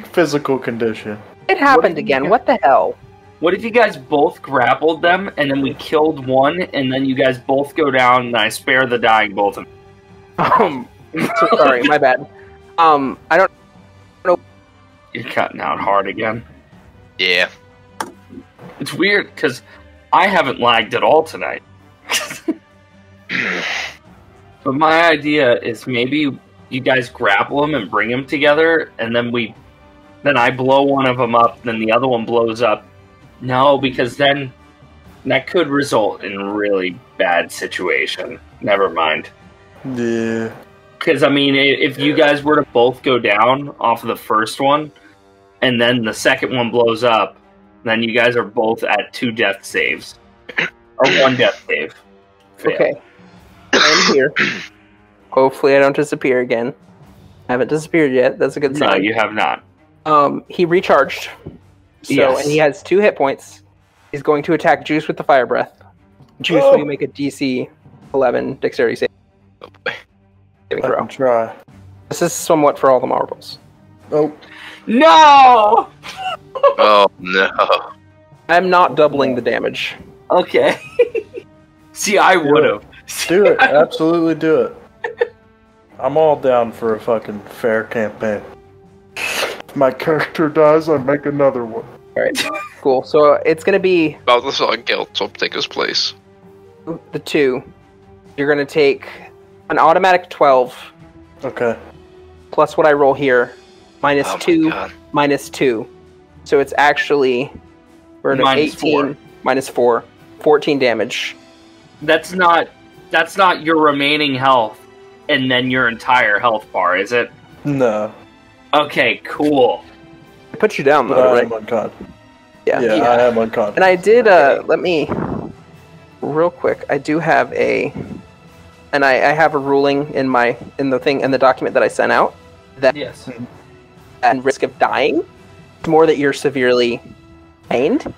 physical condition. It happened again. What the hell? What if you guys both grappled them, and then we killed one, and then you guys both go down, and I spare the dying both of them? So sorry, my bad. I don't know. You're cutting out hard again. Yeah. It's weird, because I haven't lagged at all tonight. But my idea is maybe you guys grapple them and bring them together, and then I blow one of them up, then the other one blows up. No, because then that could result in a really bad situation. Never mind. Yeah. Because, I mean, if you guys were to both go down off of the first one, and then the second one blows up, then you guys are both at 2 death saves. Or 1 death save. Fail. Okay. I'm here. Hopefully I don't disappear again. I haven't disappeared yet. That's a good sign. No, you have not. He recharged. So, Yes. and he has 2 hit points. He's going to attack Juice with the fire breath. Juice, will you make a DC 11 dexterity saving I throw? can try. This is somewhat for all the marbles. Oh. No! Oh, no. I'm not doubling the damage. Okay. See, I would have. Do it. Absolutely do it. I'm all down for a fucking fair campaign. If my character dies, I make another one. Alright, cool. So it's going to be About this on guilt, so I'll take his place. the 2. You're going to take an automatic 12 Okay. plus what I roll here, minus Oh my 2, God. minus 2. So it's actually we're at Minus 18 4. minus 4, 14 damage. That's not your remaining health and then your entire health bar, is it? No. Okay, cool. I put you down But though, I right? am unconscious. Yeah. Yeah, I am unconscious. And I did, let me, real quick, I do have I have a ruling in the document that I sent out, that Yes. at risk of dying, it's more that you're severely pained.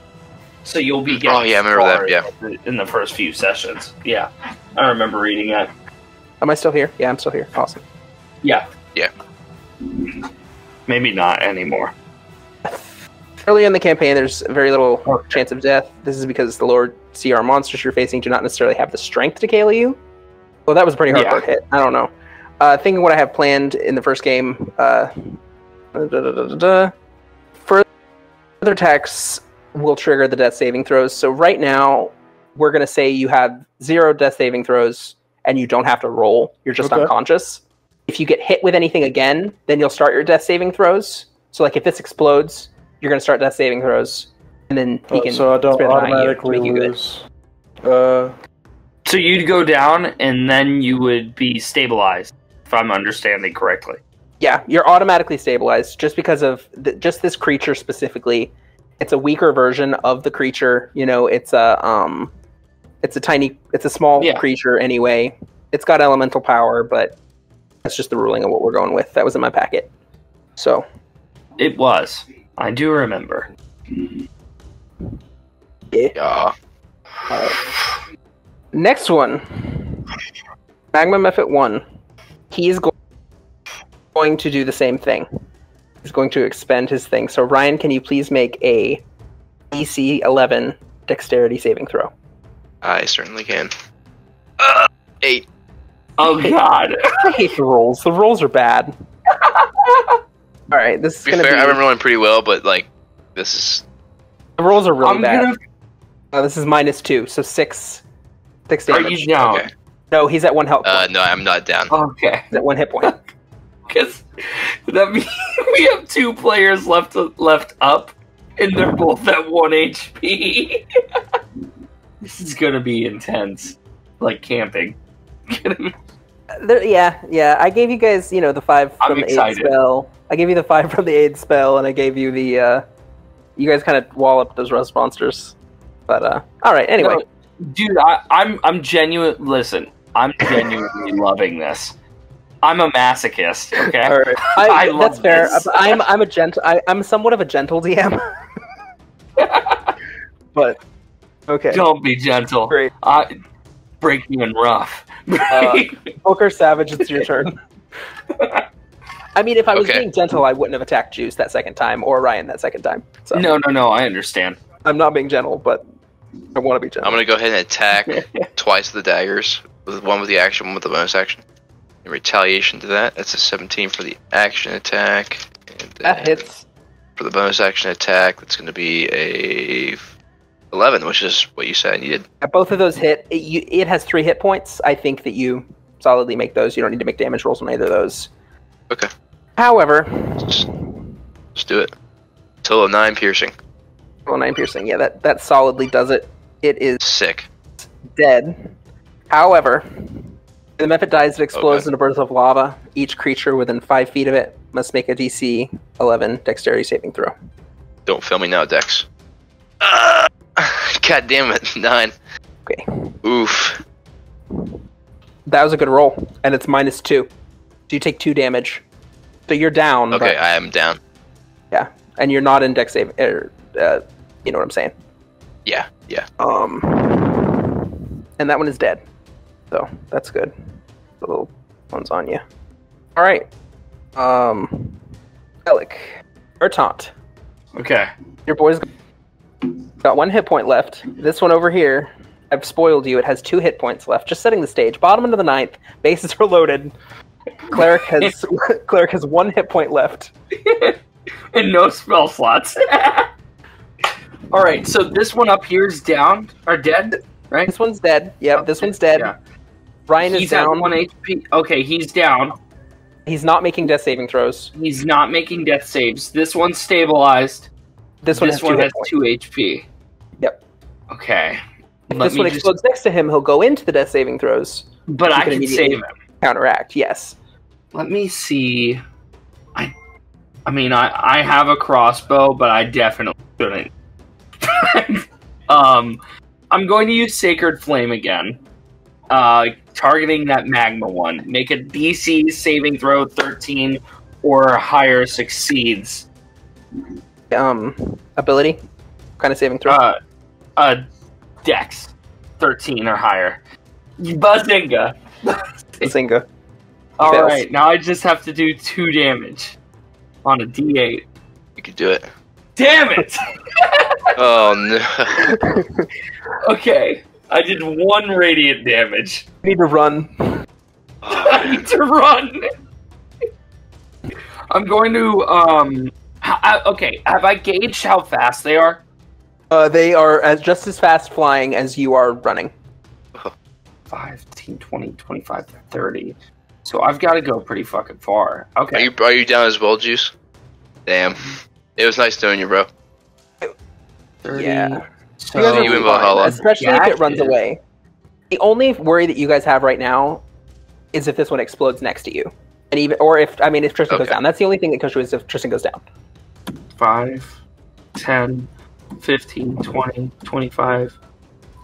So you'll be getting Oh, yeah, I remember that, scarred in the first few sessions. Yeah, I remember reading that. Am I still here? Yeah, I'm still here. Awesome. Yeah. Yeah. Maybe not anymore. Early in the campaign, there's very little chance of death. This is because the lower CR monsters you're facing do not necessarily have the strength to KO you. Well, that was a pretty hardcore hit. I don't know. Thinking what I have planned in the first game, further attacks will trigger the death saving throws. So right now, we're going to say you have 0 death saving throws, and you don't have to roll. You're just unconscious. If you get hit with anything again, then you'll start your death saving throws. So like if this explodes, you're going to start death saving throws, and then he can. So I don't spare the dying automatically to make you good. lose. So you'd go down, and then you would be stabilized, if I'm understanding correctly. Yeah, you're automatically stabilized just because of just this creature specifically. It's a weaker version of the creature. You know, it's a small creature anyway. It's got elemental power, but that's just the ruling of what we're going with. That was in my packet. So it was. I do remember. Yeah. Next one, Magma Mephit 1. He's going to do the same thing. He's going to expend his thing. So Ryan, can you please make a DC 11 Dexterity saving throw? I certainly can. 8. Oh God! I hate the rolls. The rolls are bad. All right, this is to be fair, I've been rolling pretty well, but like this is. The rolls are really bad. This is -2, so 6 damage. Are you down? Okay. No, he's at 1 health point. No, I'm not down. Okay. He's at 1 hit point. Because that means we have 2 players left up, and they're both at 1 HP. This is gonna be intense, like camping. Yeah. I gave you guys, the 5 from the aid spell. I gave you the 5 from the aid spell, and I gave you the. You guys kind of walloped those rust monsters, but all right. Anyway, no, dude, I'm genuine. Listen, I'm genuinely loving this. I'm a masochist. Okay, all right. I love that's fair. this. I'm a gentle. I'm somewhat of a gentle DM. But okay, don't be gentle. Great. Break you in rough. Booker Savage, it's your turn. I mean, if I was being gentle, I wouldn't have attacked Juice that second time, or Ryan that second time. So. No, I understand. I'm not being gentle, but I want to be gentle. I'm going to go ahead and attack twice with the daggers. One with the action, one with the bonus action. In retaliation to that, that's a 17 for the action attack. And that hits. For the bonus action attack, that's going to be a 11, which is what you said I needed. Both of those hit. It has 3 hit points. I think that you solidly make those. You don't need to make damage rolls on either of those. Okay. However, just do it. Total of 9 piercing. Total 9 piercing. Yeah, that solidly does it. It is sick. Dead. However, the Mephit dies, it explodes in a burst of lava. Each creature within 5 feet of it must make a DC 11 Dexterity saving throw. Don't fail me now, Dex. God damn it, 9. Okay. Oof. That was a good roll, and it's -2. So you take 2 damage. So you're down. Okay, I am down. Yeah, and you're not in Dex save. You know what I'm saying? Yeah. And that one is dead. So that's good. The little one's on you. All right. Alec, Ertant. Okay. Your boy's got 1 hit point left. This one over here, I've spoiled you. It has 2 hit points left. Just setting the stage. Bottom into the 9th. Bases are loaded. Cleric has 1 hit point left. And no spell slots. Alright, so this one up here is down, or dead, right? This one's dead. Yep, this one's dead. Yeah. Ryan is he's down. At 1 HP. Okay, he's down. He's not making death saving throws. He's not making death saves. This one's stabilized. This one has 2 HP. Yep. Okay. If this one explodes next to him, he'll go into the death saving throws. But I can save him. Counteract, yes. Let me see. I mean, I have a crossbow, but I definitely shouldn't. I'm going to use Sacred Flame again. Targeting that magma one. Make a DC saving throw 13 or higher succeeds. Ability? What kind of saving throw? Dex 13 or higher. Bazinga. Bazinga. Alright, now I just have to do 2 damage on a D8. You can do it. Damn it! Oh no. Okay, I did 1 radiant damage. You need to run. I need to run! I'm going to, okay, have I gauged how fast they are? They are just as fast flying as you are running. 5, 10, 20, 25, 30. So I've got to go pretty fucking far. Okay. Are you down as well, Juice? Damn. It was nice knowing you, bro. 30. Yeah. So you guys are fine, especially if it runs away. The only worry that you guys have right now is if this one explodes next to you. And even, or if Tristan goes down. That's the only thing that goes is if Tristan goes down. 5, 10, 15, 20, 25.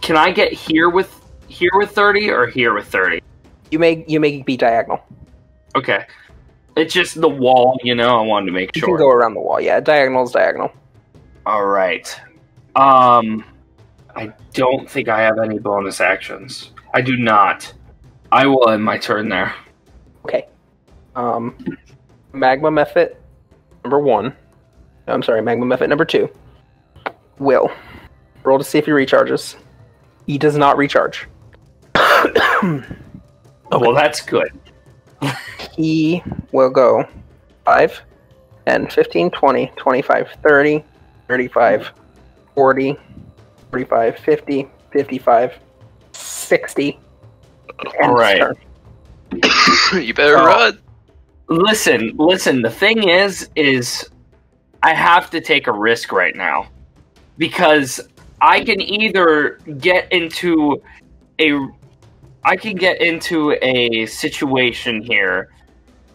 Can I get here with 30 or here with 30? You may be diagonal. Okay. It's just the wall, I wanted to make sure. You can go around the wall, yeah. Diagonal is diagonal. Alright. I don't think I have any bonus actions. I do not. I will end my turn there. Okay. Magma Method number 1. I'm sorry, Magma Method number 2. Will. Roll to see if he recharges. He does not recharge. Okay. Well, that's good. He will go 5, 10, 15, 20, 25, 30, 35, 40, 45, 50, 55, 60. All right. You better run. Listen, the thing is I have to take a risk right now. Because I can either get into a situation here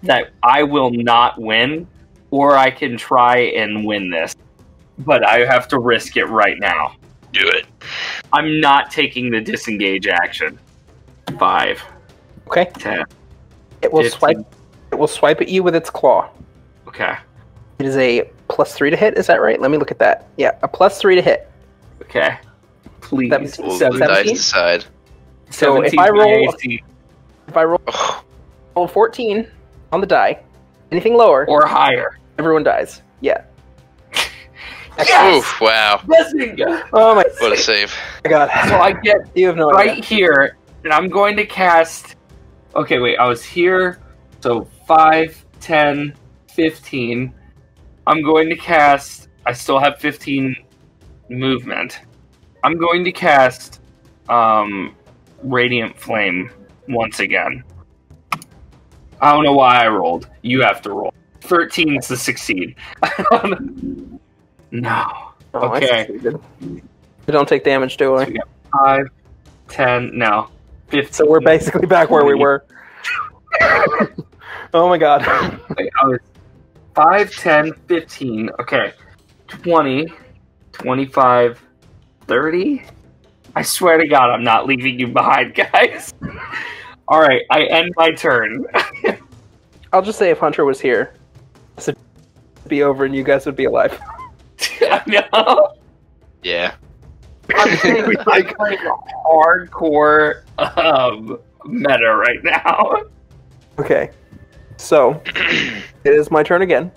that I will not win, or I can try and win this. But I have to risk it right now. Do it. I'm not taking the disengage action. 5. Okay. 10. It will 15. swipe. It will swipe at you with its claw. Okay. It is a +3 to hit. Is that right? Let me look at that. Yeah, a +3 to hit. Okay. Please. 17. We'll the dice decide. So if I roll 14 on the die, anything lower or higher, everyone dies. Yeah. Yes! Oof, wow. Oh my! What a save. My God. So I get You have no right idea. here, and I'm going to cast. Okay, wait. I was here, so 5, 10, 15. I'm going to cast. I still have 15 movement. I'm going to cast Radiant Flame once again. I don't know why I rolled. You have to roll. 13 is to succeed. No. Oh, Okay. We don't take damage, do So we? we got 5, 10, no. 15. So we're basically back where we were. Oh my God. Wait, I was 5, 10, 15. Okay. 20, 25, 30. I swear to God, I'm not leaving you behind, guys. All right, I end my turn. I'll just say if Hunter was here, this would be over and you guys would be alive. No. Yeah. I'm playing hardcore meta right now. Okay. So it is my turn again.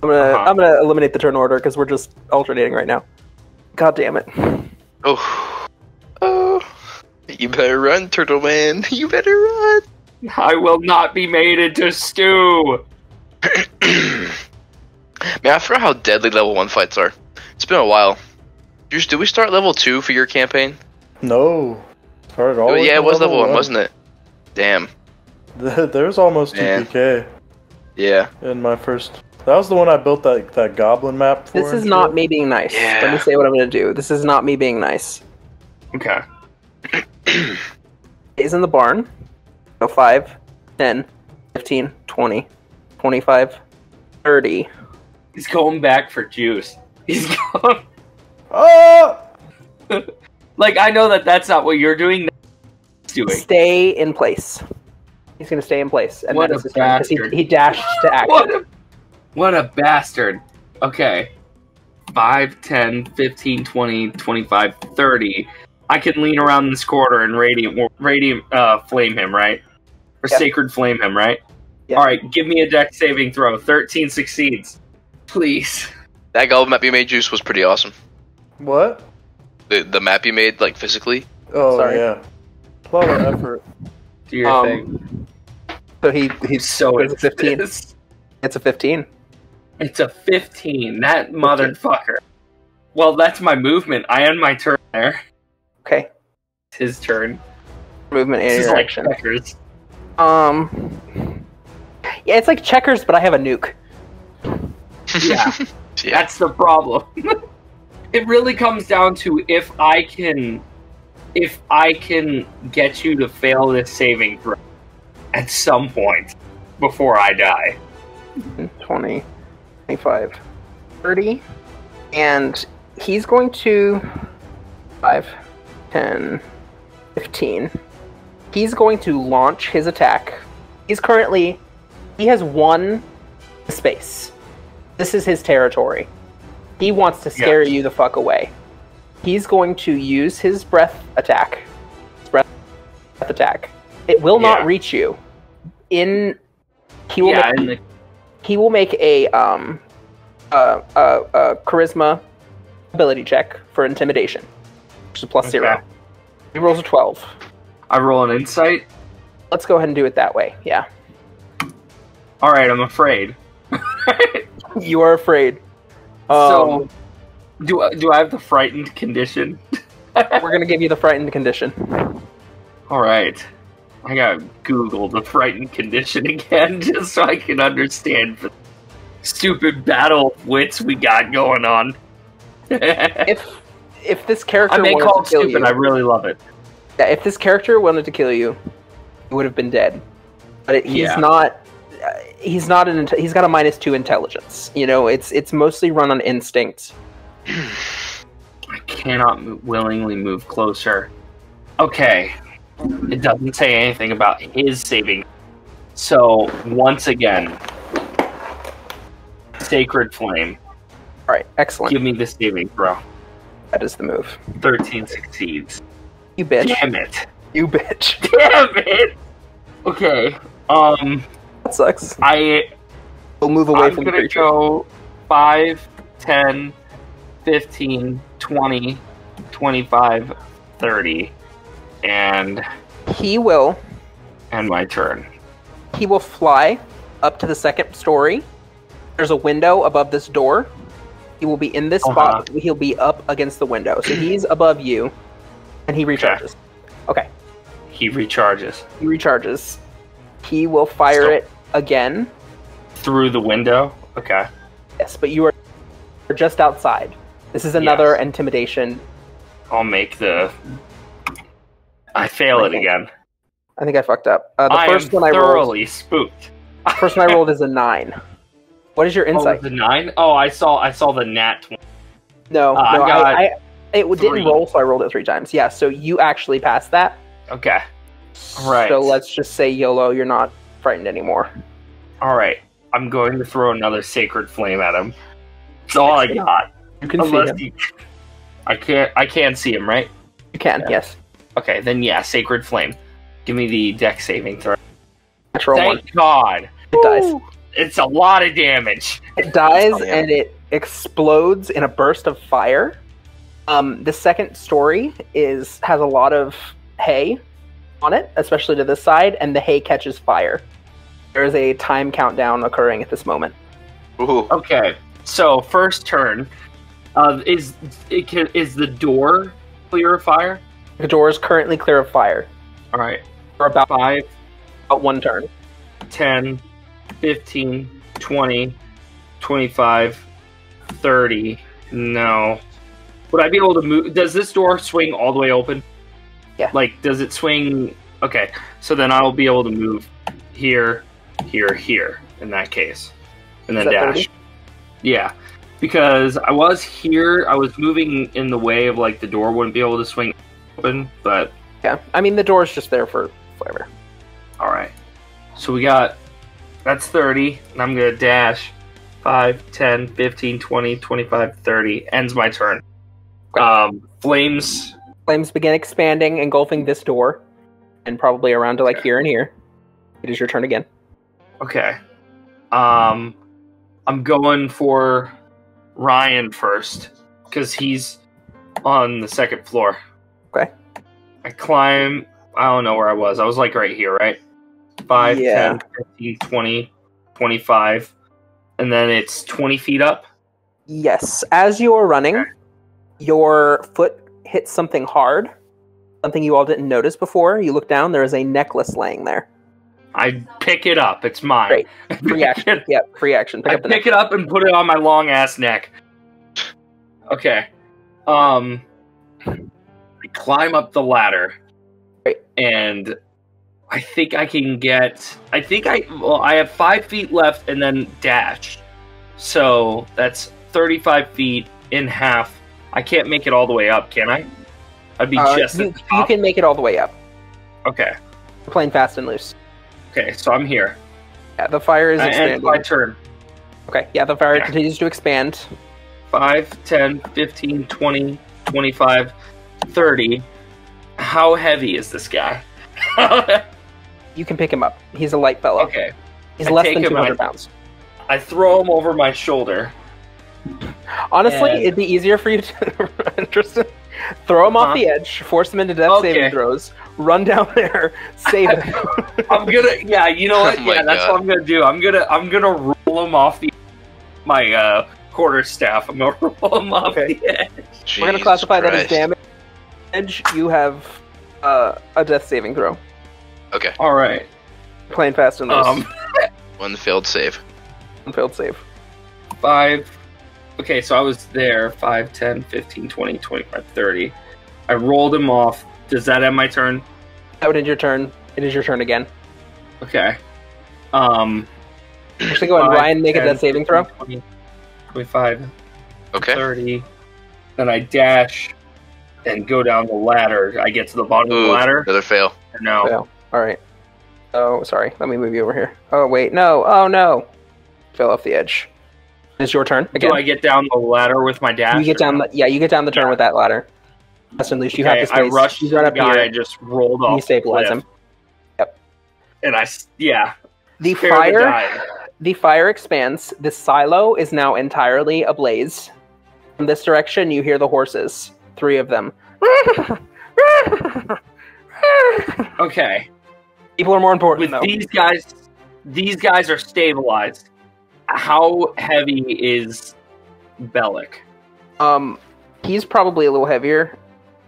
I'm gonna eliminate the turn order because we're just alternating right now. God damn it. Oh. You better run, Turtle Man. You better run. I will not be made into stew. Man, I forgot how deadly level 1 fights are. It's been a while. Did we start level 2 for your campaign? No. Started all Yeah, it was level 1, wasn't it? Damn. There's almost TPK Yeah. in my first. That was the one I built that goblin map for. This is not me being nice. Yeah. Let me say what I'm gonna do. This is not me being nice. Okay. Is in the barn. Go 5, 10, 15, 20, 25, 30. He's going back for juice. He's going. Oh! Like, I know that that's not what you're doing. He's doing. Stay in place. He's gonna stay in place. And What then a it's his turn, 'cause bastard. he dashed to action. What a bastard. Okay. 5, 10, 15, 20, 25, 30. I can lean around this corner and radiant flame him, right? Or Yep. sacred flame him, right? Yep. Alright, give me a dex saving throw. 13 succeeds. Please. That goblin map you made, Juice, was pretty awesome. What? The map you made, like, physically. Oh, Sorry. yeah. A lot of effort. Do your thing. So he's So it's a 15. it's It's a 15. It's a 15. That motherfucker. Well, that's my movement. I end my turn there. Okay. It's his turn. Movement and This is your like action. checkers. Yeah, it's like checkers, but I have a nuke. Yeah. Yeah. That's the problem. It really comes down to if I can if I can get you to fail this saving throw at some point before I die. 20, 25, 30. And he's going to 5, 10, 15. He's going to launch his attack. He has one space. This is his territory. He wants to scare you the fuck away. He's going to use his breath attack. It will not reach you. He will make a charisma ability check for intimidation, which is plus 0. He rolls a 12. I roll an insight. Let's go ahead and do it that way. Yeah. All right, I'm afraid. You are afraid. So, do I have the frightened condition? We're gonna give you the frightened condition. All right. I gotta Google the frightened condition again just so I can understand the stupid battle of wits we got going on. If this character I may wanted call it to kill stupid, you, I really love it. yeah, if this character wanted to kill you, he would have been dead. But he's not. He's got a -2 intelligence. You know, it's mostly run on instinct. I cannot willingly move closer. Okay. It doesn't say anything about his saving. So, once again, Sacred Flame. All right, excellent. Give me the saving throw. That is the move. 13 succeeds. You bitch. Damn it. You bitch. Damn it. Okay. That sucks. We'll move away from the creature. I'm gonna go 5, 10, 15, 20, 25, 30. And he will end my turn. He will fly up to the second story. There's a window above this door. He will be in this spot. He'll be up against the window. So he's above you, and he recharges. Okay. He recharges. He will fire it again. Through the window? Okay. Yes, but you are just outside. This is another intimidation. I'll make the... I fail it again. I think I fucked up. The first one I rolled, thoroughly spooked. The first one I rolled is a 9. What is your insight? Oh, the 9? Oh, I saw the nat 20. No, it 3. didn't roll, so I rolled it 3 times. Yeah, so you actually passed that. Okay. Right. So let's just say YOLO, you're not frightened anymore. Alright. I'm going to throw another Sacred Flame at him. That's all I got. You can see him. I can't see him, right? You can, yes. Okay, then Sacred Flame. Give me the dex saving throw. Natural Thank 1. God. It dies. It's a lot of damage. It dies and it explodes in a burst of fire. The second story has a lot of hay on it, especially to this side, and the hay catches fire. There is a time countdown occurring at this moment. Ooh. Okay, so first turn. Is the door clear of fire? The door is currently clear of fire. All right. For about 5, about 1 turn. 10, 15, 20, 25, 30. No. Would I be able to move? Does this door swing all the way open? Yeah. Like, does it swing? Okay, so then I'll be able to move here, here, in that case. And then dash. 30? Yeah. Because I was here, I was moving in the way of, like, the door wouldn't be able to swing open, but... Yeah, I mean, the door's just there for flavor. Alright. So we got... That's 30, and I'm going to dash 5, 10, 15, 20, 25, 30. Ends my turn. Flames begin expanding, engulfing this door, and probably around to, like, here and here. It is your turn again. Okay. I'm going for Ryan first, because he's on the second floor. Okay. I climb, I don't know where I was. I was like right here, right? 5, 10, 15, 20, 25. And then it's 20 feet up? Yes. As you are running, your foot hits something hard. Something you all didn't notice before. You look down, there is a necklace laying there. I pick it up. It's mine. Great. Free action. Yeah, free action. I pick it up and put it on my long ass neck. Okay. climb up the ladder, Right. and I think I can get. I have 5 feet left, and then dash. So that's 35 feet in half. I can't make it all the way up, can I? I'd be just at the top. You can make it all the way up. Okay. We're playing fast and loose. Okay, so I'm here. Yeah, the fire is And expanding. my turn. Okay, yeah, the fire continues to expand. 5, 10, 15, 20, 25, 30. How heavy is this guy? You can pick him up. He's a light fellow. Okay. He's I less take than him 200 pounds. I throw him over my shoulder. Honestly, And- it'd be easier for you to Tristan, throw him off the edge, force him into death saving throws, run down there, save him. I'm gonna, yeah, you know what? Oh my Yeah, that's God. what I'm gonna do. I'm gonna roll him off my quarterstaff. I'm gonna roll him off Okay. the edge. We're gonna classify that as damage. You have a death saving throw. Okay. All right. Playing fast and loose. One failed save. Failed save. 5. Okay, so I was there. 5, 10, 15, 20, 25, 30. I rolled him off. Does that end my turn? That would end your turn. It is your turn again. Okay. Actually, go ahead, 5, Ryan, make a 10, death saving throw. 20, 25, Okay. 30. Then I dash and go down the ladder. I get to the bottom of the ladder. Another fail. No. Fail. Alright. Oh, sorry. Let me move you over here. Oh, wait. No. Oh, no. Fell off the edge. It's your turn again. Do I get down the ladder with my dash? You get down the you get down the turn with that ladder. Fast and loose. You have the space. I rushed you the run up guy. here. I just rolled off. You stabilize the cliff, him. Yep. And The Spare the fire. dying. The fire expands. The silo is now entirely ablaze. From this direction, you hear the horses. 3 of them. Okay. People are more important, With though. these guys are stabilized. How heavy is Bellic? He's probably a little heavier.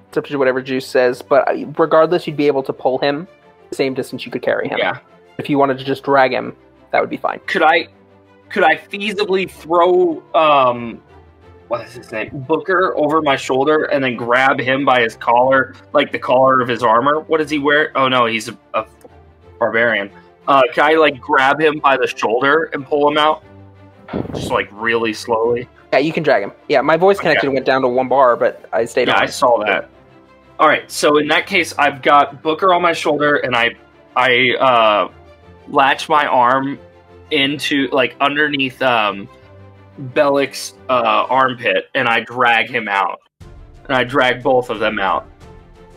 It's up to whatever Juice says, but regardless, you'd be able to pull him the same distance you could carry him. Yeah. If you wanted to just drag him, that would be fine. Could I feasibly throw what is his name? Booker over my shoulder and then grab him by his collar, like the collar of his armor? What does he wear? Oh no, he's a barbarian. Can I grab him by the shoulder and pull him out? Just really slowly. Yeah, you can drag him. Yeah, my voice connection went down to 1 bar, but I stayed on. Yeah, I saw that. All right, so in that case, I've got Booker on my shoulder, and I latch my arm into underneath Bellic's armpit, and I drag him out. And I drag both of them out.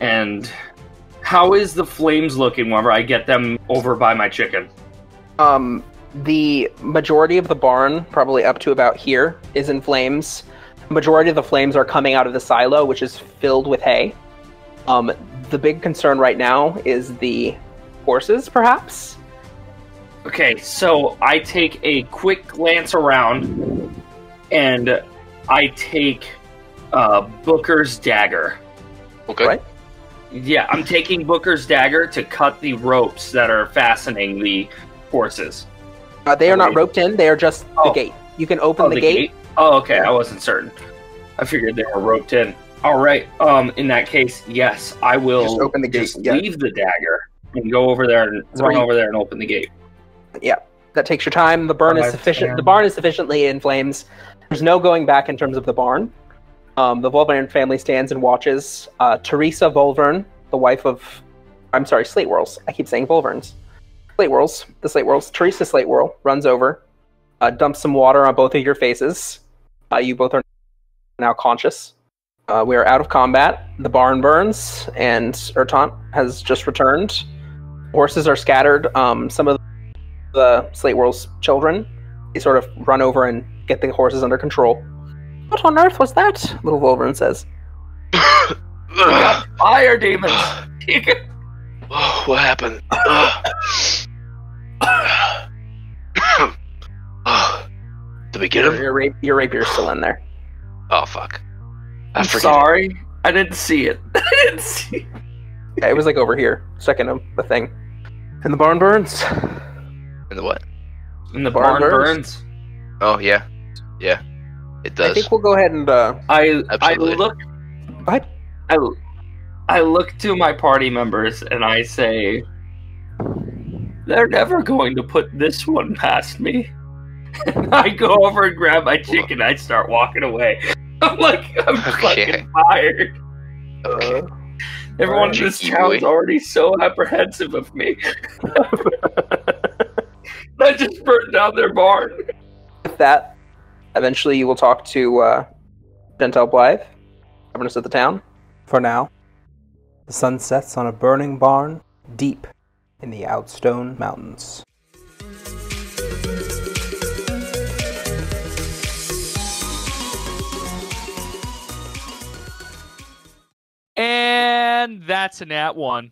And how is the flames looking whenever I get them over by my chicken? The majority of the barn, probably up to about here, is in flames. The majority of the flames are coming out of the silo, which is filled with hay. The big concern right now is the horses, perhaps? Okay, so I take a quick glance around, and I take Booker's dagger. Okay. Right? Yeah, I'm taking Booker's dagger to cut the ropes that are fastening the horses. They are not roped in, they are just the Oh. gate. You can open the gate. Oh, okay, I wasn't certain. I figured they were roped in. All right, in that case, yes, I will Just open the gate, just yeah. leave the dagger and go over there and run over there and open the gate. Yeah, that takes your time. The barn is 5, sufficient. 10. The barn is sufficiently in flames. There's no going back in terms of the barn. The Volvern family stands and watches. Teresa Volvern, the wife of, Slate Whirls. I keep saying Volverns. Slate Whirls, the Slate Whirls. Teresa Slate Whirl runs over, dumps some water on both of your faces. You both are now conscious. We are out of combat. The barn burns, and Ertant has just returned. Horses are scattered. Some of the Slate Whirl's children, they sort of run over and get the horses under control. What on earth was that? Little Wolverine says. Fire demons! Oh, what happened? Did we get him? Your rapier's still in there. Oh, fuck. I'm sorry. I didn't see it. I didn't see it. Yeah, it was over here, stuck in the thing. And the barn burns. In the what? And the barn burns. Oh, yeah. Yeah. It does. I think we'll go ahead and... I Absolutely. look. What? I look to my party members and I say, they're never going to put this one past me. And I go over and grab my chicken and I start walking away. I'm fucking tired. Okay. Everyone in this town's already so apprehensive of me. I just burned down their barn. With that, eventually you will talk to Chantel Blythe, governess of the town. For now, the sun sets on a burning barn deep in the Outstone Mountains. And that's a nat 1.